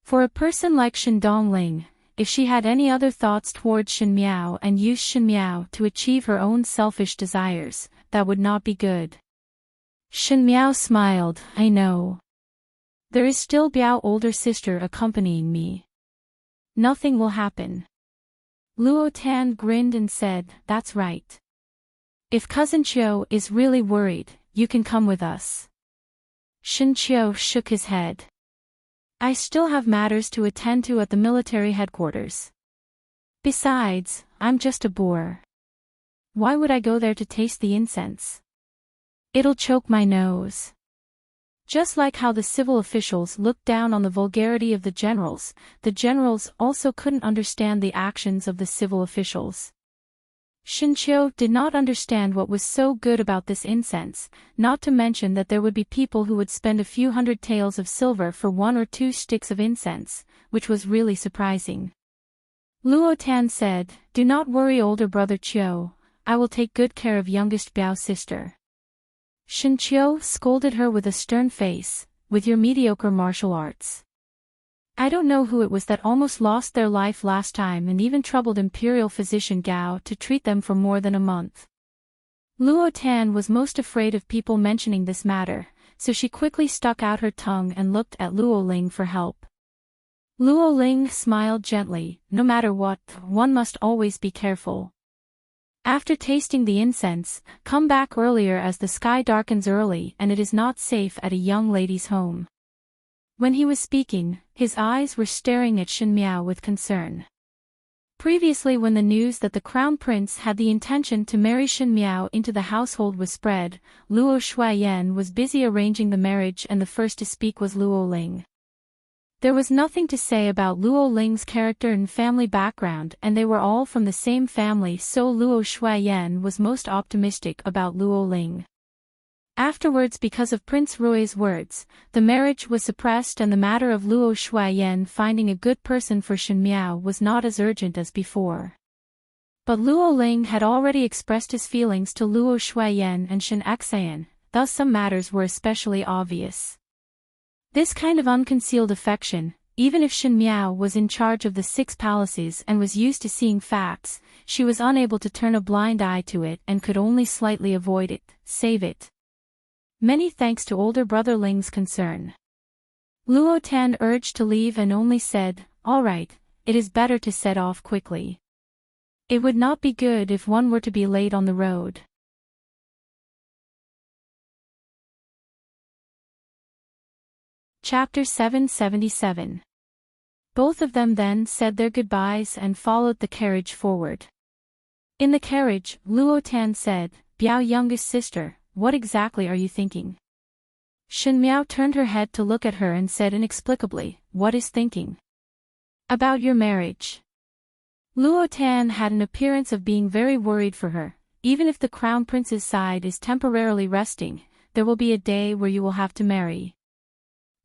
For a person like Shen Dongling, if she had any other thoughts towards Shen Miao and used Shen Miao to achieve her own selfish desires, that would not be good. Shen Miao smiled, I know. There is still Biao older sister accompanying me. Nothing will happen. Luo Tan grinned and said, that's right. If cousin Qiu is really worried, you can come with us. Shen Qiu shook his head. I still have matters to attend to at the military headquarters. Besides, I'm just a boor. Why would I go there to taste the incense? It'll choke my nose. Just like how the civil officials looked down on the vulgarity of the generals also couldn't understand the actions of the civil officials. Shen Qiu did not understand what was so good about this incense, not to mention that there would be people who would spend a few hundred taels of silver for 1 or 2 sticks of incense, which was really surprising. Luo Tan said, do not worry older brother Qiu, I will take good care of youngest Biao sister. Shen Qiu scolded her with a stern face, with your mediocre martial arts. I don't know who it was that almost lost their life last time and even troubled Imperial physician Gao to treat them for more than a month. Luo Tan was most afraid of people mentioning this matter, so she quickly stuck out her tongue and looked at Luo Ling for help. Luo Ling smiled gently, no matter what, one must always be careful. After tasting the incense, come back earlier as the sky darkens early and it is not safe at a young lady's home. When he was speaking, his eyes were staring at Shen Miao with concern. Previously, when the news that the crown prince had the intention to marry Shen Miao into the household was spread, Luo Shuaiyan was busy arranging the marriage and the first to speak was Luo Ling. There was nothing to say about Luo Ling's character and family background and they were all from the same family, so Luo Shuaiyan was most optimistic about Luo Ling. Afterwards, because of Prince Rui's words, the marriage was suppressed and the matter of Luo Shuaiyan finding a good person for Shen Miao was not as urgent as before. But Luo Ling had already expressed his feelings to Luo Shuaiyan and Shen Xian, thus some matters were especially obvious. This kind of unconcealed affection, even if Shen Miao was in charge of the 6 palaces and was used to seeing facts, she was unable to turn a blind eye to it and could only slightly avoid it, save it. Many thanks to older brother Ling's concern. Luo Tan urged to leave and only said, all right, it is better to set off quickly. It would not be good if one were to be late on the road. Chapter 777. Both of them then said their goodbyes and followed the carriage forward. In the carriage, Luo Tan said, Biao youngest sister, what exactly are you thinking? Shen Miao turned her head to look at her and said inexplicably, what is thinking? About your marriage. Luo Tan had an appearance of being very worried for her. Even if the crown prince's side is temporarily resting, there will be a day where you will have to marry.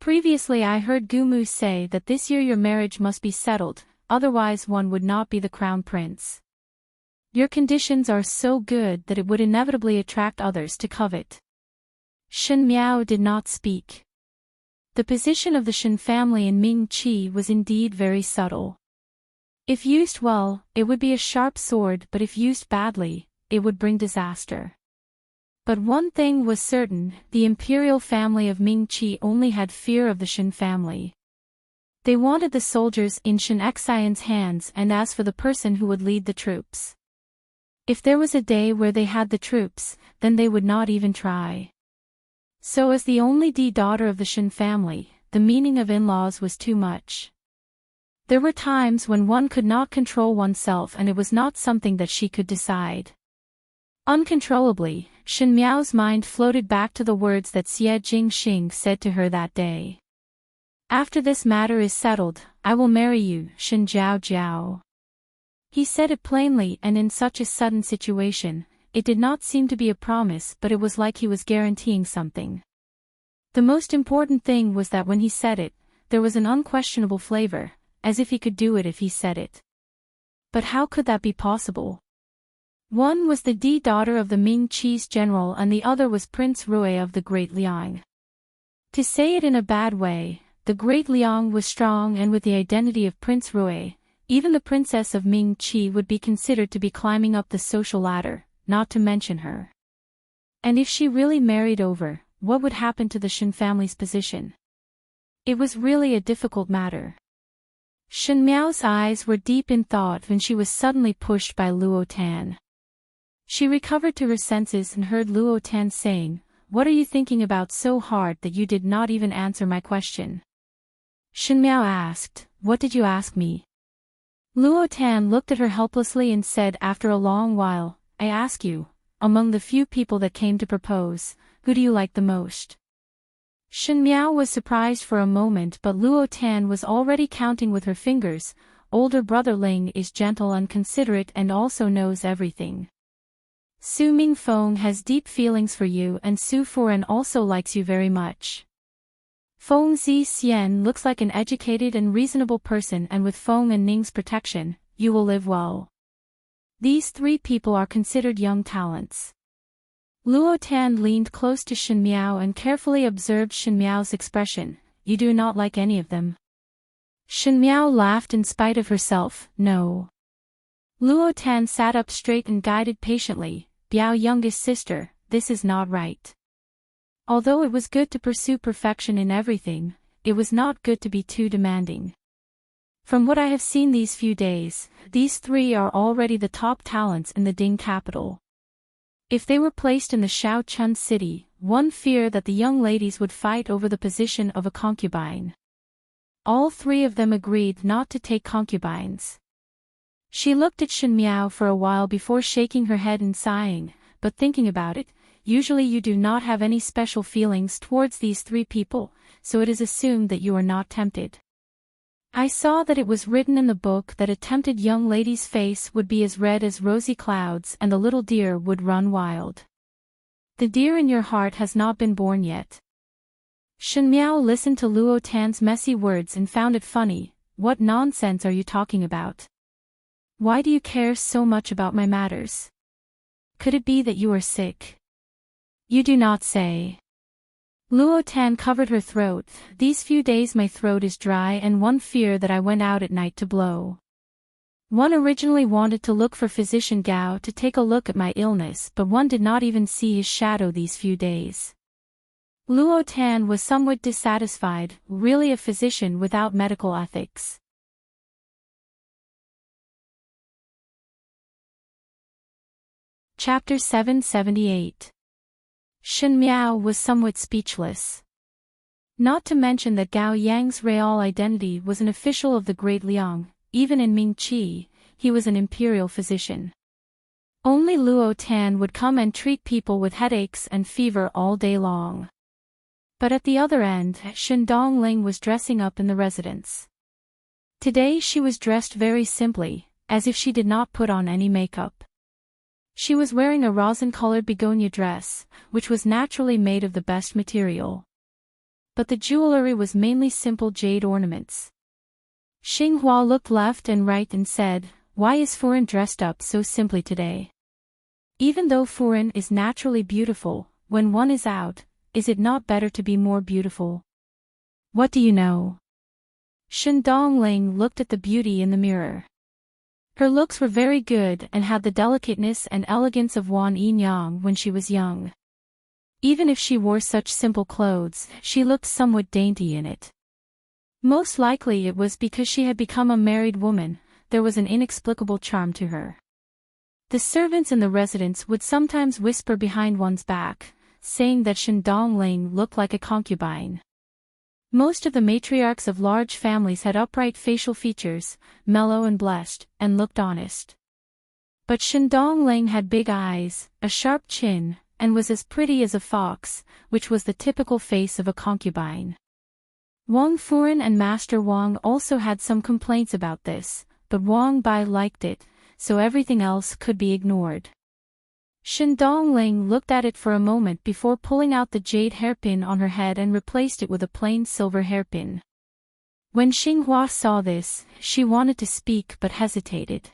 Previously I heard Gumu say that this year your marriage must be settled, otherwise one would not be the crown prince. Your conditions are so good that it would inevitably attract others to covet. Shen Miao did not speak. The position of the Shen family in Ming Qi was indeed very subtle. If used well, it would be a sharp sword, but if used badly, it would bring disaster. But one thing was certain, the imperial family of Ming Qi only had fear of the Shen family. They wanted the soldiers in Shen Xian's hands and as for the person who would lead the troops. If there was a day where they had the troops, then they would not even try. So as the only daughter of the Shin family, the meaning of in-laws was too much. There were times when one could not control oneself and it was not something that she could decide. Uncontrollably, Shin Miao's mind floated back to the words that Xie Jingxing said to her that day. After this matter is settled, I will marry you, Shin Jiao Jiao. He said it plainly and in such a sudden situation, it did not seem to be a promise but it was like he was guaranteeing something. The most important thing was that when he said it, there was an unquestionable flavor, as if he could do it if he said it. But how could that be possible? One was the daughter of the Ming Chi's general and the other was Prince Rui of the Great Liang. To say it in a bad way, the Great Liang was strong and with the identity of Prince Rui, even the princess of Ming Chi would be considered to be climbing up the social ladder, not to mention her. And if she really married over, what would happen to the Shin family's position? It was really a difficult matter. Shin Miao's eyes were deep in thought when she was suddenly pushed by Luo Tan. She recovered to her senses and heard Luo Tan saying, "What are you thinking about so hard that you did not even answer my question?" Shin Miao asked, "What did you ask me?" Luo Tan looked at her helplessly and said after a long while, "I ask you, among the few people that came to propose, who do you like the most?" Shin Miao was surprised for a moment but Luo Tan was already counting with her fingers. Older brother Ling is gentle and considerate and also knows everything. Su Mingfeng has deep feelings for you and Su Furen also likes you very much. Feng Zixian looks like an educated and reasonable person and with Feng and Ning's protection, you will live well. These three people are considered young talents. Luo Tan leaned close to Shin Miao and carefully observed Shin Miao's expression. You do not like any of them? Shin Miao laughed in spite of herself, no. Luo Tan sat up straight and guided patiently, Biao youngest sister, this is not right. Although it was good to pursue perfection in everything, it was not good to be too demanding. From what I have seen these few days, these three are already the top talents in the Ding capital. If they were placed in the Shaochun city, one feared that the young ladies would fight over the position of a concubine. All three of them agreed not to take concubines. She looked at Shin Miao for a while before shaking her head and sighing, but thinking about it, usually you do not have any special feelings towards these three people, so it is assumed that you are not tempted. I saw that it was written in the book that a tempted young lady's face would be as red as rosy clouds and the little deer would run wild. The deer in your heart has not been born yet. Shin Miao listened to Luo Tan's messy words and found it funny. What nonsense are you talking about? Why do you care so much about my matters? Could it be that you are sick? You do not say. Luo Tan covered her throat. These few days my throat is dry and one fear that I went out at night to blow. One originally wanted to look for physician Gao to take a look at my illness but one did not even see his shadow these few days. Luo Tan was somewhat dissatisfied, really a physician without medical ethics. Chapter 778. Shin Miao was somewhat speechless. Not to mention that Gao Yang's real identity was an official of the Great Liang, even in Ming Chi, he was an imperial physician. Only Luo Tan would come and treat people with headaches and fever all day long. But at the other end, Shin Dongling was dressing up in the residence. Today she was dressed very simply, as if she did not put on any makeup. She was wearing a rosin-colored begonia dress, which was naturally made of the best material. But the jewelry was mainly simple jade ornaments. Xinghua looked left and right and said, "Why is Furen dressed up so simply today?" Even though Furen is naturally beautiful, when one is out, is it not better to be more beautiful? What do you know? Shin Dongling looked at the beauty in the mirror. Her looks were very good and had the delicateness and elegance of Wan Yinyang when she was young. Even if she wore such simple clothes, she looked somewhat dainty in it. Most likely it was because she had become a married woman, there was an inexplicable charm to her. The servants in the residence would sometimes whisper behind one's back, saying that Shen Dongling looked like a concubine. Most of the matriarchs of large families had upright facial features, mellow and blessed, and looked honest. But Shen Dongling had big eyes, a sharp chin, and was as pretty as a fox, which was the typical face of a concubine. Wang Furen and Master Wang also had some complaints about this, but Wang Bai liked it, so everything else could be ignored. Shen Dongling looked at it for a moment before pulling out the jade hairpin on her head and replaced it with a plain silver hairpin. When Xinghua saw this, she wanted to speak but hesitated.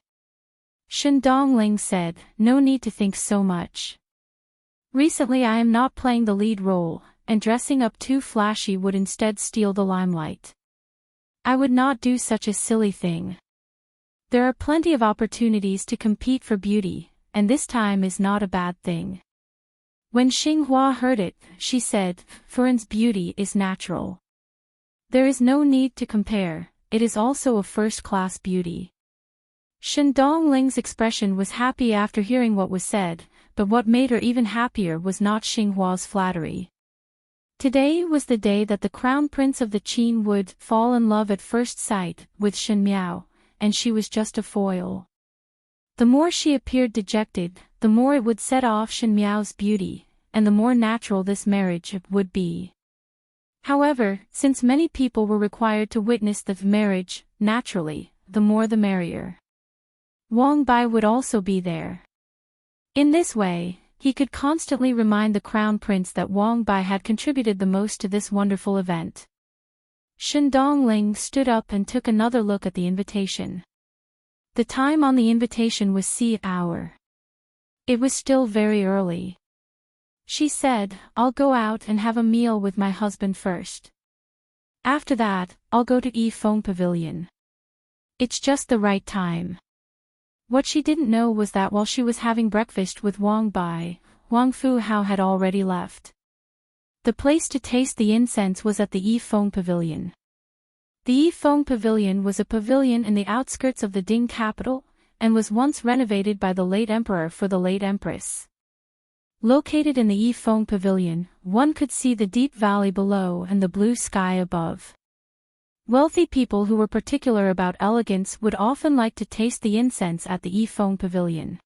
Shen Dongling said, "No need to think so much. Recently I am not playing the lead role, and dressing up too flashy would instead steal the limelight. I would not do such a silly thing. There are plenty of opportunities to compete for beauty, and this time is not a bad thing." When Xinghua heard it, she said, "Furen's beauty is natural. There is no need to compare, it is also a first-class beauty." Shen Dongling's expression was happy after hearing what was said, but what made her even happier was not Xinghua's flattery. Today was the day that the crown prince of the Qin would fall in love at first sight with Shen Miao, and she was just a foil. The more she appeared dejected, the more it would set off Shen Miao's beauty, and the more natural this marriage would be. However, since many people were required to witness the marriage, naturally, the more the merrier. Wang Bai would also be there. In this way, he could constantly remind the crown prince that Wang Bai had contributed the most to this wonderful event. Shen Dongling stood up and took another look at the invitation. The time on the invitation was C-hour. It was still very early. She said, "I'll go out and have a meal with my husband first. After that, I'll go to Yifeng Pavilion. It's just the right time." What she didn't know was that while she was having breakfast with Wang Bai, Wang Fu Hao had already left. The place to taste the incense was at the Yifeng Pavilion. The Yifeng Pavilion was a pavilion in the outskirts of the Ding capital, and was once renovated by the late emperor for the late empress. Located in the Yifeng Pavilion, one could see the deep valley below and the blue sky above. Wealthy people who were particular about elegance would often like to taste the incense at the Yifeng Pavilion.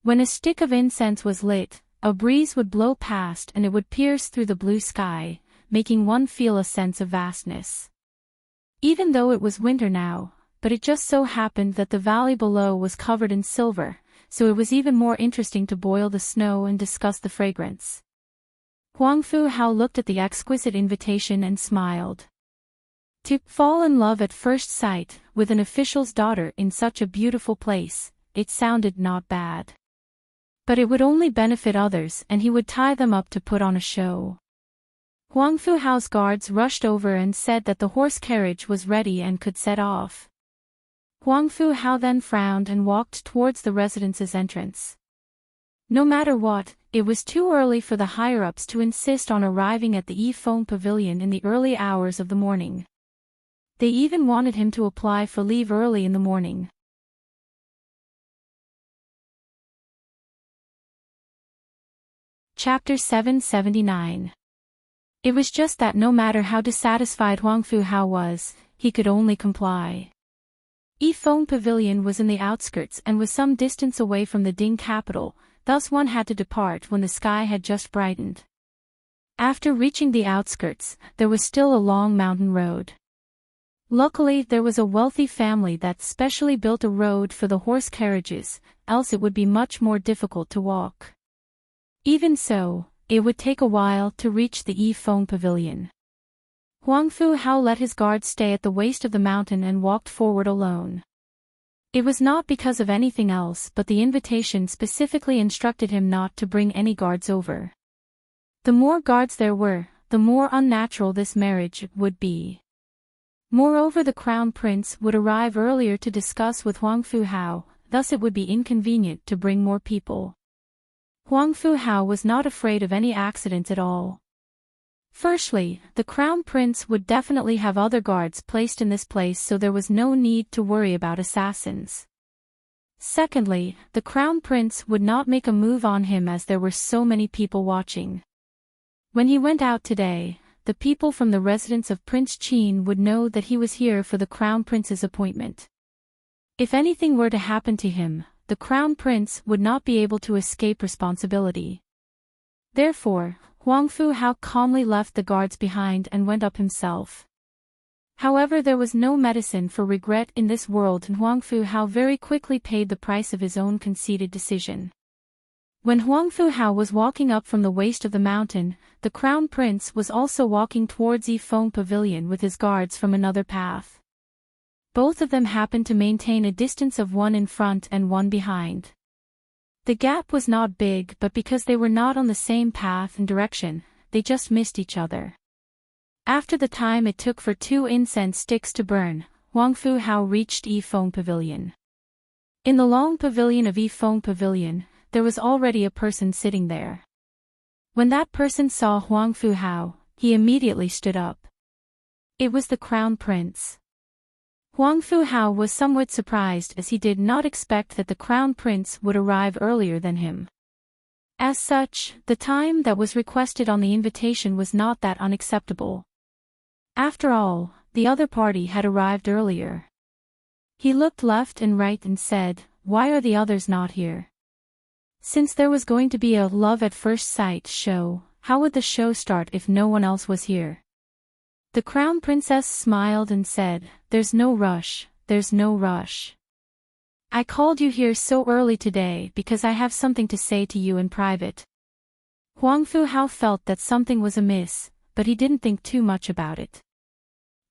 When a stick of incense was lit, a breeze would blow past and it would pierce through the blue sky, making one feel a sense of vastness. Even though it was winter now, but it just so happened that the valley below was covered in silver, so it was even more interesting to boil the snow and discuss the fragrance. Wang Fu Hao looked at the exquisite invitation and smiled. To fall in love at first sight with an official's daughter in such a beautiful place, it sounded not bad. But it would only benefit others and he would tie them up to put on a show. Wang Fu Hao's guards rushed over and said that the horse carriage was ready and could set off. Wang Fu Hao then frowned and walked towards the residence's entrance. No matter what, it was too early for the higher-ups to insist on arriving at the Yifeng Pavilion in the early hours of the morning. They even wanted him to apply for leave early in the morning. Chapter 779. It was just that no matter how dissatisfied Wang Fu Hao was, he could only comply. Yifeng Pavilion was in the outskirts and was some distance away from the Ding capital, thus one had to depart when the sky had just brightened. After reaching the outskirts, there was still a long mountain road. Luckily there was a wealthy family that specially built a road for the horse carriages, else it would be much more difficult to walk. Even so, it would take a while to reach the Yifeng Pavilion. Wang Fu Hao let his guards stay at the waist of the mountain and walked forward alone. It was not because of anything else but the invitation specifically instructed him not to bring any guards over. The more guards there were, the more unnatural this marriage would be. Moreover, the crown prince would arrive earlier to discuss with Wang Fu Hao, thus it would be inconvenient to bring more people. Wang Fu Hao was not afraid of any accidents at all. Firstly, the crown prince would definitely have other guards placed in this place, so there was no need to worry about assassins. Secondly, the crown prince would not make a move on him as there were so many people watching. When he went out today, the people from the residence of Prince Qin would know that he was here for the crown prince's appointment. If anything were to happen to him, the crown prince would not be able to escape responsibility. Therefore, Huang Fu Hao calmly left the guards behind and went up himself. However, there was no medicine for regret in this world, and Huang Fu Hao very quickly paid the price of his own conceited decision. When Huang Fu Hao was walking up from the waist of the mountain, the crown prince was also walking towards Yifeng Pavilion with his guards from another path. Both of them happened to maintain a distance of one in front and one behind. The gap was not big, but because they were not on the same path and direction, they just missed each other. After the time it took for 2 incense sticks to burn, Huang Fu Hao reached Yifeng Pavilion. In the long pavilion of Yifeng Pavilion, there was already a person sitting there. When that person saw Huang Fu Hao, he immediately stood up. It was the crown prince. Huang Fu Hao was somewhat surprised as he did not expect that the crown prince would arrive earlier than him. As such, the time that was requested on the invitation was not that unacceptable. After all, the other party had arrived earlier. He looked left and right and said, "Why are the others not here?" Since there was going to be a love at first sight show, how would the show start if no one else was here? The crown princess smiled and said, "There's no rush, there's no rush. I called you here so early today because I have something to say to you in private." Huang Fu Hao felt that something was amiss, but he didn't think too much about it.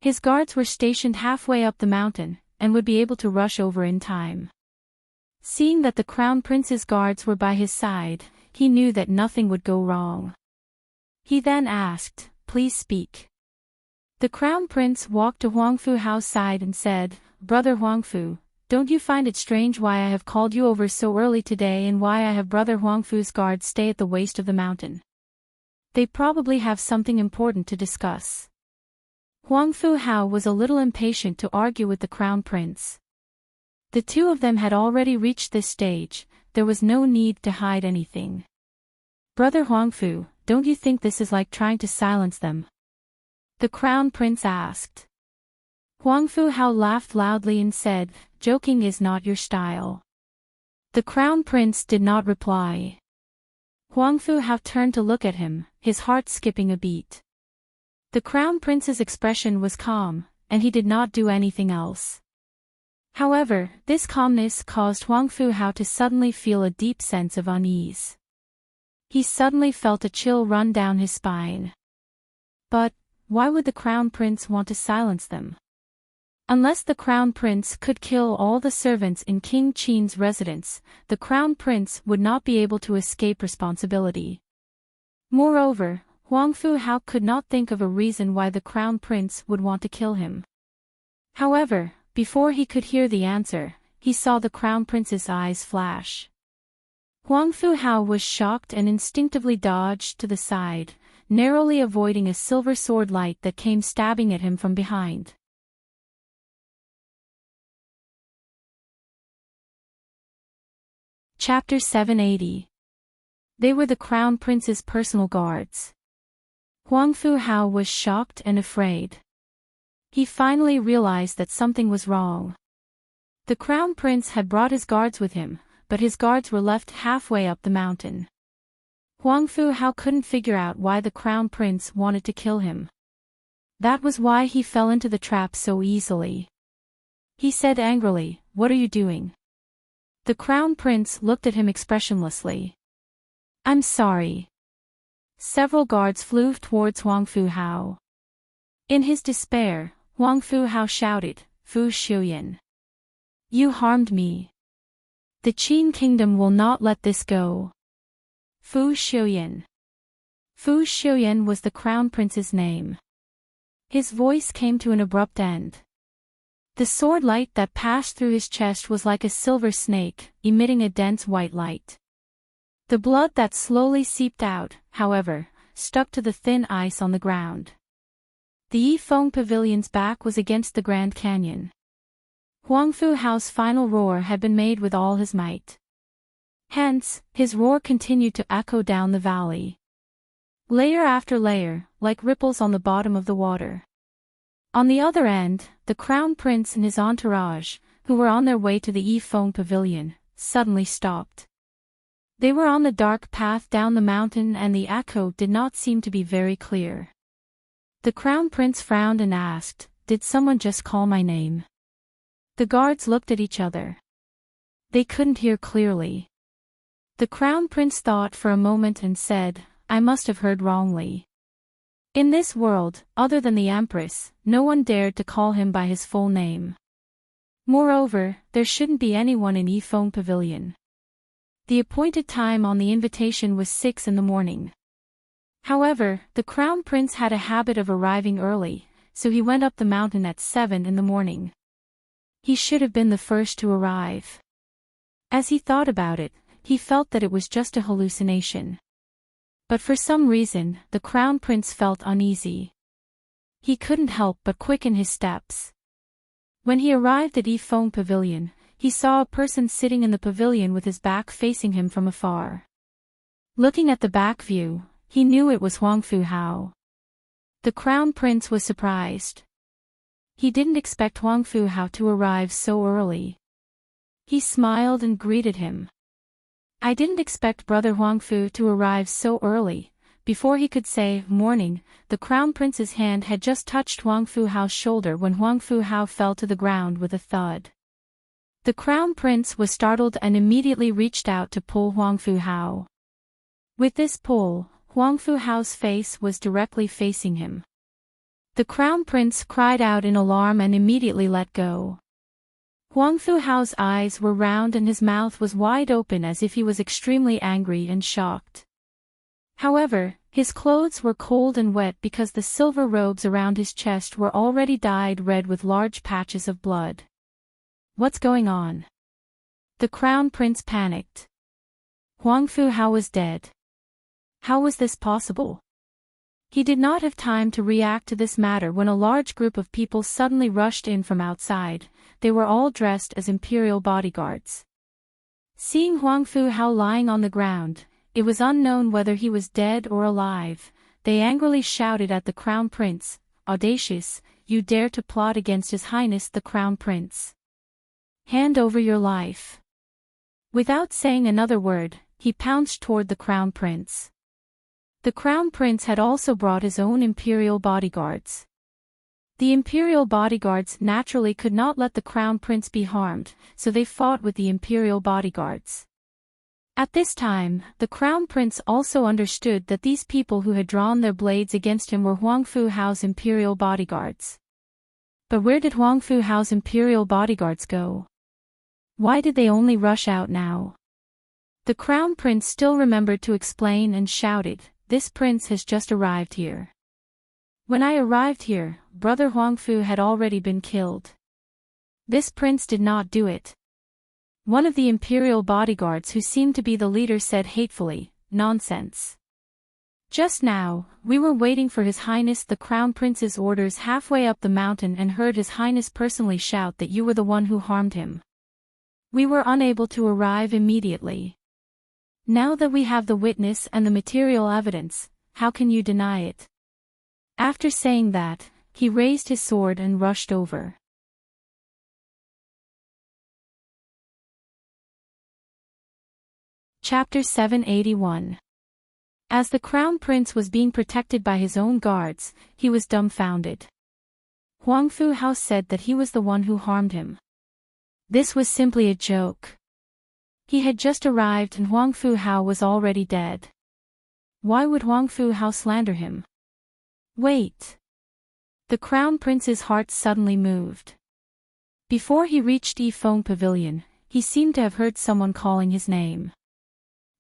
His guards were stationed halfway up the mountain, and would be able to rush over in time. Seeing that the crown prince's guards were by his side, he knew that nothing would go wrong. He then asked, "Please speak." The crown prince walked to Huang Fu Hao's side and said, "Brother Huang Fu, don't you find it strange why I have called you over so early today and why I have Brother Huang Fu's guards stay at the waist of the mountain? They probably have something important to discuss." Huang Fu Hao was a little impatient to argue with the crown prince. The two of them had already reached this stage, there was no need to hide anything. "Brother Huang Fu, don't you think this is like trying to silence them?" the crown prince asked. Huang Fu Hao laughed loudly and said, "Joking is not your style." The crown prince did not reply. Huang Fu Hao turned to look at him, his heart skipping a beat. The crown prince's expression was calm, and he did not do anything else. However, this calmness caused Huang Fu Hao to suddenly feel a deep sense of unease. He suddenly felt a chill run down his spine. But why would the crown prince want to silence them? Unless the crown prince could kill all the servants in King Qin's residence, the crown prince would not be able to escape responsibility. Moreover, Huang Fu Hao could not think of a reason why the crown prince would want to kill him. However, before he could hear the answer, he saw the crown prince's eyes flash. Huang Fu Hao was shocked and instinctively dodged to the side, narrowly avoiding a silver sword light that came stabbing at him from behind. Chapter 780. They were the crown prince's personal guards. Huang Fu Hao was shocked and afraid. He finally realized that something was wrong. The crown prince had brought his guards with him, but his guards were left halfway up the mountain. Huang Fu Hao couldn't figure out why the crown prince wanted to kill him. That was why he fell into the trap so easily. He said angrily, "What are you doing?" The crown prince looked at him expressionlessly. "I'm sorry." Several guards flew towards Huang Fu Hao. In his despair, Huang Fu Hao shouted, "Fu Xiuyan! You harmed me. The Qin kingdom will not let this go." Fu Xiuyan. Fu Xiuyan was the crown prince's name. His voice came to an abrupt end. The sword light that passed through his chest was like a silver snake, emitting a dense white light. The blood that slowly seeped out, however, stuck to the thin ice on the ground. The Yifeng Pavilion's back was against the Grand Canyon. Huang Fu Hao's final roar had been made with all his might. Hence, his roar continued to echo down the valley. Layer after layer, like ripples on the bottom of the water. On the other end, the Crown Prince and his entourage, who were on their way to the Yifeng Pavilion, suddenly stopped. They were on the dark path down the mountain and the echo did not seem to be very clear. The Crown Prince frowned and asked, "Did someone just call my name?" The guards looked at each other. They couldn't hear clearly. The Crown Prince thought for a moment and said, "I must have heard wrongly." In this world, other than the Empress, no one dared to call him by his full name. Moreover, there shouldn't be anyone in Yifeng Pavilion. The appointed time on the invitation was 6 in the morning. However, the Crown Prince had a habit of arriving early, so he went up the mountain at 7 in the morning. He should have been the first to arrive. As he thought about it, he felt that it was just a hallucination. But for some reason, the Crown Prince felt uneasy. He couldn't help but quicken his steps. When he arrived at Yifeng Pavilion, he saw a person sitting in the pavilion with his back facing him from afar. Looking at the back view, he knew it was Huang Fu Hao. The Crown Prince was surprised. He didn't expect Huang Fu Hao to arrive so early. He smiled and greeted him. "I didn't expect Brother Huang Fu to arrive so early." Before he could say morning, the Crown Prince's hand had just touched Huang Fu Hao's shoulder when Huang Fu Hao fell to the ground with a thud. The Crown Prince was startled and immediately reached out to pull Huang Fu Hao. With this pull, Huang Fu Hao's face was directly facing him. The Crown Prince cried out in alarm and immediately let go. Huang Fu Hao's eyes were round and his mouth was wide open as if he was extremely angry and shocked. However, his clothes were cold and wet because the silver robes around his chest were already dyed red with large patches of blood. "What's going on?" The Crown Prince panicked. Huang Fu Hao was dead. How was this possible? He did not have time to react to this matter when a large group of people suddenly rushed in from outside. They were all dressed as imperial bodyguards. Seeing Huang Fu Hao lying on the ground, it was unknown whether he was dead or alive. They angrily shouted at the Crown Prince, "Audacious, you dare to plot against His Highness the Crown Prince. Hand over your life." Without saying another word, he pounced toward the Crown Prince. The Crown Prince had also brought his own imperial bodyguards. The imperial bodyguards naturally could not let the Crown Prince be harmed, so they fought with the imperial bodyguards. At this time, the Crown Prince also understood that these people who had drawn their blades against him were Huang Fu Hao's imperial bodyguards. But where did Huang Fu Hao's imperial bodyguards go? Why did they only rush out now? The Crown Prince still remembered to explain and shouted, "This prince has just arrived here. When I arrived here, Brother Huang Fu had already been killed. This prince did not do it." One of the imperial bodyguards who seemed to be the leader said hatefully, "Nonsense. Just now, we were waiting for His Highness the Crown Prince's orders halfway up the mountain and heard His Highness personally shout that you were the one who harmed him. We were unable to arrive immediately. Now that we have the witness and the material evidence, how can you deny it?" After saying that, he raised his sword and rushed over. Chapter 781. As the Crown Prince was being protected by his own guards, he was dumbfounded. Huang Fu Hao said that he was the one who harmed him. This was simply a joke. He had just arrived and Huang Fu Hao was already dead. Why would Huang Fu Hao slander him? Wait. The Crown Prince's heart suddenly moved. Before he reached Yifeng Pavilion, he seemed to have heard someone calling his name.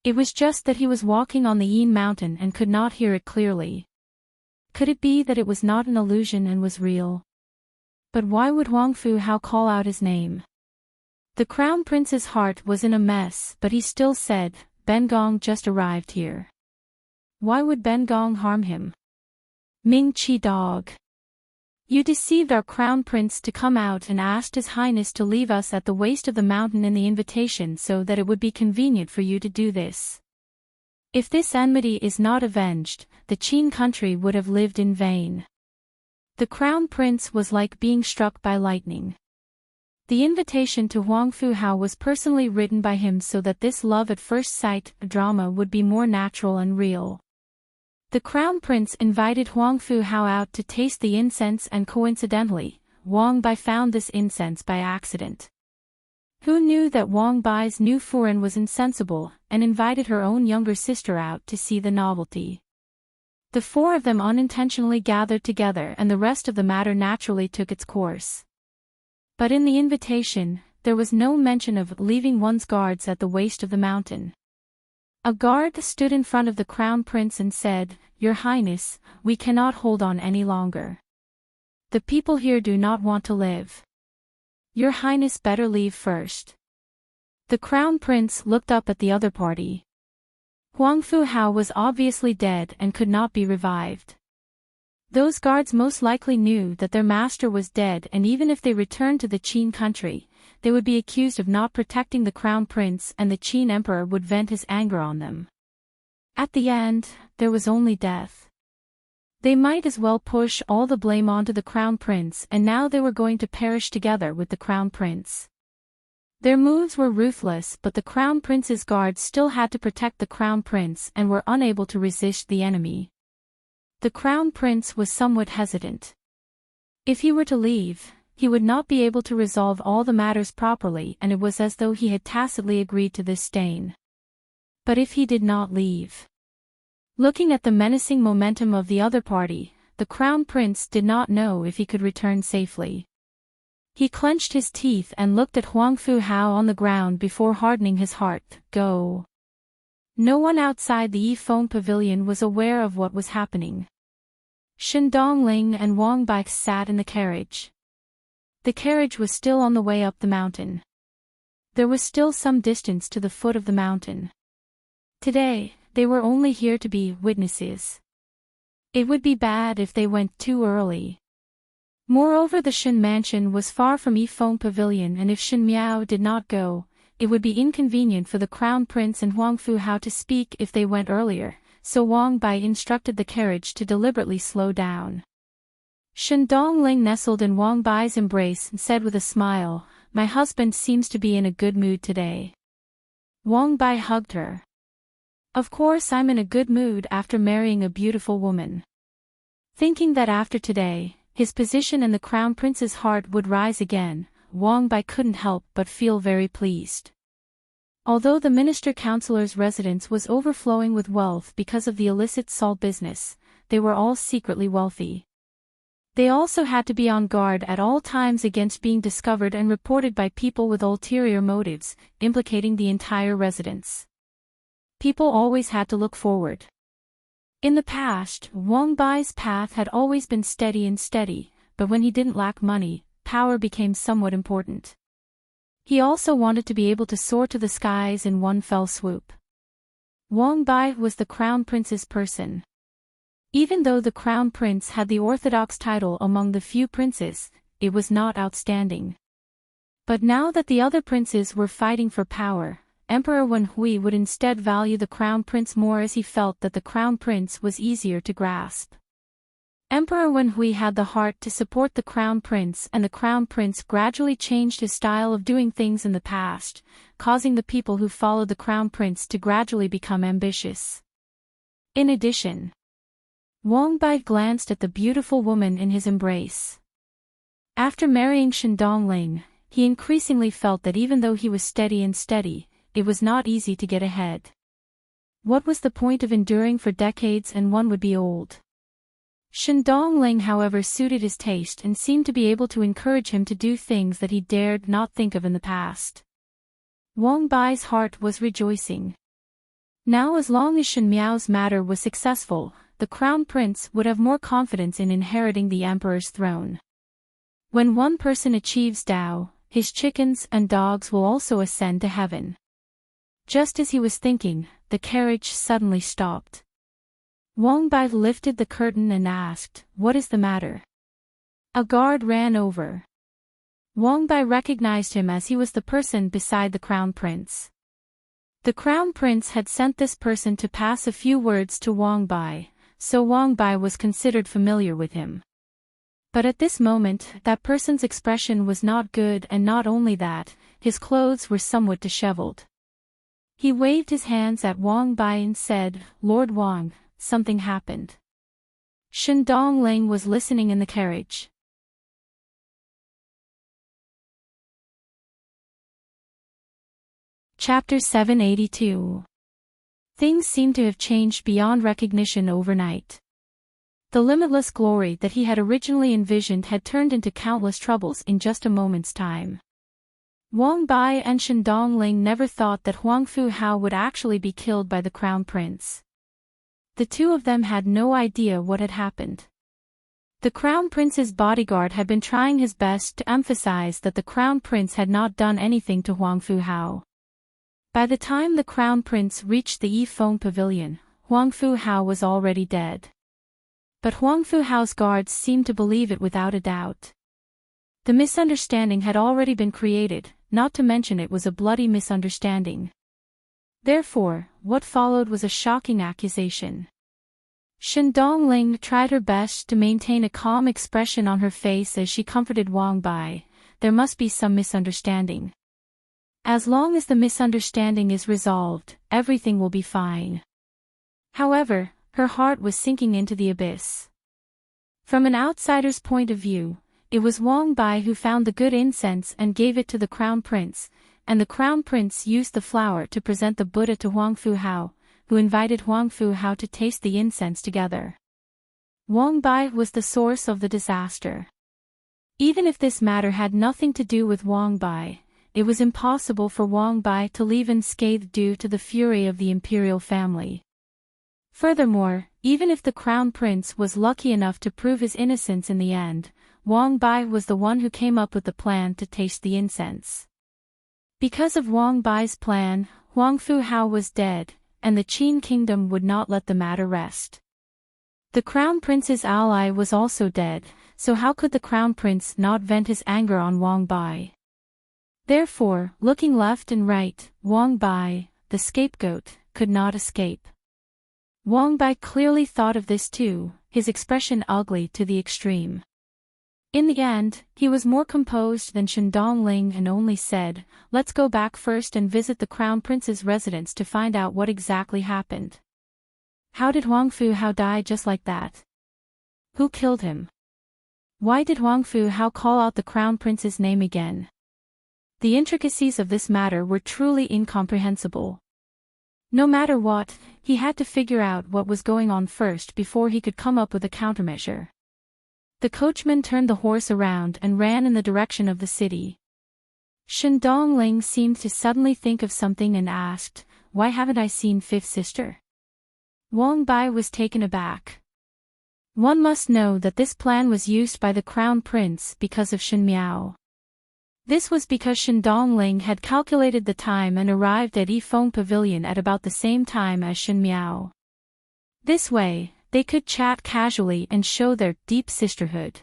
It was just that he was walking on the Yin Mountain and could not hear it clearly. Could it be that it was not an illusion and was real? But why would Huang Fu Hao call out his name? The Crown Prince's heart was in a mess, but he still said, "Ben Gong just arrived here. Why would Ben Gong harm him? Ming Chi dog." You deceived our crown prince to come out and asked His Highness to leave us at the waist of the mountain in the invitation so that it would be convenient for you to do this. If this enmity is not avenged, the Qin country would have lived in vain. The crown prince was like being struck by lightning. The invitation to Huang Fuhao was personally written by him so that this love at first sight drama would be more natural and real. The crown prince invited Huang Fuhao out to taste the incense, and coincidentally, Wang Bai found this incense by accident. Who knew that Wang Bai's new foreign was insensible, and invited her own younger sister out to see the novelty. The four of them unintentionally gathered together, and the rest of the matter naturally took its course. But in the invitation, there was no mention of leaving one's guards at the waist of the mountain. A guard stood in front of the crown prince and said, "Your Highness, we cannot hold on any longer. The people here do not want to live. Your Highness better leave first." The crown prince looked up at the other party. Huang Fuhao was obviously dead and could not be revived. Those guards most likely knew that their master was dead, and even if they returned to the Qin country, they would be accused of not protecting the crown prince, and the Qin emperor would vent his anger on them. At the end, there was only death. They might as well push all the blame onto the crown prince, and now they were going to perish together with the crown prince. Their moves were ruthless, but the crown prince's guards still had to protect the crown prince and were unable to resist the enemy. The crown prince was somewhat hesitant. If he were to leave, he would not be able to resolve all the matters properly, and it was as though he had tacitly agreed to this stain. But if he did not leave? Looking at the menacing momentum of the other party, the crown prince did not know if he could return safely. He clenched his teeth and looked at Huang Fuhao on the ground before hardening his heart. Go. No one outside the Yifeng pavilion was aware of what was happening. Shen Dongling and Wang Bai sat in the carriage. The carriage was still on the way up the mountain. There was still some distance to the foot of the mountain. Today, they were only here to be witnesses. It would be bad if they went too early. Moreover, the Shen mansion was far from Yifeng pavilion, and if Shen Miao did not go, it would be inconvenient for the crown prince and Huang Fuhao to speak if they went earlier, so Wang Bai instructed the carriage to deliberately slow down. Shen Dongling nestled in Wang Bai's embrace and said with a smile, "My husband seems to be in a good mood today." Wang Bai hugged her. "Of course I'm in a good mood after marrying a beautiful woman." Thinking that after today, his position and the crown prince's heart would rise again, Wang Bai couldn't help but feel very pleased. Although the minister-councilor's residence was overflowing with wealth because of the illicit salt business, they were all secretly wealthy. They also had to be on guard at all times against being discovered and reported by people with ulterior motives, implicating the entire residence. People always had to look forward. In the past, Wang Bai's path had always been steady, but when he didn't lack money, power became somewhat important. He also wanted to be able to soar to the skies in one fell swoop. Wang Bai was the crown prince's person. Even though the crown prince had the orthodox title among the few princes, it was not outstanding. But now that the other princes were fighting for power, Emperor Wenhui would instead value the crown prince more, as he felt that the crown prince was easier to grasp. Emperor Wenhui had the heart to support the crown prince, and the crown prince gradually changed his style of doing things in the past, causing the people who followed the crown prince to gradually become ambitious. In addition, Wang Bai glanced at the beautiful woman in his embrace. After marrying Shen Dongling, he increasingly felt that even though he was steady, it was not easy to get ahead. What was the point of enduring for decades and one would be old? Shen Dongling, however, suited his taste and seemed to be able to encourage him to do things that he dared not think of in the past. Wang Bai's heart was rejoicing. Now, as long as Shen Miao's matter was successful, the crown prince would have more confidence in inheriting the emperor's throne. When one person achieves Tao, his chickens and dogs will also ascend to heaven. Just as he was thinking, the carriage suddenly stopped. Wang Bai lifted the curtain and asked, "What is the matter?" A guard ran over. Wang Bai recognized him as he was the person beside the Crown Prince. The Crown Prince had sent this person to pass a few words to Wang Bai, so Wang Bai was considered familiar with him. But at this moment, that person's expression was not good, and not only that, his clothes were somewhat disheveled. He waved his hands at Wang Bai and said, "Lord Wang, something happened." Shen Dongling was listening in the carriage. Chapter 782. Things seemed to have changed beyond recognition overnight. The limitless glory that he had originally envisioned had turned into countless troubles in just a moment's time. Wang Bai and Shen Dongling never thought that Huang Fu Hao would actually be killed by the Crown Prince. The two of them had no idea what had happened. The Crown Prince's bodyguard had been trying his best to emphasize that the Crown Prince had not done anything to Huang Fu Hao. By the time the Crown Prince reached the Yifeng Pavilion, Huang Fu Hao was already dead. But Huang Fu Hao's guards seemed to believe it without a doubt. The misunderstanding had already been created, not to mention it was a bloody misunderstanding. Therefore, what followed was a shocking accusation. Shen Dongling tried her best to maintain a calm expression on her face as she comforted Wang Bai. There must be some misunderstanding. As long as the misunderstanding is resolved, everything will be fine. However, her heart was sinking into the abyss. From an outsider's point of view, it was Wang Bai who found the good incense and gave it to the Crown Prince, and the Crown Prince used the flower to present the Buddha to Huang Fu Hao, who invited Huang Fu Hao to taste the incense together. Wang Bai was the source of the disaster. Even if this matter had nothing to do with Wang Bai, it was impossible for Wang Bai to leave unscathed due to the fury of the imperial family. Furthermore, even if the Crown Prince was lucky enough to prove his innocence in the end, Wang Bai was the one who came up with the plan to taste the incense. Because of Wang Bai's plan, Huang Fu Hao was dead, and the Qin kingdom would not let the matter rest. The Crown Prince's ally was also dead, so how could the Crown Prince not vent his anger on Wang Bai? Therefore, looking left and right, Wang Bai, the scapegoat, could not escape. Wang Bai clearly thought of this too, his expression ugly to the extreme. In the end, he was more composed than Shen Dongling and only said, "Let's go back first and visit the Crown Prince's residence to find out what exactly happened. How did Huang Fu Hao die just like that? Who killed him? Why did Huang Fu Hao call out the Crown Prince's name again?" The intricacies of this matter were truly incomprehensible. No matter what, he had to figure out what was going on first before he could come up with a countermeasure. The coachman turned the horse around and ran in the direction of the city. Shen Dongling seemed to suddenly think of something and asked, "Why haven't I seen Fifth Sister?" Wang Bai was taken aback. One must know that this plan was used by the Crown Prince because of Shen Miao. This was because Shen Dongling had calculated the time and arrived at Yifeng Pavilion at about the same time as Shen Miao. This way, they could chat casually and show their deep sisterhood.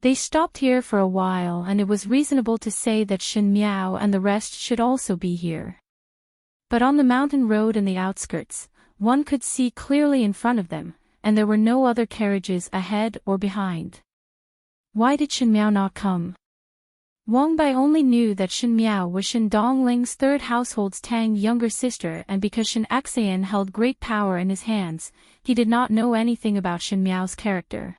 They stopped here for a while and it was reasonable to say that Shen Miao and the rest should also be here. But on the mountain road in the outskirts, one could see clearly in front of them, and there were no other carriages ahead or behind. Why did Shen Miao not come? Wang Bai only knew that Shen Miao was Shen Dongling's third household's Tang younger sister, and because Shen Xian held great power in his hands, he did not know anything about Shen Miao's character.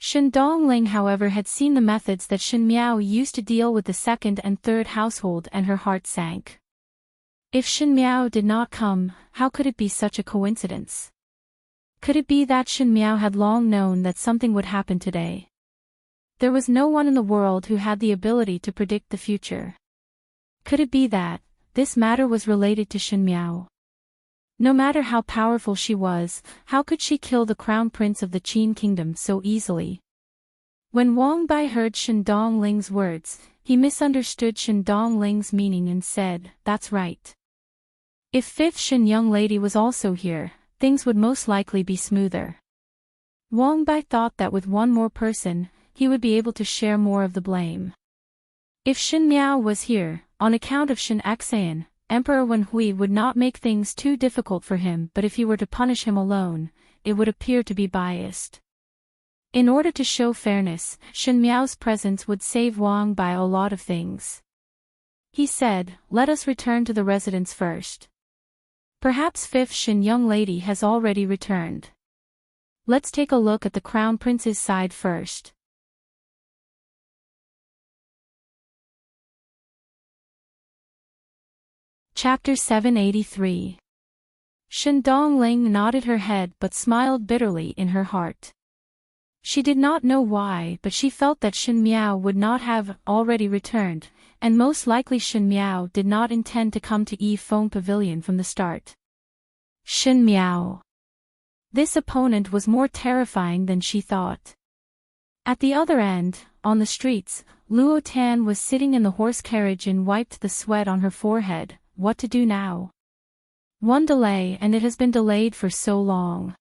Shen Dongling however had seen the methods that Shen Miao used to deal with the second and third household and her heart sank. If Shen Miao did not come, how could it be such a coincidence? Could it be that Shen Miao had long known that something would happen today? There was no one in the world who had the ability to predict the future. Could it be that this matter was related to Shen Miao? No matter how powerful she was, how could she kill the crown prince of the Qin kingdom so easily? When Wang Bai heard Shen Dongling's words, he misunderstood Shen Dongling's meaning and said, "That's right. If fifth Shen young lady was also here, things would most likely be smoother." Wang Bai thought that with one more person, he would be able to share more of the blame. If Shin Miao was here, on account of Shin Xan, Emperor Wen Hui would not make things too difficult for him, but if he were to punish him alone, it would appear to be biased. In order to show fairness, Shin Miao's presence would save Wang Bai a lot of things. He said, "Let us return to the residence first. Perhaps fifth Shin young lady has already returned. Let's take a look at the Crown Prince's side first." Chapter 783. Shin Dongling nodded her head but smiled bitterly in her heart. She did not know why, but she felt that Shin Miao would not have already returned, and most likely Shin Miao did not intend to come to Yifeng Pavilion from the start. Shin Miao. This opponent was more terrifying than she thought. At the other end, on the streets, Luo Tan was sitting in the horse carriage and wiped the sweat on her forehead. What to do now? One delay, and it has been delayed for so long.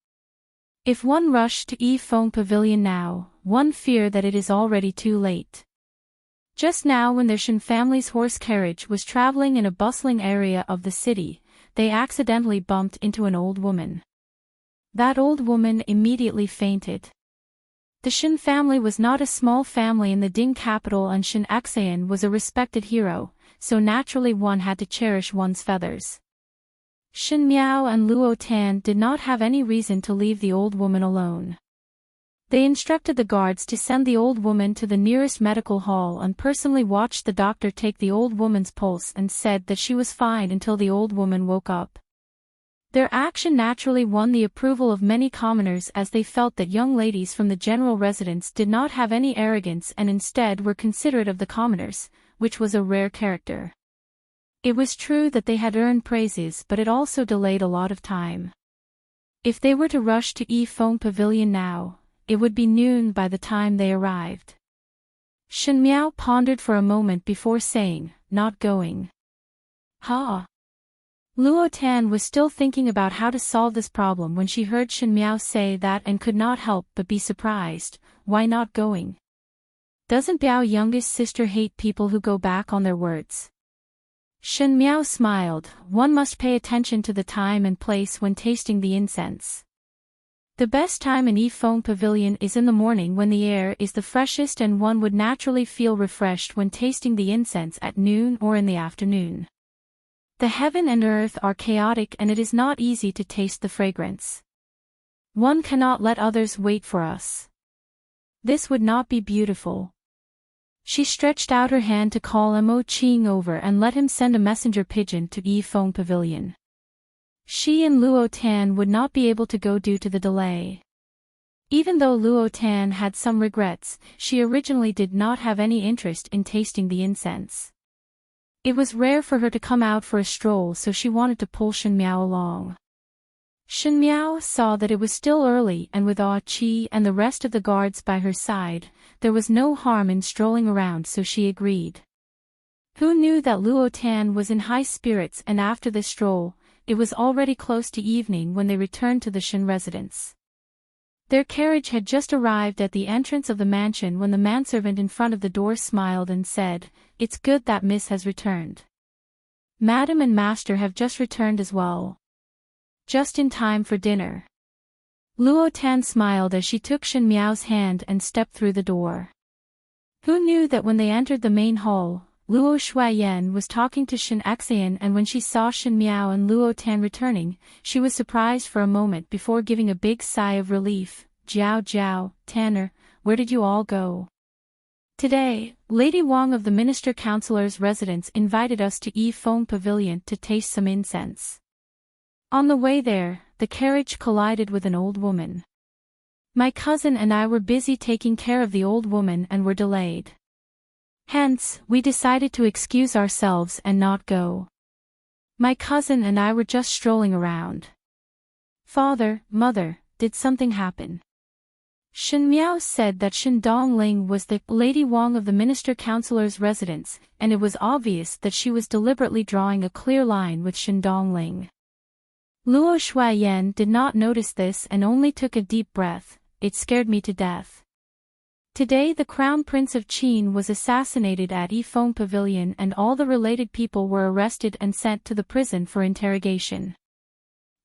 If one rushed to Yifeng Pavilion now, one fear that it is already too late. Just now when their Shin family's horse carriage was traveling in a bustling area of the city, they accidentally bumped into an old woman. That old woman immediately fainted. The Shin family was not a small family in the Ding capital, and Shin Xan was a respected hero, so naturally one had to cherish one's feathers. Shin Miao and Luo Tan did not have any reason to leave the old woman alone. They instructed the guards to send the old woman to the nearest medical hall and personally watched the doctor take the old woman's pulse and said that she was fine until the old woman woke up. Their action naturally won the approval of many commoners, as they felt that young ladies from the general residence did not have any arrogance and instead were considerate of the commoners, which was a rare character. It was true that they had earned praises, but it also delayed a lot of time. If they were to rush to Yifeng Pavilion now, it would be noon by the time they arrived. Shin Miao pondered for a moment before saying, "Not going." Ha! Luo Tan was still thinking about how to solve this problem when she heard Shin Miao say that and could not help but be surprised. Why not going? Doesn't Biao's youngest sister hate people who go back on their words? Shin Miao smiled. One must pay attention to the time and place when tasting the incense. The best time in Yifeng Pavilion is in the morning when the air is the freshest, and one would naturally feel refreshed when tasting the incense at noon or in the afternoon. The heaven and earth are chaotic and it is not easy to taste the fragrance. One cannot let others wait for us. This would not be beautiful. She stretched out her hand to call Mo Qing over and let him send a messenger pigeon to Yifeng Pavilion. She and Luo Tan would not be able to go due to the delay. Even though Luo Tan had some regrets, she originally did not have any interest in tasting the incense. It was rare for her to come out for a stroll, so she wanted to pull Shin Miao along. Shin Miao saw that it was still early, and with Ah Qi and the rest of the guards by her side, there was no harm in strolling around, so she agreed. Who knew that Luo Tan was in high spirits, and after this stroll, it was already close to evening when they returned to the Shin residence. Their carriage had just arrived at the entrance of the mansion when the manservant in front of the door smiled and said, "It's good that Miss has returned. Madam and Master have just returned as well. Just in time for dinner." Luo Tan smiled as she took Shin Miao's hand and stepped through the door. Who knew that when they entered the main hall, Luo Shuayan was talking to Shin Xan, and when she saw Shin Miao and Luo Tan returning, she was surprised for a moment before giving a big sigh of relief. "Jiao Jiao, Tanner, where did you all go?" "Today, Lady Wang of the Minister Councillor's residence invited us to Yifeng Pavilion to taste some incense. On the way there, the carriage collided with an old woman. My cousin and I were busy taking care of the old woman and were delayed. Hence, we decided to excuse ourselves and not go. My cousin and I were just strolling around." "Father, Mother, did something happen?" Shin Miao said that Shin Dongling was the Lady Wang of the Minister Councillor's residence, and it was obvious that she was deliberately drawing a clear line with Shin Dongling. Luo Shuayan did not notice this and only took a deep breath. "It scared me to death." Today the Crown Prince of Qin was assassinated at Yifeng Pavilion and all the related people were arrested and sent to the prison for interrogation.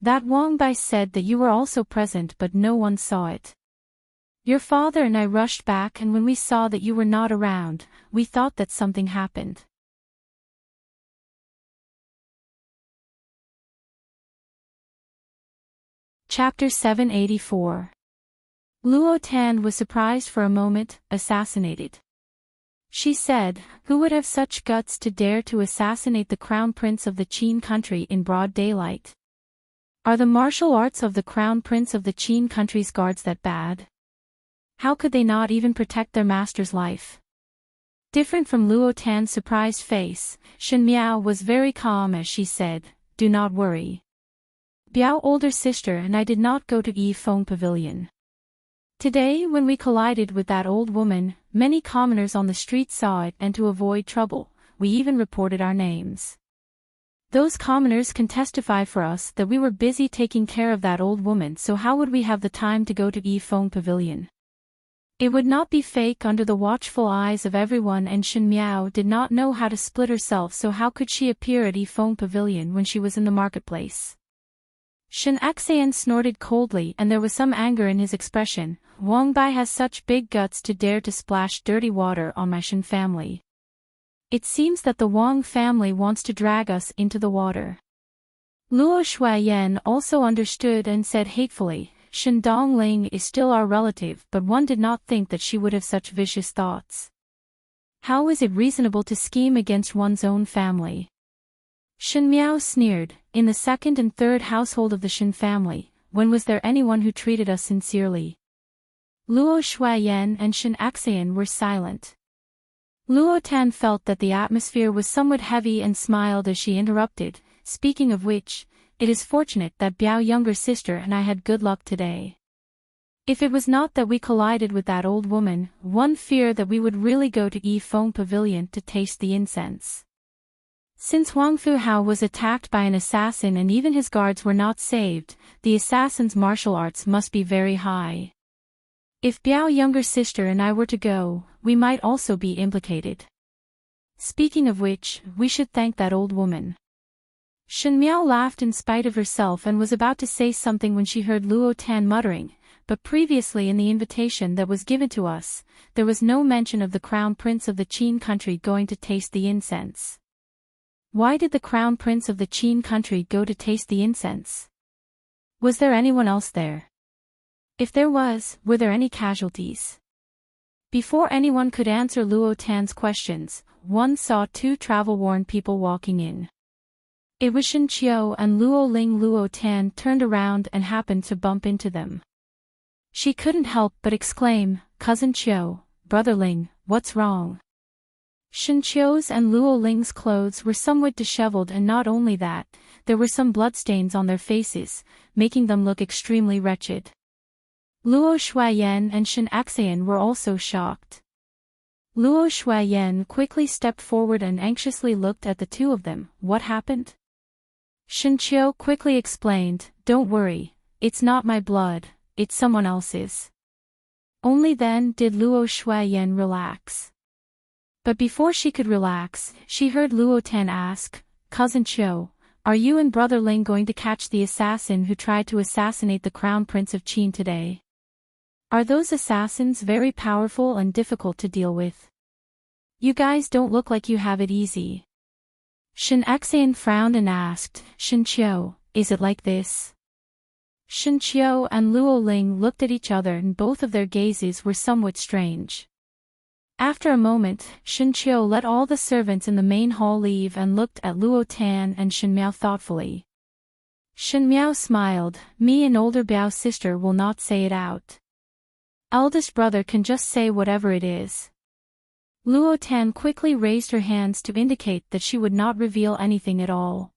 That Wang Bai said that you were also present but no one saw it. Your father and I rushed back and when we saw that you were not around, we thought that something happened. Chapter 784. Luo Tan was surprised for a moment, assassinated. She said, who would have such guts to dare to assassinate the Crown Prince of the Qin country in broad daylight? Are the martial arts of the Crown Prince of the Qin country's guards that bad? How could they not even protect their master's life? Different from Luo Tan's surprised face, Shen Miao was very calm as she said, do not worry. Biao older sister and I did not go to Yifeng Pavilion. Today when we collided with that old woman, many commoners on the street saw it and to avoid trouble, we even reported our names. Those commoners can testify for us that we were busy taking care of that old woman, so how would we have the time to go to Yifeng Pavilion? It would not be fake under the watchful eyes of everyone, and Shen Miao did not know how to split herself, so how could she appear at Yifeng Pavilion when she was in the marketplace? Shen Xian snorted coldly and there was some anger in his expression. Wang Bai has such big guts to dare to splash dirty water on my Shen family. It seems that the Wang family wants to drag us into the water. Luo Shuayan also understood and said hatefully, Shen Dongling is still our relative, but one did not think that she would have such vicious thoughts. How is it reasonable to scheme against one's own family? Shen Miao sneered, in the second and third household of the Shen family, when was there anyone who treated us sincerely? Luo Shuayan and Shen Xian were silent. Luo Tan felt that the atmosphere was somewhat heavy and smiled as she interrupted, speaking of which, it is fortunate that Biao younger sister and I had good luck today. If it was not that we collided with that old woman, one fear that we would really go to Yifeng Pavilion to taste the incense. Since Huang Fuhao was attacked by an assassin and even his guards were not saved, the assassin's martial arts must be very high. If Biao younger sister and I were to go, we might also be implicated. Speaking of which, we should thank that old woman. Shen Miao laughed in spite of herself and was about to say something when she heard Luo Tan muttering, but previously in the invitation that was given to us, there was no mention of the Crown Prince of the Qin country going to taste the incense. Why did the Crown Prince of the Qin country go to taste the incense? Was there anyone else there? If there was, were there any casualties? Before anyone could answer Luo Tan's questions, one saw two travel-worn people walking in. It was Shen Qiu and Luo Ling. Luo Tan turned around and happened to bump into them. She couldn't help but exclaim, Cousin Qiu, Brother Ling, what's wrong? Shen Qiu's and Luo Ling's clothes were somewhat disheveled, and not only that, there were some bloodstains on their faces, making them look extremely wretched. Luo Shuayan and Shen Xian were also shocked. Luo Shuayan quickly stepped forward and anxiously looked at the two of them. What happened? Shen Qiu quickly explained, Don't worry, it's not my blood, it's someone else's. Only then did Luo Shuayan relax. But before she could relax, she heard Luo Tan ask, Cousin Qiu, are you and Brother Ling going to catch the assassin who tried to assassinate the Crown Prince of Qin today? Are those assassins very powerful and difficult to deal with? You guys don't look like you have it easy. Shen Xian frowned and asked, Shen Qiu, is it like this? Shen Qiu and Luo Ling looked at each other and both of their gazes were somewhat strange. After a moment, Shen Qiu let all the servants in the main hall leave and looked at Luo Tan and Shen Miao thoughtfully. Shen Miao smiled, me and older Biao sister will not say it out. Eldest brother can just say whatever it is. Luo Tan quickly raised her hands to indicate that she would not reveal anything at all.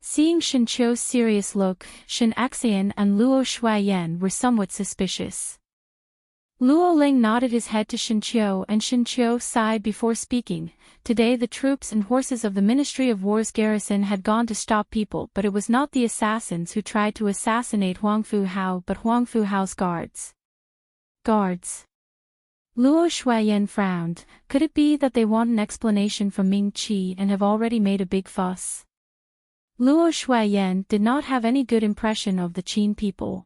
Seeing Shen Qiu's serious look, Shen Xian and Luo Shuayan were somewhat suspicious. Luo Ling nodded his head to Shen Qiu and Shen Qiu sighed before speaking. Today the troops and horses of the Ministry of War's garrison had gone to stop people, but it was not the assassins who tried to assassinate Huang Fuhao but Huang Fuhao's guards. Guards. Luo Shuiyan frowned. Could it be that they want an explanation from Ming Qi and have already made a big fuss? Luo Shuiyan did not have any good impression of the Qin people.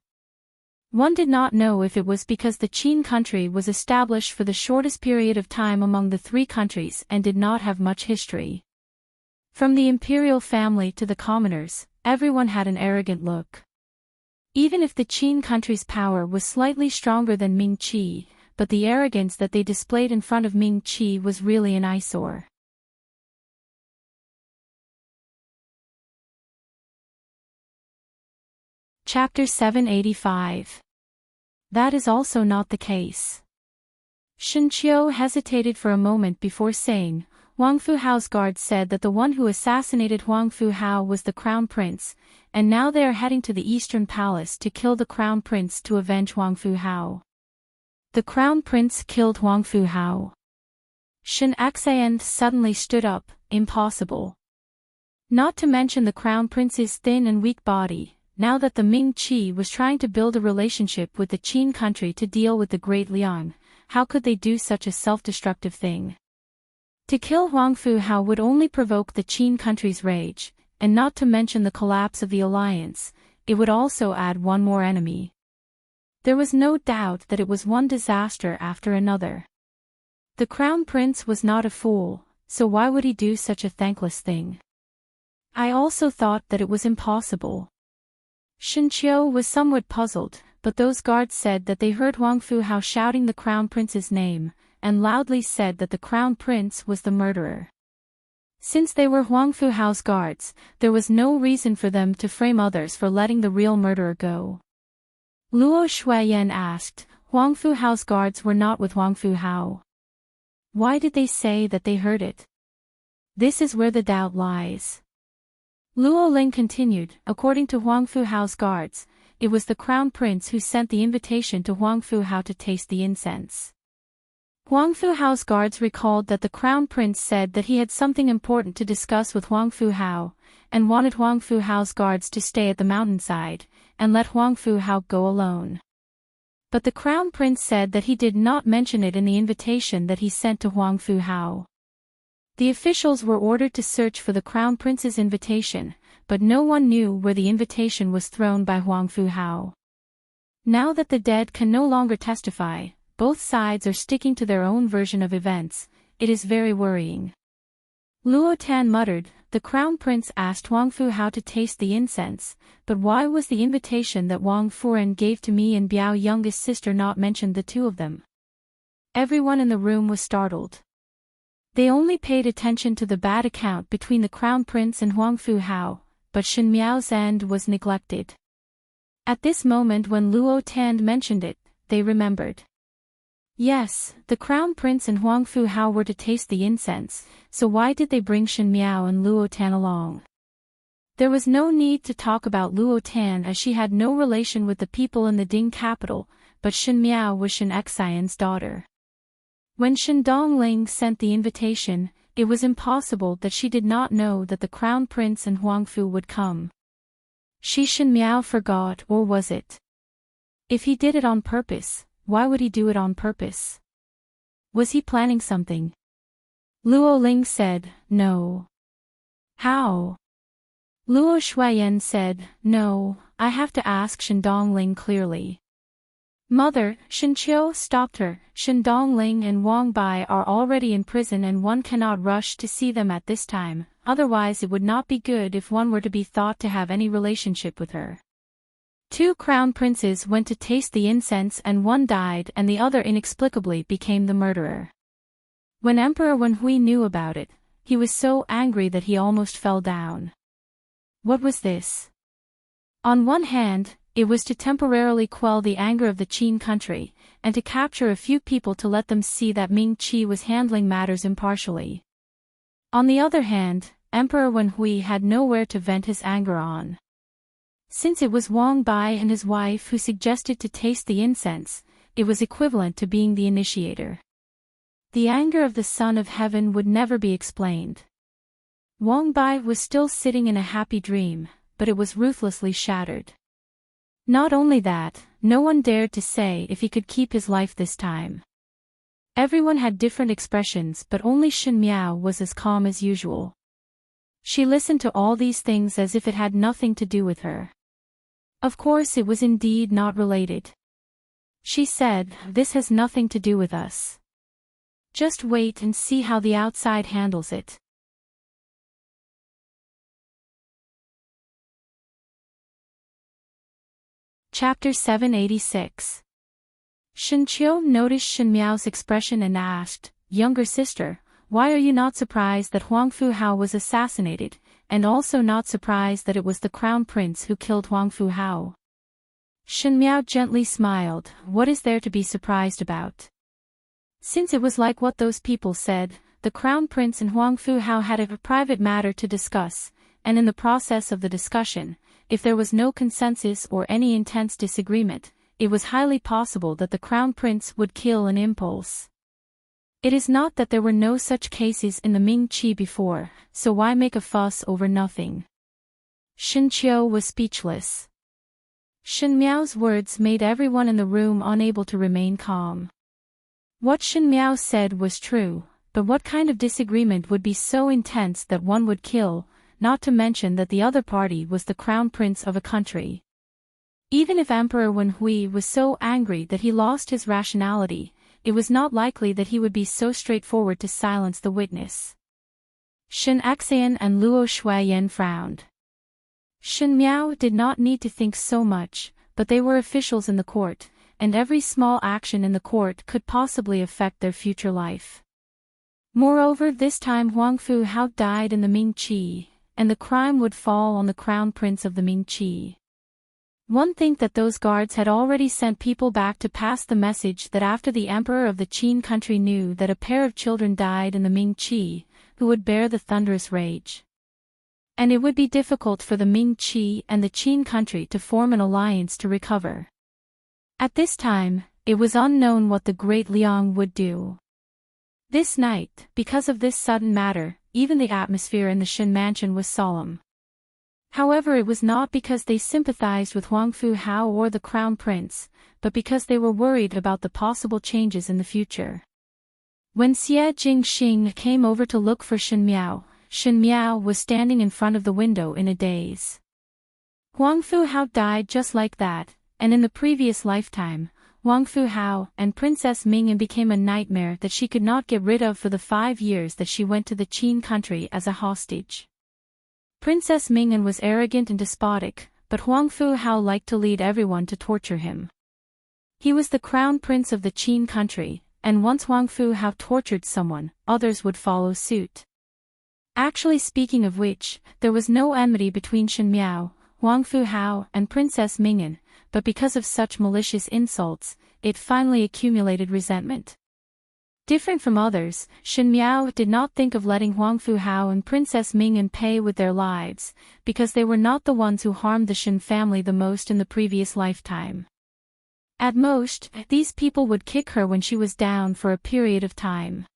One did not know if it was because the Qin country was established for the shortest period of time among the three countries and did not have much history. From the imperial family to the commoners, everyone had an arrogant look. Even if the Qin country's power was slightly stronger than Ming Qi, but the arrogance that they displayed in front of Ming Qi was really an eyesore. Chapter 785. That is also not the case. Shen Qiu hesitated for a moment before saying, Huang Fu Hao's guards said that the one who assassinated Huang Fu Hao was the crown prince, and now they are heading to the Eastern Palace to kill the crown prince to avenge Huang Fu Hao. The crown prince killed Huang Fu Hao. Shen Xian suddenly stood up. Impossible. Not to mention the crown prince's thin and weak body. Now that the Ming Qi was trying to build a relationship with the Qin country to deal with the Great Liang, how could they do such a self-destructive thing? To kill Huang Fu Hao would only provoke the Qin country's rage, and not to mention the collapse of the alliance, it would also add one more enemy. There was no doubt that it was one disaster after another. The crown prince was not a fool, so why would he do such a thankless thing? I also thought that it was impossible. Shen Qiu was somewhat puzzled, but those guards said that they heard Huang Fu Hao shouting the crown prince's name, and loudly said that the crown prince was the murderer. Since they were Huang Fu Hao's guards, there was no reason for them to frame others for letting the real murderer go. Luo Shuiyan asked, Huang Fu Hao's guards were not with Huang Fu Hao. Why did they say that they heard it? This is where the doubt lies. Luo Ling continued, according to Huang Fu Hao's guards, it was the crown prince who sent the invitation to Huang Fu Hao to taste the incense. Huang Fu Hao's guards recalled that the crown prince said that he had something important to discuss with Huang Fu Hao, and wanted Huang Fu Hao's guards to stay at the mountainside, and let Huang Fu Hao go alone. But the crown prince said that he did not mention it in the invitation that he sent to Huang Fu Hao. The officials were ordered to search for the crown prince's invitation, but no one knew where the invitation was thrown by Huang Fu Hao. Now that the dead can no longer testify, both sides are sticking to their own version of events. It is very worrying. Luo Tan muttered, the crown prince asked Huang Fu Hao to taste the incense, but why was the invitation that Wang Furen gave to me and Biao youngest sister not mentioned the two of them? Everyone in the room was startled. They only paid attention to the bad account between the crown prince and Huang Fu Hao, but Shen Miao's end was neglected. At this moment when Luo Tan mentioned it, they remembered. Yes, the crown prince and Huang Fu Hao were to taste the incense, so why did they bring Shen Miao and Luo Tan along? There was no need to talk about Luo Tan as she had no relation with the people in the Ding capital, but Shen Miao was Shen Xian's daughter. When Shen Dongling sent the invitation, it was impossible that she did not know that the crown prince and Huang Fu would come. Shen Miao forgot, or was it? If he did it on purpose, why would he do it on purpose? Was he planning something? Luo Ling said, no. How? Luo Shuiyan said, no, I have to ask Shen Dongling clearly. Mother, Shen Qiu stopped her. Shen Dongling and Wang Bai are already in prison and one cannot rush to see them at this time, otherwise it would not be good if one were to be thought to have any relationship with her. Two crown princes went to taste the incense and one died and the other inexplicably became the murderer. When Emperor Wenhui knew about it, he was so angry that he almost fell down. What was this? On one hand, it was to temporarily quell the anger of the Qin country, and to capture a few people to let them see that Ming Qi was handling matters impartially. On the other hand, Emperor Wenhui had nowhere to vent his anger on. Since it was Wang Bai and his wife who suggested to taste the incense, it was equivalent to being the initiator. The anger of the Son of Heaven would never be explained. Wang Bai was still sitting in a happy dream, but it was ruthlessly shattered. Not only that, no one dared to say if he could keep his life this time. Everyone had different expressions, but only Shin Miao was as calm as usual. She listened to all these things as if it had nothing to do with her. Of course it was indeed not related. She said, "This has nothing to do with us. Just wait and see how the outside handles it." Chapter 786. Shin Qiu noticed Shin Miao's expression and asked, "Younger sister, why are you not surprised that Huang Fu Hao was assassinated, and also not surprised that it was the crown prince who killed Huang Fu Hao?" Shin Miao gently smiled. "What is there to be surprised about? Since it was like what those people said, the crown prince and Huang Fu Hao had a private matter to discuss, and in the process of the discussion, if there was no consensus or any intense disagreement, it was highly possible that the crown prince would kill an impulse. It is not that there were no such cases in the Ming Qi before, so why make a fuss over nothing?" Shin Qiu was speechless. Shin Miao's words made everyone in the room unable to remain calm. What Shin Miao said was true, but what kind of disagreement would be so intense that one would kill, not to mention that the other party was the crown prince of a country? Even if Emperor Wen Hui was so angry that he lost his rationality, it was not likely that he would be so straightforward to silence the witness. Shin Xian and Luo Shuiyan frowned. Shin Miao did not need to think so much, but they were officials in the court, and every small action in the court could possibly affect their future life. Moreover, this time Huang Fu Hao died in the Ming Qi, and the crime would fall on the crown prince of the Ming Qi. One think that those guards had already sent people back to pass the message that after the emperor of the Qin country knew that a pair of children died in the Ming Qi, who would bear the thunderous rage. And it would be difficult for the Ming Qi and the Qin country to form an alliance to recover. At this time, it was unknown what the great Liang would do. This night, because of this sudden matter, even the atmosphere in the Shin mansion was solemn. However, it was not because they sympathized with Huang Fu Hao or the crown prince, but because they were worried about the possible changes in the future. When Xie Jingxing came over to look for Shin Miao was standing in front of the window in a daze. Huang Fu Hao died just like that, and in the previous lifetime, Huang Fu Hao and Princess Ming'an became a nightmare that she could not get rid of for the 5 years that she went to the Qin country as a hostage. Princess Ming'an was arrogant and despotic, but Huang Fu Hao liked to lead everyone to torture him. He was the crown prince of the Qin country, and once Huang Fu Hao tortured someone, others would follow suit. Actually, speaking of which, there was no enmity between Shin Miao, Huang Fu Hao and Princess Ming'an, but because of such malicious insults, it finally accumulated resentment. Different from others, Shin Miao did not think of letting Huang Fu Hao and Princess Ming'an pay with their lives, because they were not the ones who harmed the Shin family the most in the previous lifetime. At most, these people would kick her when she was down for a period of time.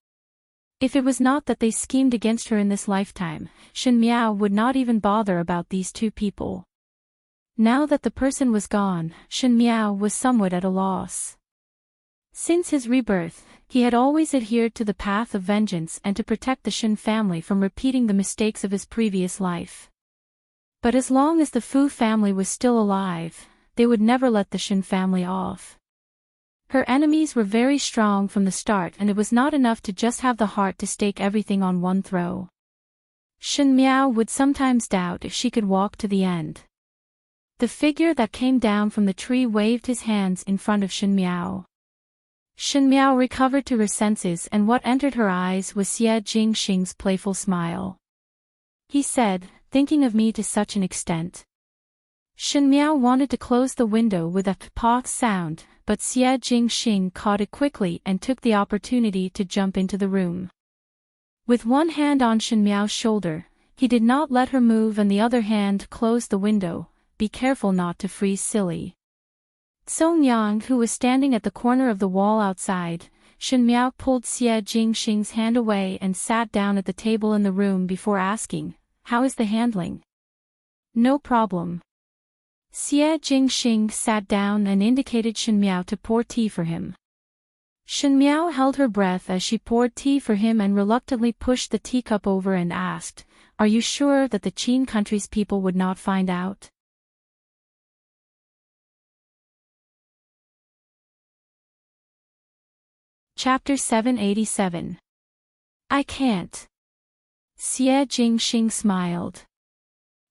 If it was not that they schemed against her in this lifetime, Shin Miao would not even bother about these two people. Now that the person was gone, Shin Miao was somewhat at a loss. Since his rebirth, he had always adhered to the path of vengeance and to protect the Shin family from repeating the mistakes of his previous life. But as long as the Fu family was still alive, they would never let the Shin family off. Her enemies were very strong from the start, and it was not enough to just have the heart to stake everything on one throw. Shin Miao would sometimes doubt if she could walk to the end. The figure that came down from the tree waved his hands in front of Shin Miao. Shin Miao recovered to her senses, and what entered her eyes was Xie Jingxing's playful smile. He said, "Thinking of me to such an extent?" Shin Miao wanted to close the window with a "pah" sound, but Xie Jingxing caught it quickly and took the opportunity to jump into the room. With one hand on Shin Miao's shoulder, he did not let her move, and the other hand closed the window. "Be careful not to freeze silly." Song Yang, who was standing at the corner of the wall outside, Shin Miao pulled Xie Jingxing's hand away and sat down at the table in the room before asking, "How is the handling?" "No problem." Xie Jingxing sat down and indicated Shin Miao to pour tea for him. Shen Miao held her breath as she poured tea for him and reluctantly pushed the teacup over and asked, "Are you sure that the Qin country's people would not find out?" Chapter 787. I can't. Xie Jingxing smiled.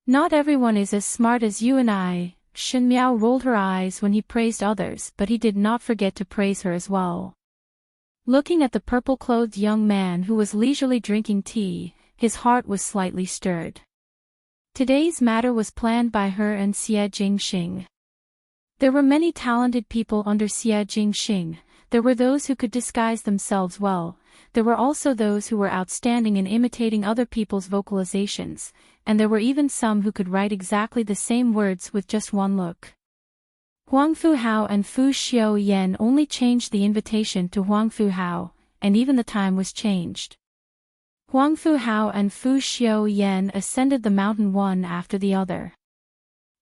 Not everyone is as smart as you and I. Shen Miao rolled her eyes when he praised others, but he did not forget to praise her as well. Looking at the purple-clothed young man who was leisurely drinking tea, his heart was slightly stirred. Today's matter was planned by her and Xie Jingxing. There were many talented people under Xie Jingxing. There were those who could disguise themselves well, there were also those who were outstanding in imitating other people's vocalizations, and there were even some who could write exactly the same words with just one look. Huang Fuhao and Fu Xiaoyan only changed the invitation to Huang Fuhao, and even the time was changed. Huang Fuhao and Fu Xiaoyan ascended the mountain one after the other.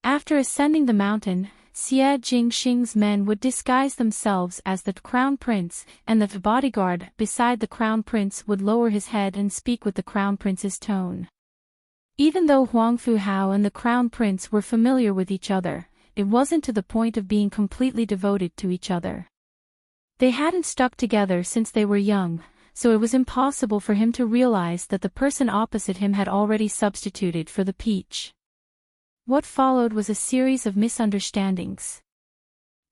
After ascending the mountain, Xie Jingxing's men would disguise themselves as the crown prince, and the bodyguard beside the crown prince would lower his head and speak with the crown prince's tone. Even though Huang Fuhao and the crown prince were familiar with each other, it wasn't to the point of being completely devoted to each other. They hadn't stuck together since they were young, so it was impossible for him to realize that the person opposite him had already substituted for the peach. What followed was a series of misunderstandings.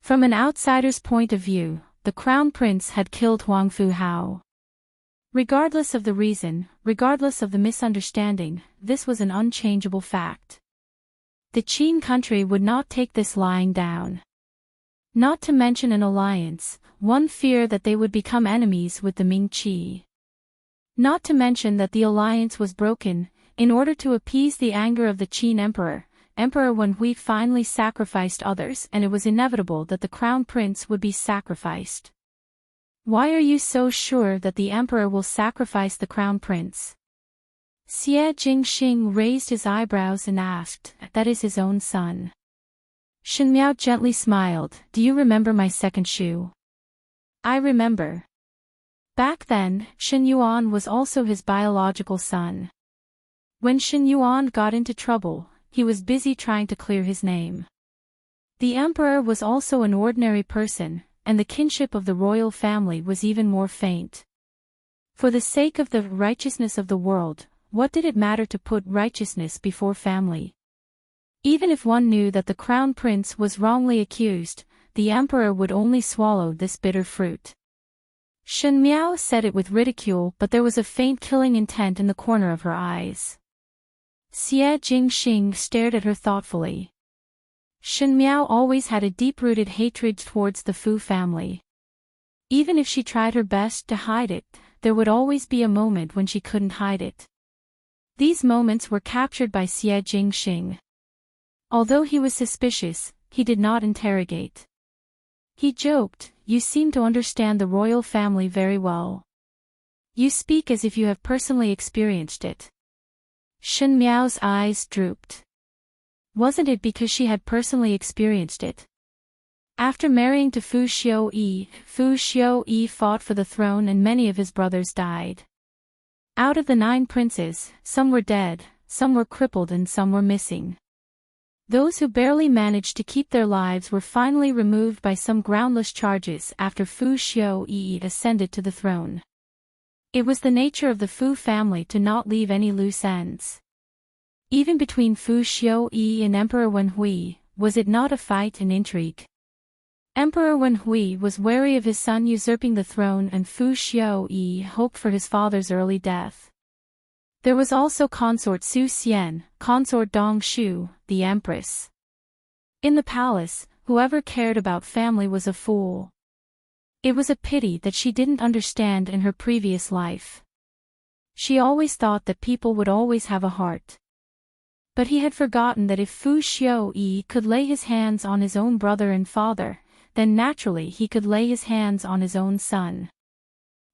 From an outsider's point of view, the crown prince had killed Huang Fuhao. Regardless of the reason, regardless of the misunderstanding, this was an unchangeable fact. The Qin country would not take this lying down. Not to mention an alliance, one fear that they would become enemies with the Ming Qi. Not to mention that the alliance was broken, in order to appease the anger of the Qin emperor. Emperor Wenhui finally sacrificed others, and it was inevitable that the crown prince would be sacrificed. Why are you so sure that the emperor will sacrifice the crown prince? Xie Jingxing raised his eyebrows and asked, "That is his own son." Shen Miao gently smiled. "Do you remember my second shoe?" "I remember." Back then, Shen Yuan was also his biological son. When Shen Yuan got into trouble, he was busy trying to clear his name. The emperor was also an ordinary person, and the kinship of the royal family was even more faint. For the sake of the righteousness of the world, what did it matter to put righteousness before family? Even if one knew that the crown prince was wrongly accused, the emperor would only swallow this bitter fruit. Shen Miao said it with ridicule, but there was a faint killing intent in the corner of her eyes. Xie Jingxing stared at her thoughtfully. Shen Miao always had a deep-rooted hatred towards the Fu family. Even if she tried her best to hide it, there would always be a moment when she couldn't hide it. These moments were captured by Xie Jingxing. Although he was suspicious, he did not interrogate. He joked, "You seem to understand the royal family very well. You speak as if you have personally experienced it." Shen Miao's eyes drooped. Wasn't it because she had personally experienced it? After marrying to Fu Xiaoyi fought for the throne and many of his brothers died. Out of the 9 princes, some were dead, some were crippled and some were missing. Those who barely managed to keep their lives were finally removed by some groundless charges after Fu Xiaoyi ascended to the throne. It was the nature of the Fu family to not leave any loose ends. Even between Fu Xiaoyi and Emperor Wenhui, was it not a fight and intrigue? Emperor Wenhui was wary of his son usurping the throne, and Fu Xiaoyi hoped for his father's early death. There was also consort Su Xian, consort Dong Shu, the Empress. In the palace, whoever cared about family was a fool. It was a pity that she didn't understand in her previous life. She always thought that people would always have a heart. But he had forgotten that if Fu Xiaoyi could lay his hands on his own brother and father, then naturally he could lay his hands on his own son.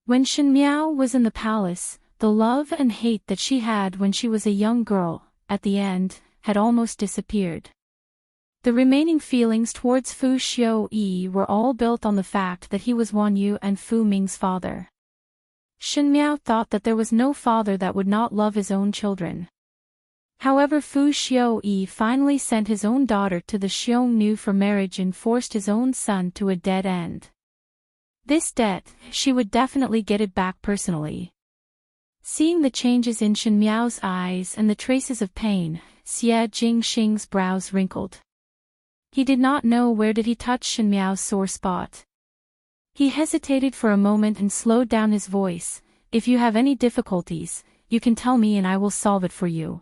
When Shen Miao was in the palace, the love and hate that she had when she was a young girl, at the end, had almost disappeared. The remaining feelings towards Fu Xiaoyi were all built on the fact that he was Wan Yu and Fu Ming's father. Shen Miao thought that there was no father that would not love his own children. However, Fu Xiaoyi finally sent his own daughter to the Xiongnu for marriage and forced his own son to a dead end. This debt, she would definitely get it back personally. Seeing the changes in Shen Miao's eyes and the traces of pain, Xie Jingxing's brows wrinkled. He did not know where did he touch Shen Miao's sore spot. He hesitated for a moment and slowed down his voice. If you have any difficulties, you can tell me and I will solve it for you.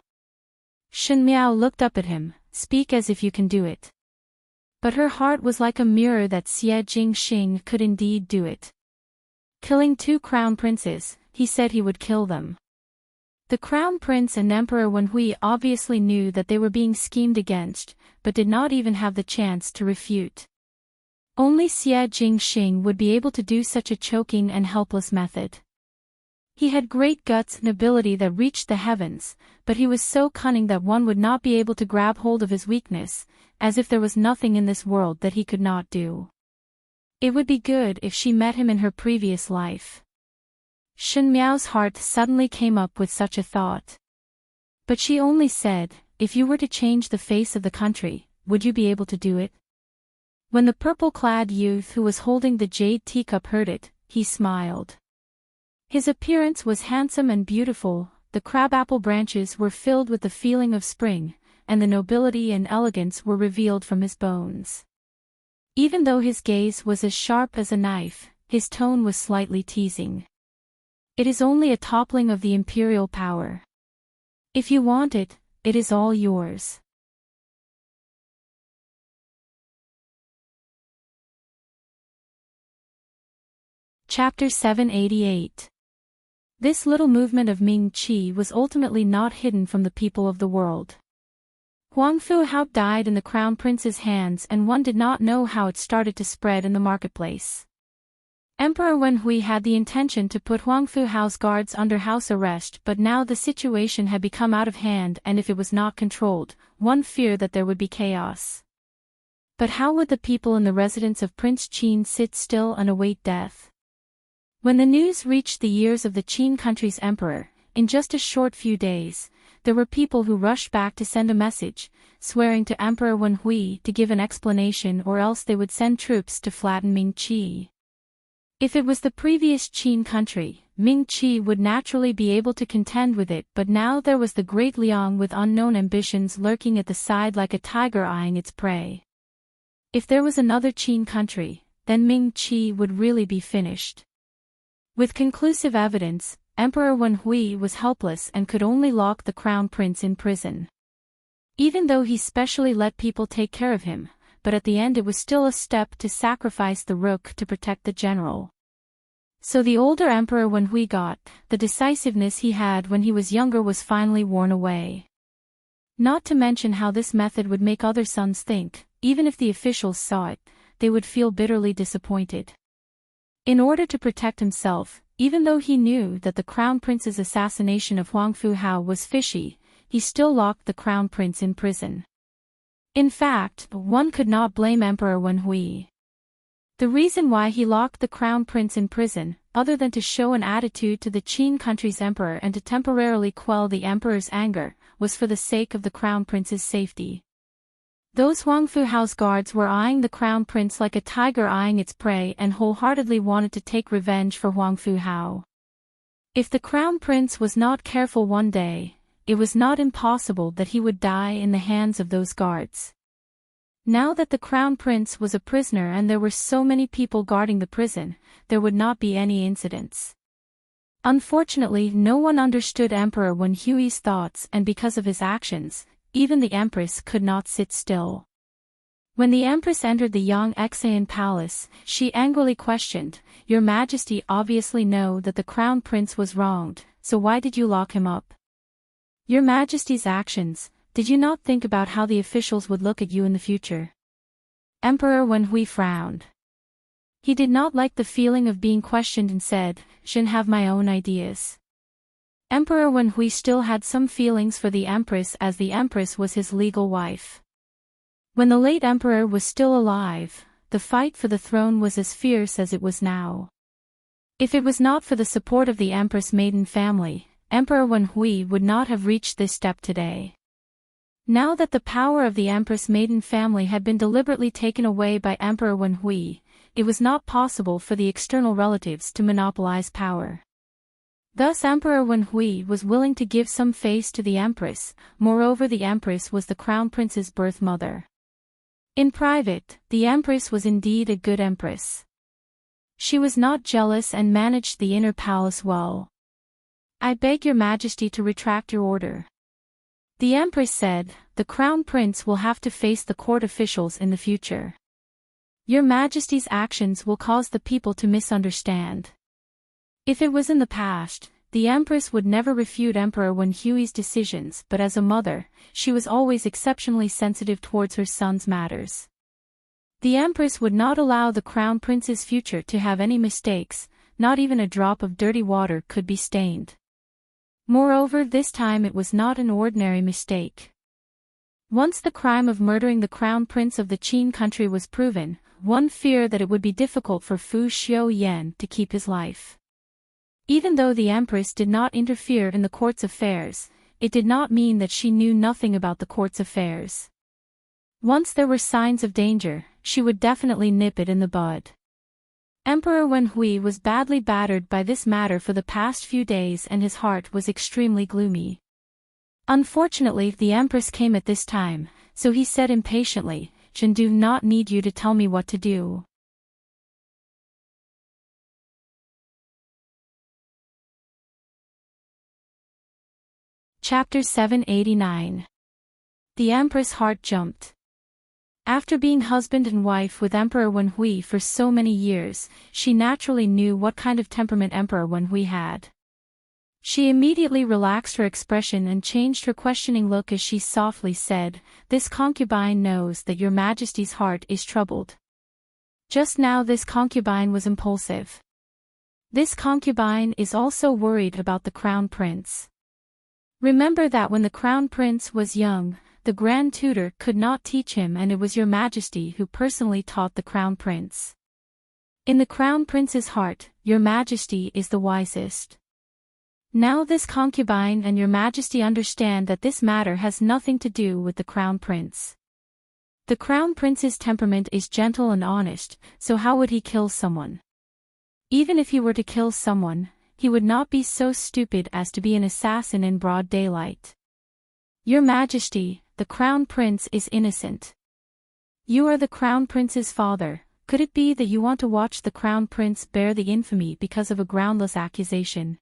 Shen Miao looked up at him. Speak as if you can do it. But her heart was like a mirror that Xie Jingxing could indeed do it. Killing 2 crown princes, he said he would kill them. The Crown Prince and Emperor Wenhui obviously knew that they were being schemed against, but did not even have the chance to refute. Only Xie Jingxing would be able to do such a choking and helpless method. He had great guts and ability that reached the heavens, but he was so cunning that one would not be able to grab hold of his weakness, as if there was nothing in this world that he could not do. It would be good if she met him in her previous life. Shen Miao's heart suddenly came up with such a thought. But she only said, if you were to change the face of the country, would you be able to do it? When the purple-clad youth who was holding the jade teacup heard it, he smiled. His appearance was handsome and beautiful, the crabapple branches were filled with the feeling of spring, and the nobility and elegance were revealed from his bones. Even though his gaze was as sharp as a knife, his tone was slightly teasing. It is only a toppling of the imperial power. If you want it, it is all yours. Chapter 788. This little movement of Ming Qi was ultimately not hidden from the people of the world. Huang Fu Hao died in the crown prince's hands and one did not know how it started to spread in the marketplace. Emperor Wenhui had the intention to put Huang Fu Hao's guards under house arrest, but now the situation had become out of hand and if it was not controlled, one feared that there would be chaos. But how would the people in the residence of Prince Qin sit still and await death? When the news reached the ears of the Qin country's emperor, in just a short few days, there were people who rushed back to send a message, swearing to Emperor Wenhui to give an explanation or else they would send troops to flatten Ming Qi. If it was the previous Qin country, Ming Qi would naturally be able to contend with it, but now there was the great Liang with unknown ambitions lurking at the side like a tiger eyeing its prey. If there was another Qin country, then Ming Qi would really be finished. With conclusive evidence, Emperor Wenhui was helpless and could only lock the crown prince in prison. Even though he specially let people take care of him, but at the end it was still a step to sacrifice the rook to protect the general. So the older Emperor Wenhui got, the decisiveness he had when he was younger was finally worn away. Not to mention how this method would make other sons think, even if the officials saw it, they would feel bitterly disappointed. In order to protect himself, even though he knew that the crown prince's assassination of Huang Fu Hao was fishy, he still locked the crown prince in prison. In fact, one could not blame Emperor Wenhui. The reason why he locked the crown prince in prison, other than to show an attitude to the Qin country's emperor and to temporarily quell the emperor's anger, was for the sake of the crown prince's safety. Those Huang Fu Hao's guards were eyeing the crown prince like a tiger eyeing its prey and wholeheartedly wanted to take revenge for Huang Fu Hao. If the crown prince was not careful one day, it was not impossible that he would die in the hands of those guards. Now that the crown prince was a prisoner and there were so many people guarding the prison, there would not be any incidents. Unfortunately, no one understood Emperor Wenhui's thoughts and because of his actions, even the Empress could not sit still. When the Empress entered the Yangtze palace, she angrily questioned, "Your Majesty obviously know that the crown prince was wronged, so why did you lock him up? Your Majesty's actions, did you not think about how the officials would look at you in the future?" Emperor Wenhui frowned. He did not like the feeling of being questioned and said, "Shouldn't have my own ideas." Emperor Wenhui still had some feelings for the Empress as the Empress was his legal wife. When the late emperor was still alive, the fight for the throne was as fierce as it was now. If it was not for the support of the Empress maiden family, Emperor Wenhui would not have reached this step today. Now that the power of the Empress maiden family had been deliberately taken away by Emperor Wenhui, it was not possible for the external relatives to monopolize power. Thus Emperor Wenhui was willing to give some face to the Empress. Moreover, the Empress was the Crown Prince's birth mother. In private, the Empress was indeed a good Empress. She was not jealous and managed the inner palace well. "I beg your Majesty to retract your order," the Empress said. "The Crown Prince will have to face the court officials in the future. Your Majesty's actions will cause the people to misunderstand." If it was in the past, the Empress would never refute Emperor Wenhui's decisions, but as a mother, she was always exceptionally sensitive towards her son's matters. The Empress would not allow the Crown Prince's future to have any mistakes. Not even a drop of dirty water could be stained. Moreover, this time it was not an ordinary mistake. Once the crime of murdering the Crown Prince of the Qin country was proven, one feared that it would be difficult for Fu Xiuyan to keep his life. Even though the Empress did not interfere in the court's affairs, it did not mean that she knew nothing about the court's affairs. Once there were signs of danger, she would definitely nip it in the bud. Emperor Wenhui was badly battered by this matter for the past few days and his heart was extremely gloomy. Unfortunately, the Empress came at this time, so he said impatiently, "I do not need you to tell me what to do." Chapter 789. The Empress' heart jumped. After being husband and wife with Emperor Wenhui for so many years, she naturally knew what kind of temperament Emperor Wenhui had. She immediately relaxed her expression and changed her questioning look as she softly said, "This concubine knows that your Majesty's heart is troubled." Just now this concubine was impulsive. This concubine is also worried about the Crown Prince. Remember that when the Crown Prince was young, the Grand Tutor could not teach him and it was your Majesty who personally taught the Crown Prince. In the Crown Prince's heart, your Majesty is the wisest. Now this concubine and your Majesty understand that this matter has nothing to do with the Crown Prince. The Crown Prince's temperament is gentle and honest, so how would he kill someone? Even if he were to kill someone, he would not be so stupid as to be an assassin in broad daylight. Your Majesty, the Crown Prince is innocent. You are the Crown Prince's father. Could it be that you want to watch the Crown Prince bear the infamy because of a groundless accusation?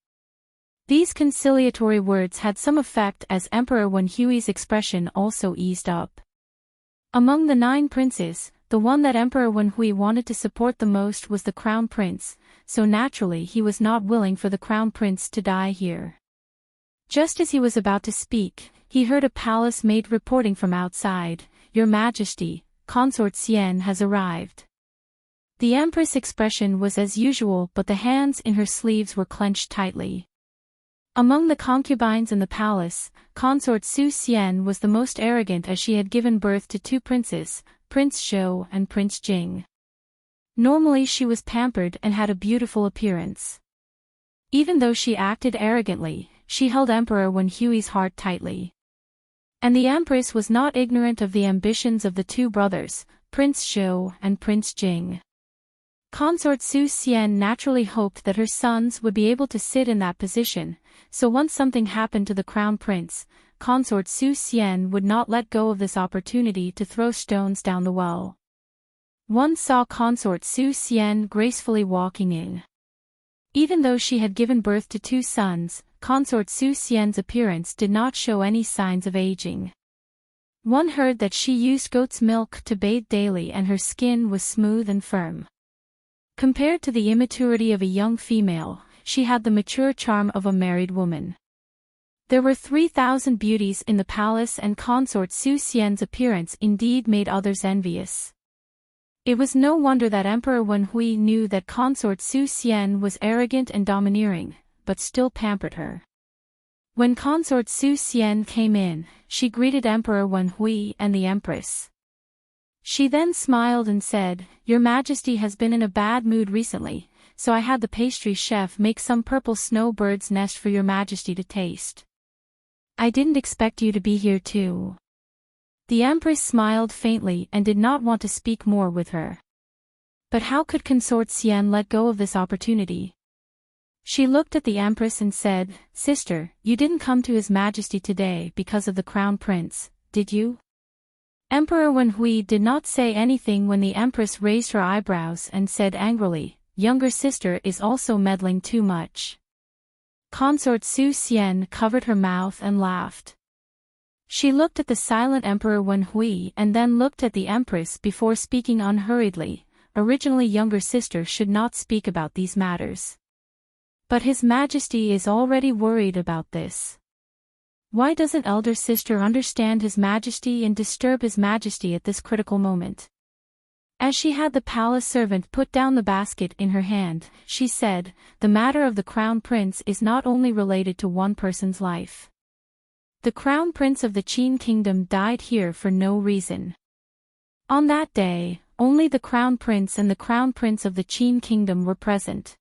These conciliatory words had some effect as Emperor Wenhui's expression also eased up. Among the 9 princes, the one that Emperor Wenhui wanted to support the most was the Crown Prince, so naturally he was not willing for the Crown Prince to die here. Just as he was about to speak, he heard a palace maid reporting from outside, "Your Majesty, Consort Xian has arrived." The Empress' expression was as usual but the hands in her sleeves were clenched tightly. Among the concubines in the palace, Consort Su Xian was the most arrogant as she had given birth to 2 princes, Prince Zhou and Prince Jing. Normally she was pampered and had a beautiful appearance. Even though she acted arrogantly, she held Emperor Wenhui's heart tightly. And the Empress was not ignorant of the ambitions of the 2 brothers, Prince Zhou and Prince Jing. Consort Su Xian naturally hoped that her sons would be able to sit in that position, so once something happened to the Crown Prince, Consort Su Xian would not let go of this opportunity to throw stones down the well. One saw Consort Su Xian gracefully walking in. Even though she had given birth to 2 sons, Consort Su Xian's appearance did not show any signs of aging. One heard that she used goat's milk to bathe daily and her skin was smooth and firm. Compared to the immaturity of a young female, she had the mature charm of a married woman. There were 3,000 beauties in the palace and Consort Su Xian's appearance indeed made others envious. It was no wonder that Emperor Wenhui knew that Consort Su Xian was arrogant and domineering, but still pampered her. When Consort Su Xian came in, she greeted Emperor Wenhui and the Empress. She then smiled and said, "Your Majesty has been in a bad mood recently, so I had the pastry chef make some purple snowbird's nest for your Majesty to taste. I didn't expect you to be here too." The Empress smiled faintly and did not want to speak more with her. But how could Consort Xian let go of this opportunity? She looked at the Empress and said, "Sister, you didn't come to His Majesty today because of the Crown Prince, did you?" Emperor Wenhui did not say anything when the Empress raised her eyebrows and said angrily, "Younger sister is also meddling too much." Consort Su Xian covered her mouth and laughed. She looked at the silent Emperor Wenhui and then looked at the Empress before speaking unhurriedly. Originally, younger sister should not speak about these matters. But His Majesty is already worried about this. Why doesn't elder sister understand His Majesty and disturb His Majesty at this critical moment? As she had the palace servant put down the basket in her hand, she said, "The matter of the Crown Prince is not only related to one person's life. The Crown Prince of the Qin Kingdom died here for no reason. On that day, only the Crown Prince and the Crown Prince of the Qin Kingdom were present.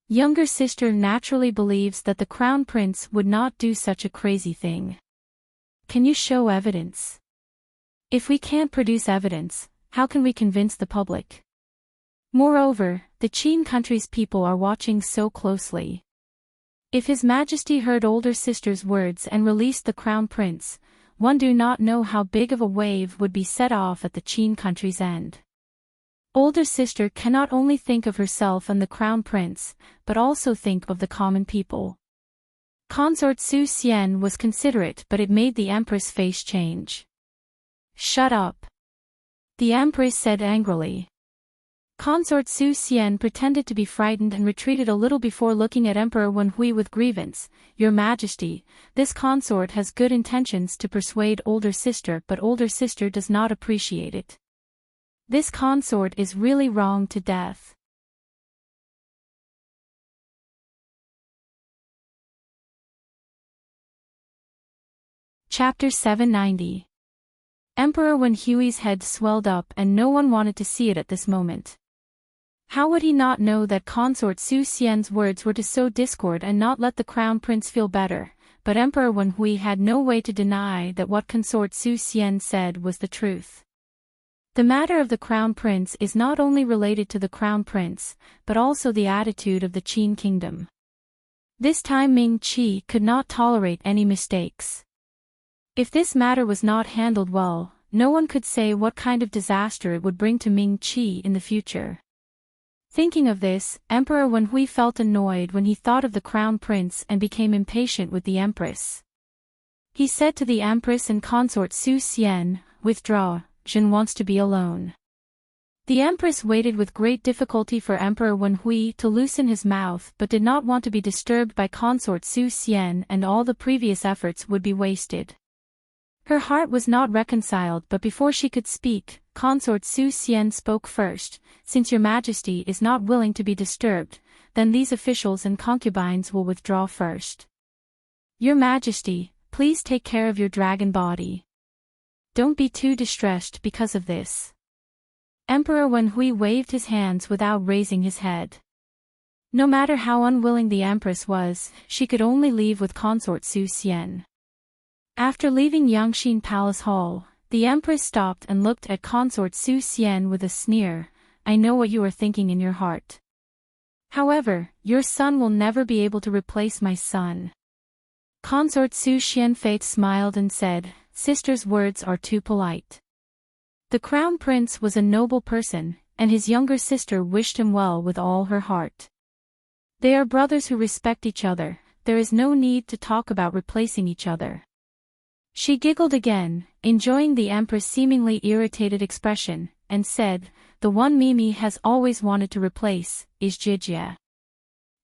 Younger sister naturally believes that the Crown Prince would not do such a crazy thing. Can you show evidence? If we can't produce evidence, how can we convince the public? Moreover, the Qin country's people are watching so closely. If His Majesty heard older sister's words and released the Crown Prince, one do not know how big of a wave would be set off at the Qin country's end. Older sister cannot only think of herself and the Crown Prince, but also think of the common people." Consort Su Xian was considerate, but it made the Empress' face change. "Shut up," the Empress said angrily. Consort Su Xian pretended to be frightened and retreated a little before looking at Emperor Wenhui with grievance. "Your Majesty, this consort has good intentions to persuade older sister, but older sister does not appreciate it. This consort is really wrong to death." Chapter 790. Emperor Wenhui's head swelled up and no one wanted to see it at this moment. How would he not know that Consort Su Xian's words were to sow discord and not let the Crown Prince feel better, but Emperor Wenhui had no way to deny that what Consort Su Xian said was the truth. The matter of the Crown Prince is not only related to the Crown Prince, but also the attitude of the Qin Kingdom. This time Ming Qi could not tolerate any mistakes. If this matter was not handled well, no one could say what kind of disaster it would bring to Ming Qi in the future. Thinking of this, Emperor Wenhui felt annoyed when he thought of the Crown Prince and became impatient with the Empress. He said to the Empress and Consort Su Xian, "Withdraw, Jin wants to be alone." The Empress waited with great difficulty for Emperor Wenhui to loosen his mouth but did not want to be disturbed by Consort Su Xian, and all the previous efforts would be wasted. Her heart was not reconciled, but before she could speak, Consort Su Xian spoke first. "Since your Majesty is not willing to be disturbed, then these officials and concubines will withdraw first. Your Majesty, please take care of your dragon body. Don't be too distressed because of this." Emperor Wenhui waved his hands without raising his head. No matter how unwilling the Empress was, she could only leave with Consort Su Xian. After leaving Yangxin Palace Hall, the Empress stopped and looked at Consort Su Xian with a sneer. "I know what you are thinking in your heart. However, your son will never be able to replace my son." Consort Su Xian Fate smiled and said, "Sister's words are too polite." The Crown Prince was a noble person, and his younger sister wished him well with all her heart. They are brothers who respect each other, there is no need to talk about replacing each other. She giggled again, enjoying the Empress' seemingly irritated expression, and said, "The one Mimi has always wanted to replace is Jijia."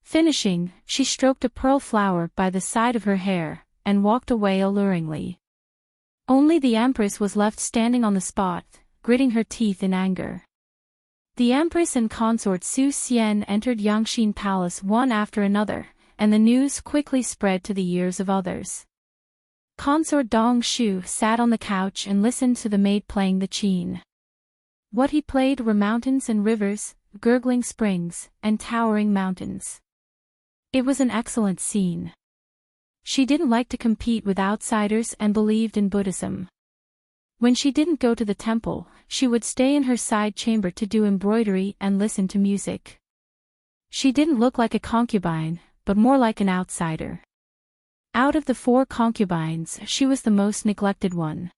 Finishing, she stroked a pearl flower by the side of her hair, and walked away alluringly. Only the Empress was left standing on the spot, gritting her teeth in anger. The Empress and Consort Su Xian entered Yangxin Palace one after another, and the news quickly spread to the ears of others. Consort Dong Shu sat on the couch and listened to the maid playing the qin. What he played were mountains and rivers, gurgling springs, and towering mountains. It was an excellent scene. She didn't like to compete with outsiders and believed in Buddhism. When she didn't go to the temple, she would stay in her side chamber to do embroidery and listen to music. She didn't look like a concubine, but more like an outsider. Out of the 4 concubines, she was the most neglected one.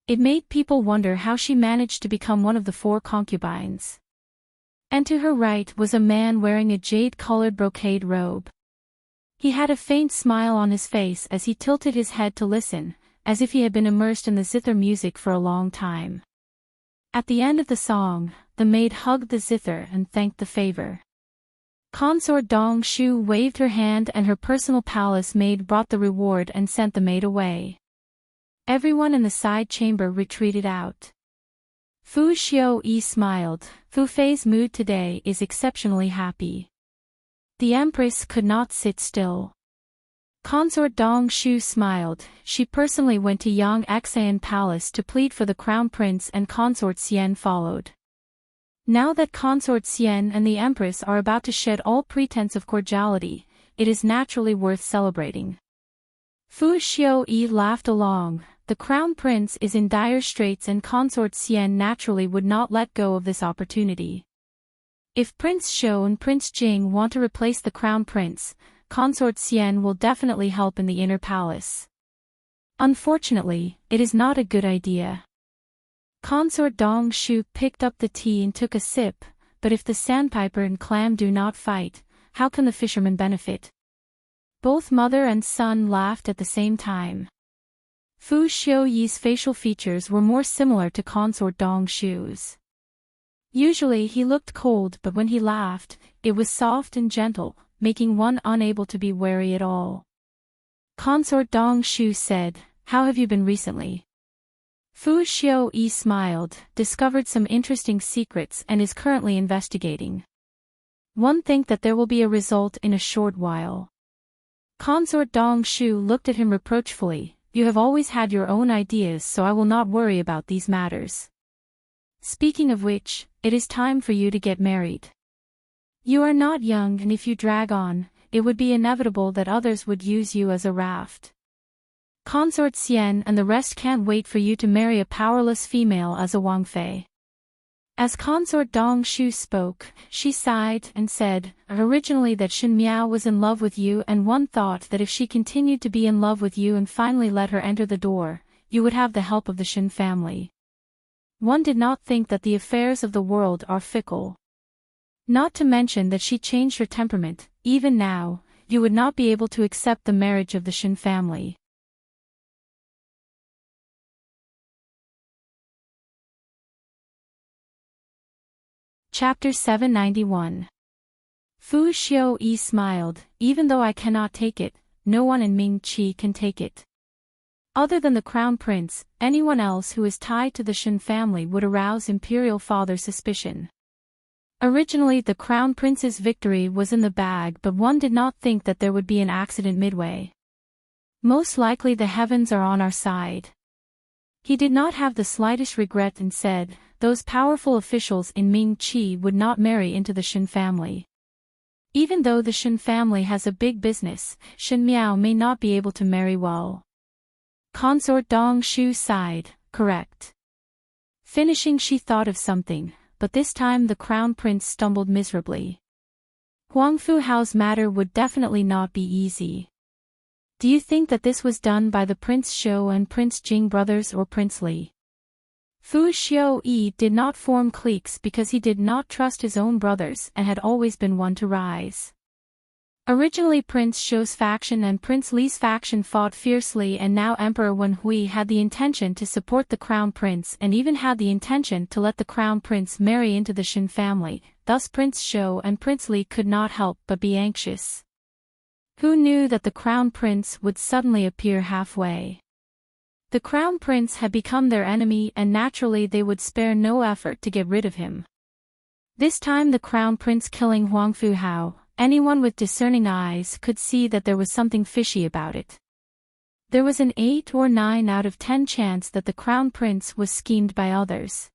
It made people wonder how she managed to become one of the 4 concubines. And to her right was a man wearing a jade-colored brocade robe. He had a faint smile on his face as he tilted his head to listen, as if he had been immersed in the zither music for a long time. At the end of the song, the maid hugged the zither and thanked the favor. Consort Dong Shu waved her hand and her personal palace maid brought the reward and sent the maid away. Everyone in the side chamber retreated out. Fu Xiu smiled. Fu Fei's mood today is exceptionally happy. The Empress could not sit still. Consort Dong Shu smiled. She personally went to Yang Xian Palace to plead for the Crown Prince and Consort Xian followed. Now that Consort Xian and the Empress are about to shed all pretense of cordiality, it is naturally worth celebrating. Fu Xiu laughed along. The Crown Prince is in dire straits and Consort Xian naturally would not let go of this opportunity. If Prince Shou and Prince Jing want to replace the Crown Prince, Consort Xian will definitely help in the inner palace. Unfortunately, it is not a good idea. Consort Dong Shu picked up the tea and took a sip, but if the sandpiper and clam do not fight, how can the fisherman benefit? Both mother and son laughed at the same time. Fu Xiuyi's facial features were more similar to Consort Dong Shu's. Usually he looked cold, but when he laughed, it was soft and gentle, making one unable to be wary at all. Consort Dong Shu said, "How have you been recently?" Fu Xiu smiled, discovered some interesting secrets and is currently investigating. One think that there will be a result in a short while. Consort Dong Shu looked at him reproachfully. "You have always had your own ideas, so I will not worry about these matters. Speaking of which, it is time for you to get married. You are not young, and if you drag on, it would be inevitable that others would use you as a raft. Consort Xian and the rest can't wait for you to marry a powerless female as a Wang Fei." As Consort Dong Shu spoke, she sighed and said, "Originally that Shen Miao was in love with you, and one thought that if she continued to be in love with you and finally let her enter the door, you would have the help of the Shen family. One did not think that the affairs of the world are fickle. Not to mention that she changed her temperament. Even now, you would not be able to accept the marriage of the Shen family." Chapter 791. Fu Xiu smiled. "Even though I cannot take it, no one in Ming Qi can take it. Other than the Crown Prince, anyone else who is tied to the Shen family would arouse Imperial Father's suspicion. Originally the Crown Prince's victory was in the bag, but one did not think that there would be an accident midway. Most likely the heavens are on our side." He did not have the slightest regret and said, "Those powerful officials in Ming Qi would not marry into the Shen family. Even though the Shen family has a big business, Shen Miao may not be able to marry well." Consort Dong Shu sighed. "Correct." Finishing, she thought of something, but this time the Crown Prince stumbled miserably. Huang Fu Hao's matter would definitely not be easy. "Do you think that this was done by the Prince Shou and Prince Jing brothers or Prince Li?" Fu Xiu did not form cliques because he did not trust his own brothers and had always been one to rise. Originally Prince Shou's faction and Prince Li's faction fought fiercely, and now Emperor Wen Hui had the intention to support the Crown Prince and even had the intention to let the Crown Prince marry into the Shen family, thus Prince Shou and Prince Li could not help but be anxious. Who knew that the Crown Prince would suddenly appear halfway? The Crown Prince had become their enemy, and naturally they would spare no effort to get rid of him. This time the Crown Prince killing Huang Fu Hao, anyone with discerning eyes could see that there was something fishy about it. There was an 8 or 9 out of 10 chance that the Crown Prince was schemed by others.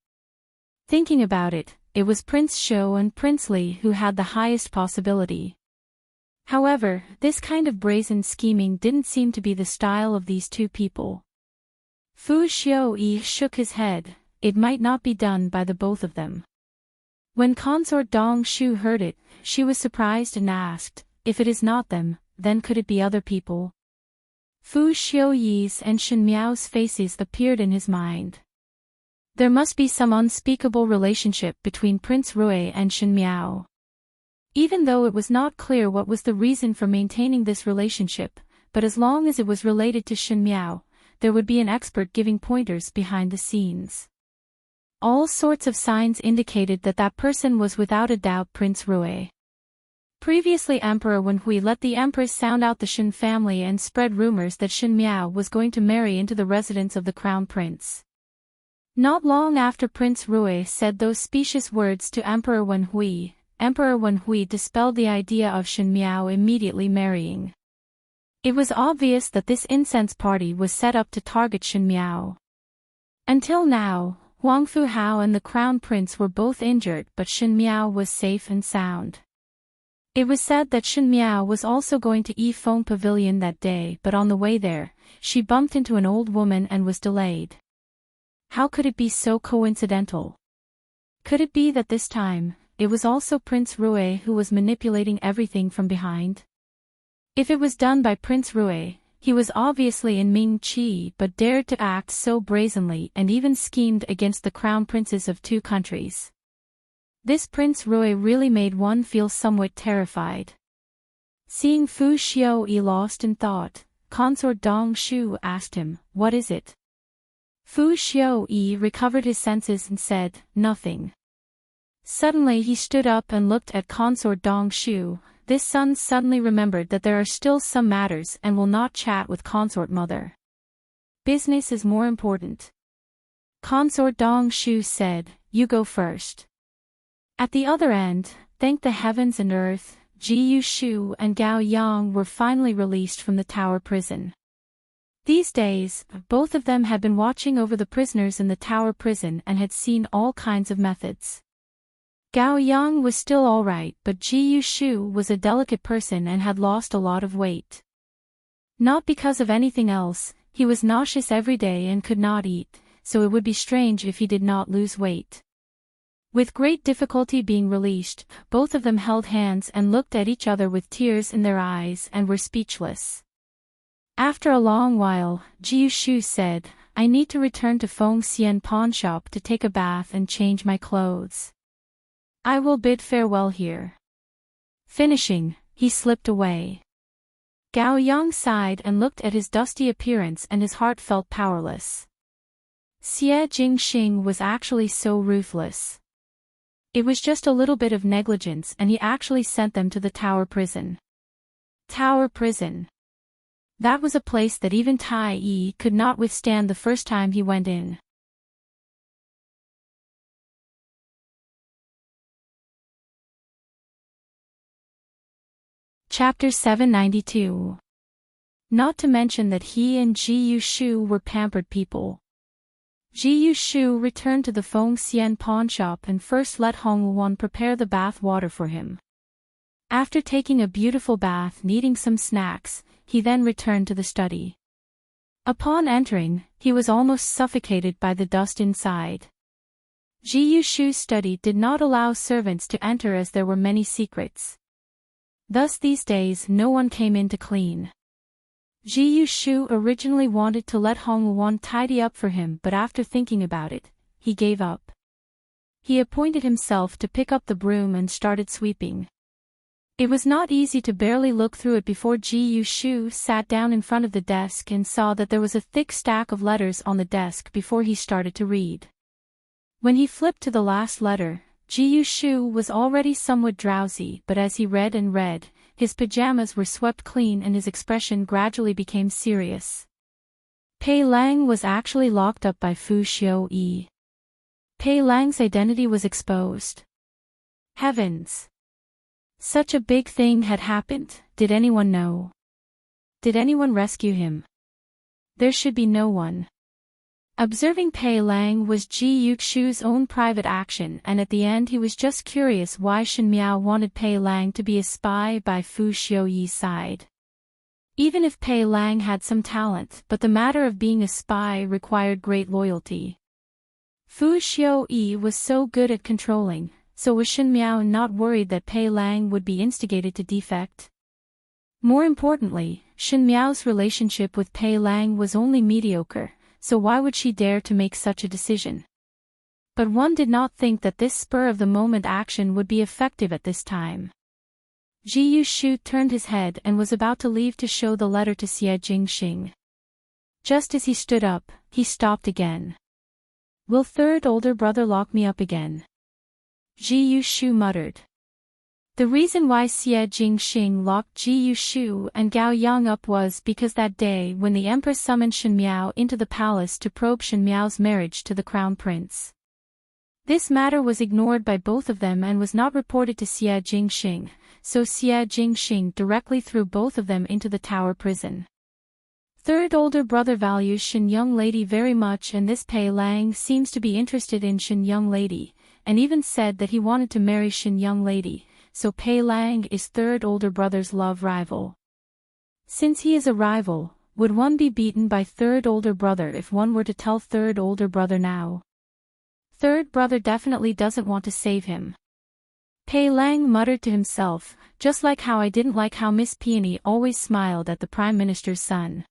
Thinking about it, it was Prince Shou and Prince Li who had the highest possibility. However, this kind of brazen scheming didn't seem to be the style of these two people. Fu Xiaoyi shook his head. It might not be done by the both of them. When Consort Dong Shu heard it, she was surprised and asked, if it is not them, then could it be other people? Fu Xiaoyi's and Shen Miao's faces appeared in his mind. There must be some unspeakable relationship between Prince Rui and Shen Miao. Even though it was not clear what was the reason for maintaining this relationship, but as long as it was related to Shen Miao, there would be an expert giving pointers behind the scenes. All sorts of signs indicated that that person was without a doubt Prince Rui. Previously Emperor Wenhui let the Empress sound out the Shen family and spread rumors that Shen Miao was going to marry into the residence of the Crown Prince. Not long after Prince Rui said those specious words to Emperor Wenhui, Emperor Wenhui dispelled the idea of Shen Miao immediately marrying. It was obvious that this incense party was set up to target Shen Miao. Until now, Wang Fuhao and the Crown Prince were both injured, but Shen Miao was safe and sound. It was said that Shen Miao was also going to Yifeng Pavilion that day, but on the way there, she bumped into an old woman and was delayed. How could it be so coincidental? Could it be that this time, it was also Prince Rui who was manipulating everything from behind? If it was done by Prince Rui, he was obviously in Ming Qi but dared to act so brazenly and even schemed against the crown princes of two countries. This Prince Rui really made one feel somewhat terrified. Seeing Fu Xiaoyi lost in thought, Consort Dong Shu asked him, "What is it?" Fu Xiaoyi recovered his senses and said, "Nothing." Suddenly he stood up and looked at Consort Dong Shu. This son suddenly remembered that there are still some matters and will not chat with Consort Mother. Business is more important. Consort Dong Shu said, "You go first." At the other end, thank the heavens and earth, Ji Yushu and Gao Yang were finally released from the tower prison. These days, both of them had been watching over the prisoners in the tower prison and had seen all kinds of methods. Gao Yang was still alright, but Ji Yushu was a delicate person and had lost a lot of weight. Not because of anything else, he was nauseous every day and could not eat, so it would be strange if he did not lose weight. With great difficulty being released, both of them held hands and looked at each other with tears in their eyes and were speechless. After a long while, Ji Yushu said, "I need to return to Feng Xian pawn shop to take a bath and change my clothes. I will bid farewell here." Finishing, he slipped away. Gao Yang sighed and looked at his dusty appearance and his heart felt powerless. Xie Jingxing was actually so ruthless. It was just a little bit of negligence and he actually sent them to the tower prison. Tower prison. That was a place that even Tai Yi could not withstand the first time he went in. Chapter 792. Not to mention that he and Ji Yushu were pampered people. Ji Yushu returned to the Feng Xian pawn shop and first let Hong Wuan prepare the bath water for him. After taking a beautiful bath and eating some snacks, he then returned to the study. Upon entering, he was almost suffocated by the dust inside. Ji Yushu's study did not allow servants to enter as there were many secrets. Thus these days no one came in to clean. Ji Yushu originally wanted to let Hong Wuan tidy up for him, but after thinking about it, he gave up. He appointed himself to pick up the broom and started sweeping. It was not easy to barely look through it before Ji Yushu sat down in front of the desk and saw that there was a thick stack of letters on the desk before he started to read. When he flipped to the last letter, Ji Yushu was already somewhat drowsy, but as he read and read, his pajamas were swept clean and his expression gradually became serious. Pei Lang was actually locked up by Fu Xiaoyi. Pei Lang's identity was exposed. Heavens! Such a big thing had happened. Did anyone know? Did anyone rescue him? There should be no one. Observing Pei Lang was Ji Yuxu's own private action, and at the end he was just curious why Shen Miao wanted Pei Lang to be a spy by Fu Xiuyi's side. Even if Pei Lang had some talent, but the matter of being a spy required great loyalty. Fu Xiuyi was so good at controlling, so was Shen Miao not worried that Pei Lang would be instigated to defect? More importantly, Shen Miao's relationship with Pei Lang was only mediocre, so why would she dare to make such a decision? But one did not think that this spur-of-the-moment action would be effective at this time. Ji Yuxu turned his head and was about to leave to show the letter to Xie Jingxing. Just as he stood up, he stopped again. "Will third older brother lock me up again?" Ji Yuxu muttered. The reason why Xie Jingxing locked Ji Yuxu and Gao Yang up was because that day when the Empress summoned Shen Miao into the palace to probe Shen Miao's marriage to the crown prince. This matter was ignored by both of them and was not reported to Xie Jingxing, so Xie Jingxing directly threw both of them into the tower prison. Third older brother values Shen young lady very much, and this Pei Lang seems to be interested in Shen young lady, and even said that he wanted to marry Shen young lady. So Pei Lang is third older brother's love rival. Since he is a rival, would one be beaten by third older brother if one were to tell third older brother now? Third brother definitely doesn't want to save him. Pei Lang muttered to himself, just like how I didn't like how Miss Peony always smiled at the Prime Minister's son.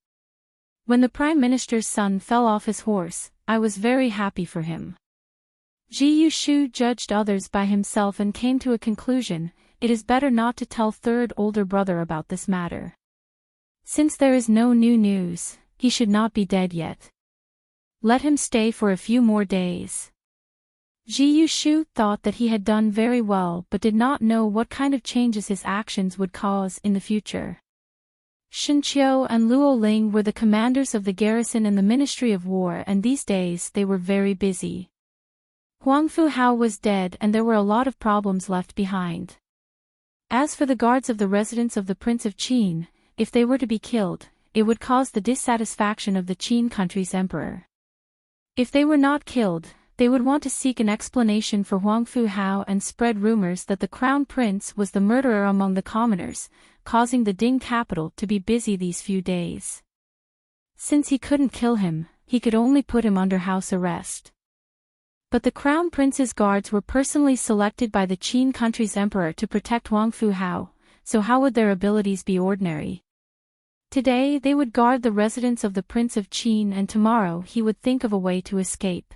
When the Prime Minister's son fell off his horse, I was very happy for him. Ji Yuxu judged others by himself and came to a conclusion: it is better not to tell third older brother about this matter. Since there is no new news, he should not be dead yet. Let him stay for a few more days. Ji Yuxu thought that he had done very well but did not know what kind of changes his actions would cause in the future. Shen Qiu and Luo Ling were the commanders of the garrison in the Ministry of War, and these days they were very busy. Huang Fu Hao was dead and there were a lot of problems left behind. As for the guards of the residence of the Prince of Qin, if they were to be killed, it would cause the dissatisfaction of the Qin country's emperor. If they were not killed, they would want to seek an explanation for Huang Fu Hao and spread rumors that the crown prince was the murderer among the commoners, causing the Ding capital to be busy these few days. Since he couldn't kill him, he could only put him under house arrest. But the crown prince's guards were personally selected by the Qin country's emperor to protect Huang Fu Hao, so how would their abilities be ordinary? Today they would guard the residence of the Prince of Qin, and tomorrow he would think of a way to escape.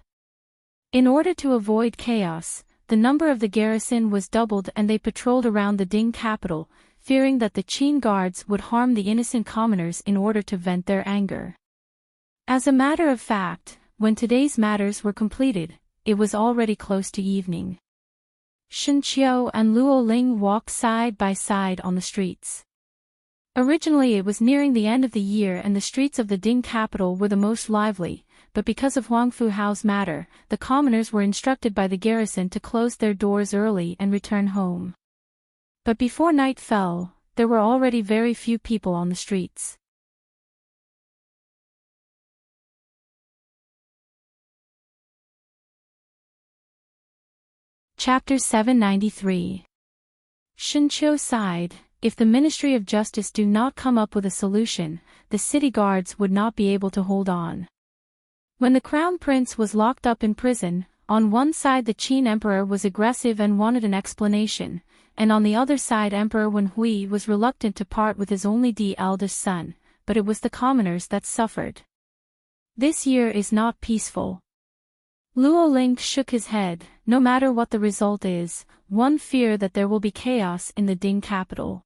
In order to avoid chaos, the number of the garrison was doubled and they patrolled around the Ding capital, fearing that the Qin guards would harm the innocent commoners in order to vent their anger. As a matter of fact, when today's matters were completed, it was already close to evening. Shen Qiu and Luo Ling walked side by side on the streets. Originally it was nearing the end of the year and the streets of the Ding capital were the most lively, but because of Huang Fu Hao's matter, the commoners were instructed by the garrison to close their doors early and return home. But before night fell, there were already very few people on the streets. Chapter 793. Shen Qiu sighed. If the Ministry of Justice do not come up with a solution, the city guards would not be able to hold on. When the crown prince was locked up in prison, on one side the Qin emperor was aggressive and wanted an explanation, and on the other side Emperor Wen Hui was reluctant to part with his only eldest son, but it was the commoners that suffered. This year is not peaceful. Luo Ling shook his head. No matter what the result is, one fear that there will be chaos in the Ding capital.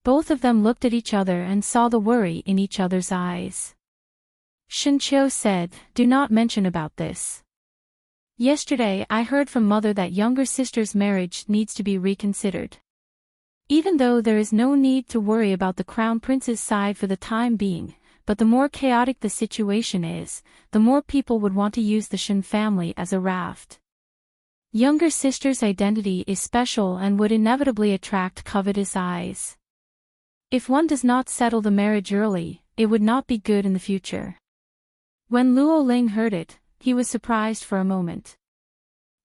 Both of them looked at each other and saw the worry in each other's eyes. Shen Qiu said, "Do not mention about this. Yesterday I heard from mother that younger sister's marriage needs to be reconsidered. Even though there is no need to worry about the crown prince's side for the time being, but the more chaotic the situation is, the more people would want to use the Shen family as a raft. Younger sister's identity is special and would inevitably attract covetous eyes. If one does not settle the marriage early, it would not be good in the future." When Luo Ling heard it, he was surprised for a moment.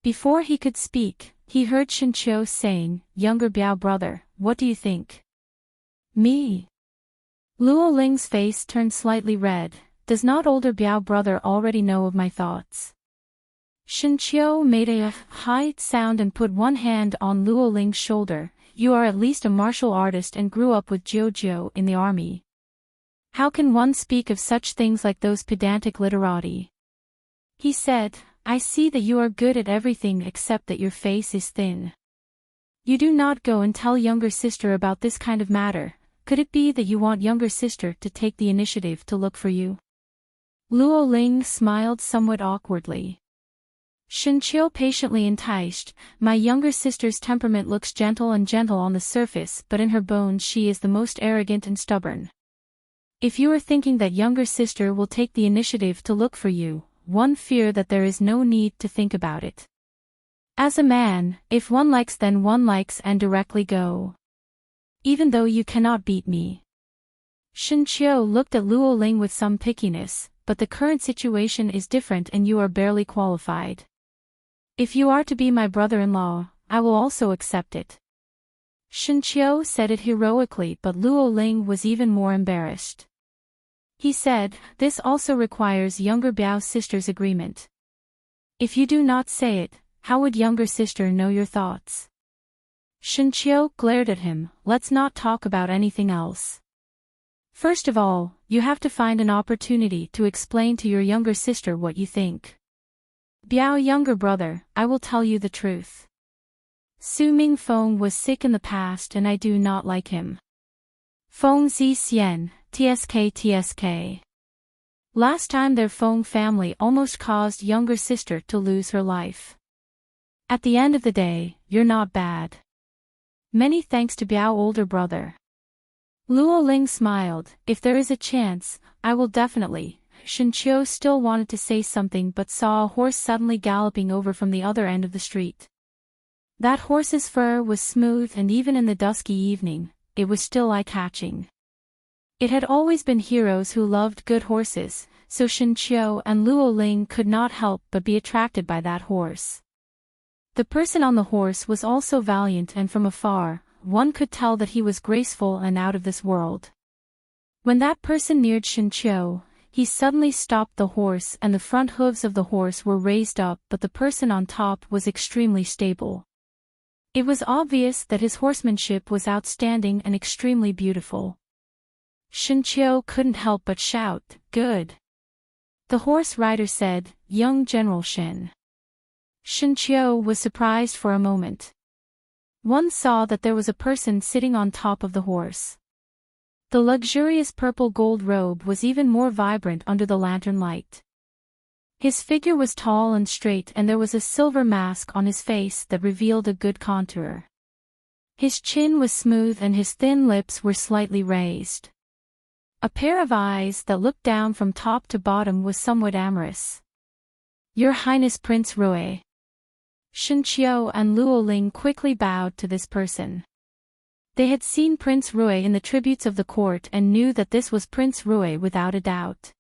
Before he could speak, he heard Shen Qiu saying, "Younger Biao brother, what do you think?" "Me?" Luo Ling's face turned slightly red. "Does not older Biao brother already know of my thoughts?" Shen Qiu made a high sound and put one hand on Luo Ling's shoulder. "You are at least a martial artist and grew up with Jiu in the army. How can one speak of such things like those pedantic literati?" He said, "I see that you are good at everything except that your face is thin. You do not go and tell younger sister about this kind of matter. Could it be that you want younger sister to take the initiative to look for you?" Luo Ling smiled somewhat awkwardly. Shen Qiu patiently enticed, "My younger sister's temperament looks gentle on the surface, but in her bones she is the most arrogant and stubborn. If you are thinking that younger sister will take the initiative to look for you, one fear that there is no need to think about it. As a man, if one likes then one likes and directly go. Even though you cannot beat me." Shen Qiu looked at Luo Ling with some pickiness, "But the current situation is different and you are barely qualified. If you are to be my brother-in-law, I will also accept it." Shen Qiu said it heroically, but Luo Ling was even more embarrassed. He said, "This also requires younger Biao's sister's agreement. If you do not say it, how would younger sister know your thoughts?" Shen Qiu glared at him. "Let's not talk about anything else. First of all, you have to find an opportunity to explain to your younger sister what you think." "Biao younger brother, I will tell you the truth. Su Mingfeng was sick in the past and I do not like him. Feng Zi Xian, TSK. Last time their Feng family almost caused younger sister to lose her life. At the end of the day, you're not bad. Many thanks to Biao older brother." Luo Ling smiled, "If there is a chance, I will definitely." Shen Qiu still wanted to say something but saw a horse suddenly galloping over from the other end of the street. That horse's fur was smooth and even in the dusky evening, it was still eye-catching. It had always been heroes who loved good horses, so Shen Qiu and Luo Ling could not help but be attracted by that horse. The person on the horse was also valiant and from afar, one could tell that he was graceful and out of this world. When that person neared Shen Qiu, he suddenly stopped the horse and the front hooves of the horse were raised up, but the person on top was extremely stable. It was obvious that his horsemanship was outstanding and extremely beautiful. Shen Qiu couldn't help but shout, "Good." The horse rider said, "Young General Shen." Shen Qiu was surprised for a moment. One saw that there was a person sitting on top of the horse. The luxurious purple gold robe was even more vibrant under the lantern light. His figure was tall and straight and there was a silver mask on his face that revealed a good contour. His chin was smooth and his thin lips were slightly raised. A pair of eyes that looked down from top to bottom was somewhat amorous. "Your Highness Prince Rui." Shen Qiu and Luo Ling quickly bowed to this person. They had seen Prince Rui in the tributes of the court and knew that this was Prince Rui without a doubt.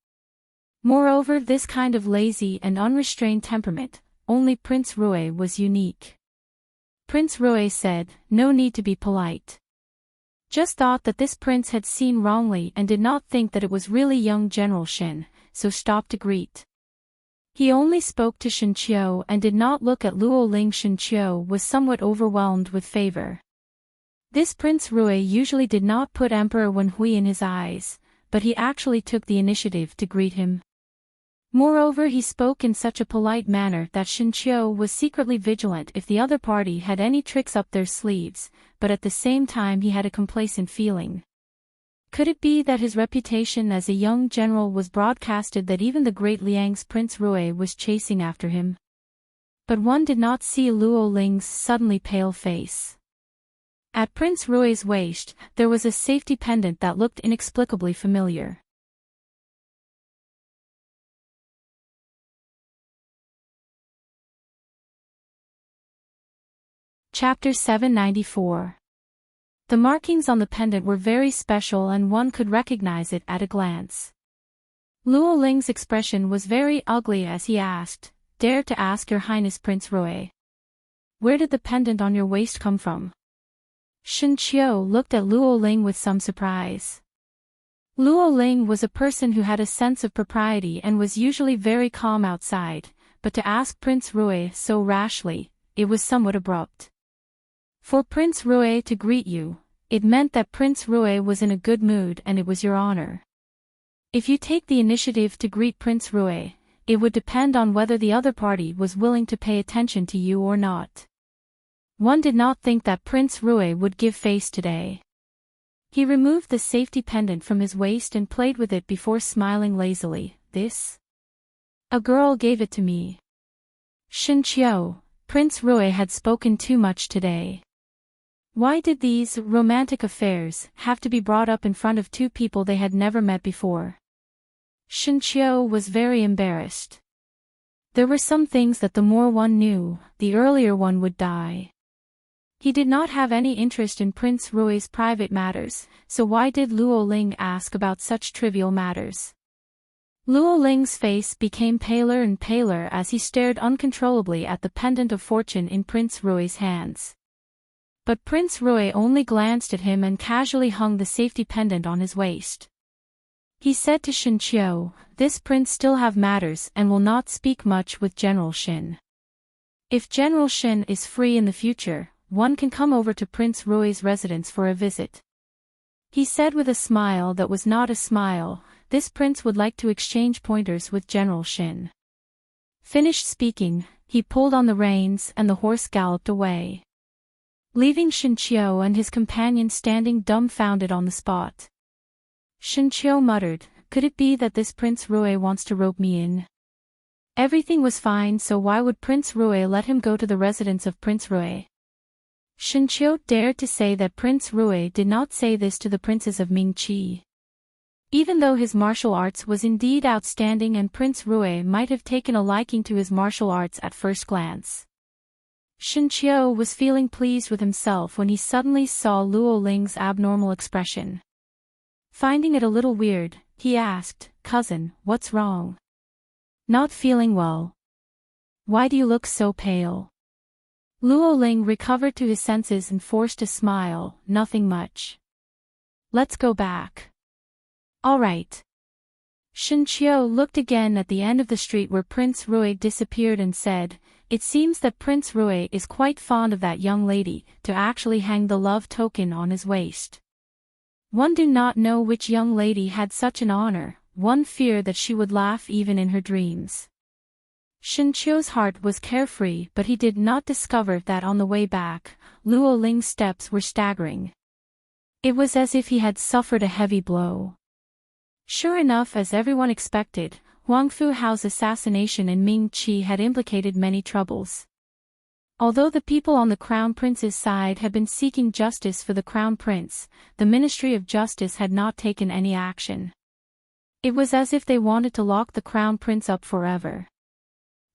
Moreover, this kind of lazy and unrestrained temperament, only Prince Rui was unique. Prince Rui said, "No need to be polite. Just thought that this prince had seen wrongly and did not think that it was really young General Shen, so stopped to greet." He only spoke to Shen Qiu and did not look at Luo Ling. Shen Qiu was somewhat overwhelmed with favor. This Prince Rui usually did not put Emperor Wen Hui in his eyes, but he actually took the initiative to greet him. Moreover, he spoke in such a polite manner that Shen Qiu was secretly vigilant if the other party had any tricks up their sleeves, but at the same time he had a complacent feeling. Could it be that his reputation as a young general was broadcasted that even the great Liang's Prince Rui was chasing after him? But one did not see Luo Ling's suddenly pale face. At Prince Rui's waist, there was a safety pendant that looked inexplicably familiar. Chapter 794. The markings on the pendant were very special and one could recognize it at a glance. Luo Ling's expression was very ugly as he asked, "Dare to ask your highness Prince Rui. Where did the pendant on your waist come from?" Shen Qiu looked at Luo Ling with some surprise. Luo Ling was a person who had a sense of propriety and was usually very calm outside, but to ask Prince Rui so rashly, it was somewhat abrupt. For Prince Rui to greet you, it meant that Prince Rui was in a good mood and it was your honor. If you take the initiative to greet Prince Rui, it would depend on whether the other party was willing to pay attention to you or not. One did not think that Prince Rui would give face today. He removed the safety pendant from his waist and played with it before smiling lazily. "This? A girl gave it to me." Shen Qiu, Prince Rui had spoken too much today. Why did these romantic affairs have to be brought up in front of two people they had never met before? Shen Qiu was very embarrassed. There were some things that the more one knew, the earlier one would die. He did not have any interest in Prince Rui's private matters, so why did Luo Ling ask about such trivial matters? Luo Ling's face became paler and paler as he stared uncontrollably at the pendant of fortune in Prince Rui's hands. But Prince Rui only glanced at him and casually hung the safety pendant on his waist. He said to Shen Qiu, "This prince still have matters and will not speak much with General Shen. If General Shen is free in the future, one can come over to Prince Rui's residence for a visit." He said with a smile that was not a smile, this prince would like to exchange pointers with General Shen. Finished speaking, he pulled on the reins and the horse galloped away, leaving Shen Qiu and his companion standing dumbfounded on the spot. Shen Qiu muttered, "Could it be that this Prince Rui wants to rope me in? Everything was fine, so why would Prince Rui let him go to the residence of Prince Rui?" Shen Qiu dared to say that Prince Rui did not say this to the princes of Mingqi. Even though his martial arts was indeed outstanding and Prince Rui might have taken a liking to his martial arts at first glance. Shen Qiu was feeling pleased with himself when he suddenly saw Luo Ling's abnormal expression. Finding it a little weird, he asked, "Cousin, what's wrong? Not feeling well? Why do you look so pale?" Luo Ling recovered to his senses and forced a smile, "Nothing much. Let's go back." "All right." Shen Qiu looked again at the end of the street where Prince Rui disappeared and said, "It seems that Prince Rui is quite fond of that young lady, to actually hang the love token on his waist. One do not know which young lady had such an honor, one feared that she would laugh even in her dreams." Shen Qiu's heart was carefree, but he did not discover that on the way back, Luo Ling's steps were staggering. It was as if he had suffered a heavy blow. Sure enough, as everyone expected, Huangfu Hao's assassination in Mingqi had implicated many troubles. Although the people on the Crown Prince's side had been seeking justice for the Crown Prince, the Ministry of Justice had not taken any action. It was as if they wanted to lock the Crown Prince up forever.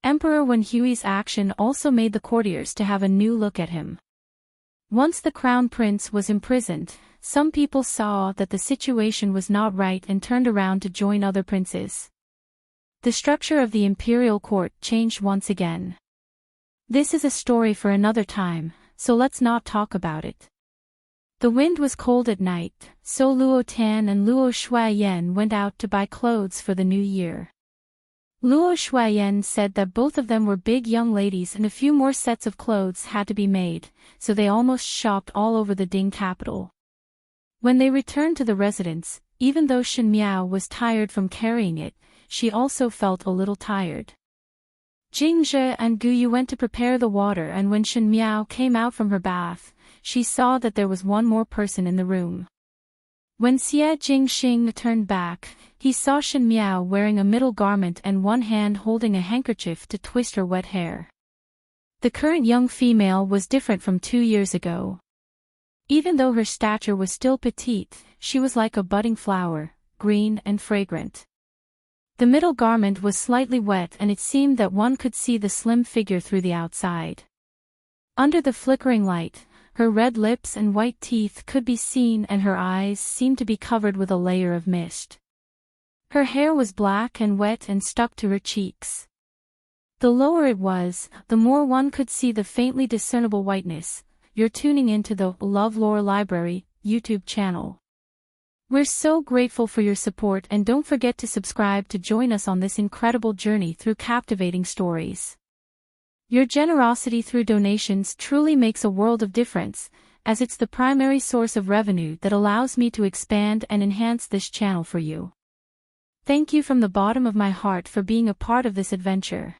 Emperor Wen Hui's action also made the courtiers to have a new look at him. Once the Crown Prince was imprisoned, some people saw that the situation was not right and turned around to join other princes. The structure of the imperial court changed once again. This is a story for another time, so let's not talk about it. The wind was cold at night, so Luo Tan and Luo Shuayan went out to buy clothes for the new year. Luo Shuayan said that both of them were big young ladies and a few more sets of clothes had to be made, so they almost shopped all over the Ding capital. When they returned to the residence, even though Shen Miao was tired from carrying it, she also felt a little tired. Jingzhe and Gu Yu went to prepare the water, and when Shen Miao came out from her bath, she saw that there was one more person in the room. When Xie Jingxing turned back, he saw Shen Miao wearing a middle garment and one hand holding a handkerchief to twist her wet hair. The current young female was different from 2 years ago. Even though her stature was still petite, she was like a budding flower, green and fragrant. The middle garment was slightly wet and it seemed that one could see the slim figure through the outside. Under the flickering light, her red lips and white teeth could be seen and her eyes seemed to be covered with a layer of mist. Her hair was black and wet and stuck to her cheeks. The lower it was, the more one could see the faintly discernible whiteness. You're tuning into the LoveLore Library YouTube channel. We're so grateful for your support, and don't forget to subscribe to join us on this incredible journey through captivating stories. Your generosity through donations truly makes a world of difference, as it's the primary source of revenue that allows me to expand and enhance this channel for you. Thank you from the bottom of my heart for being a part of this adventure.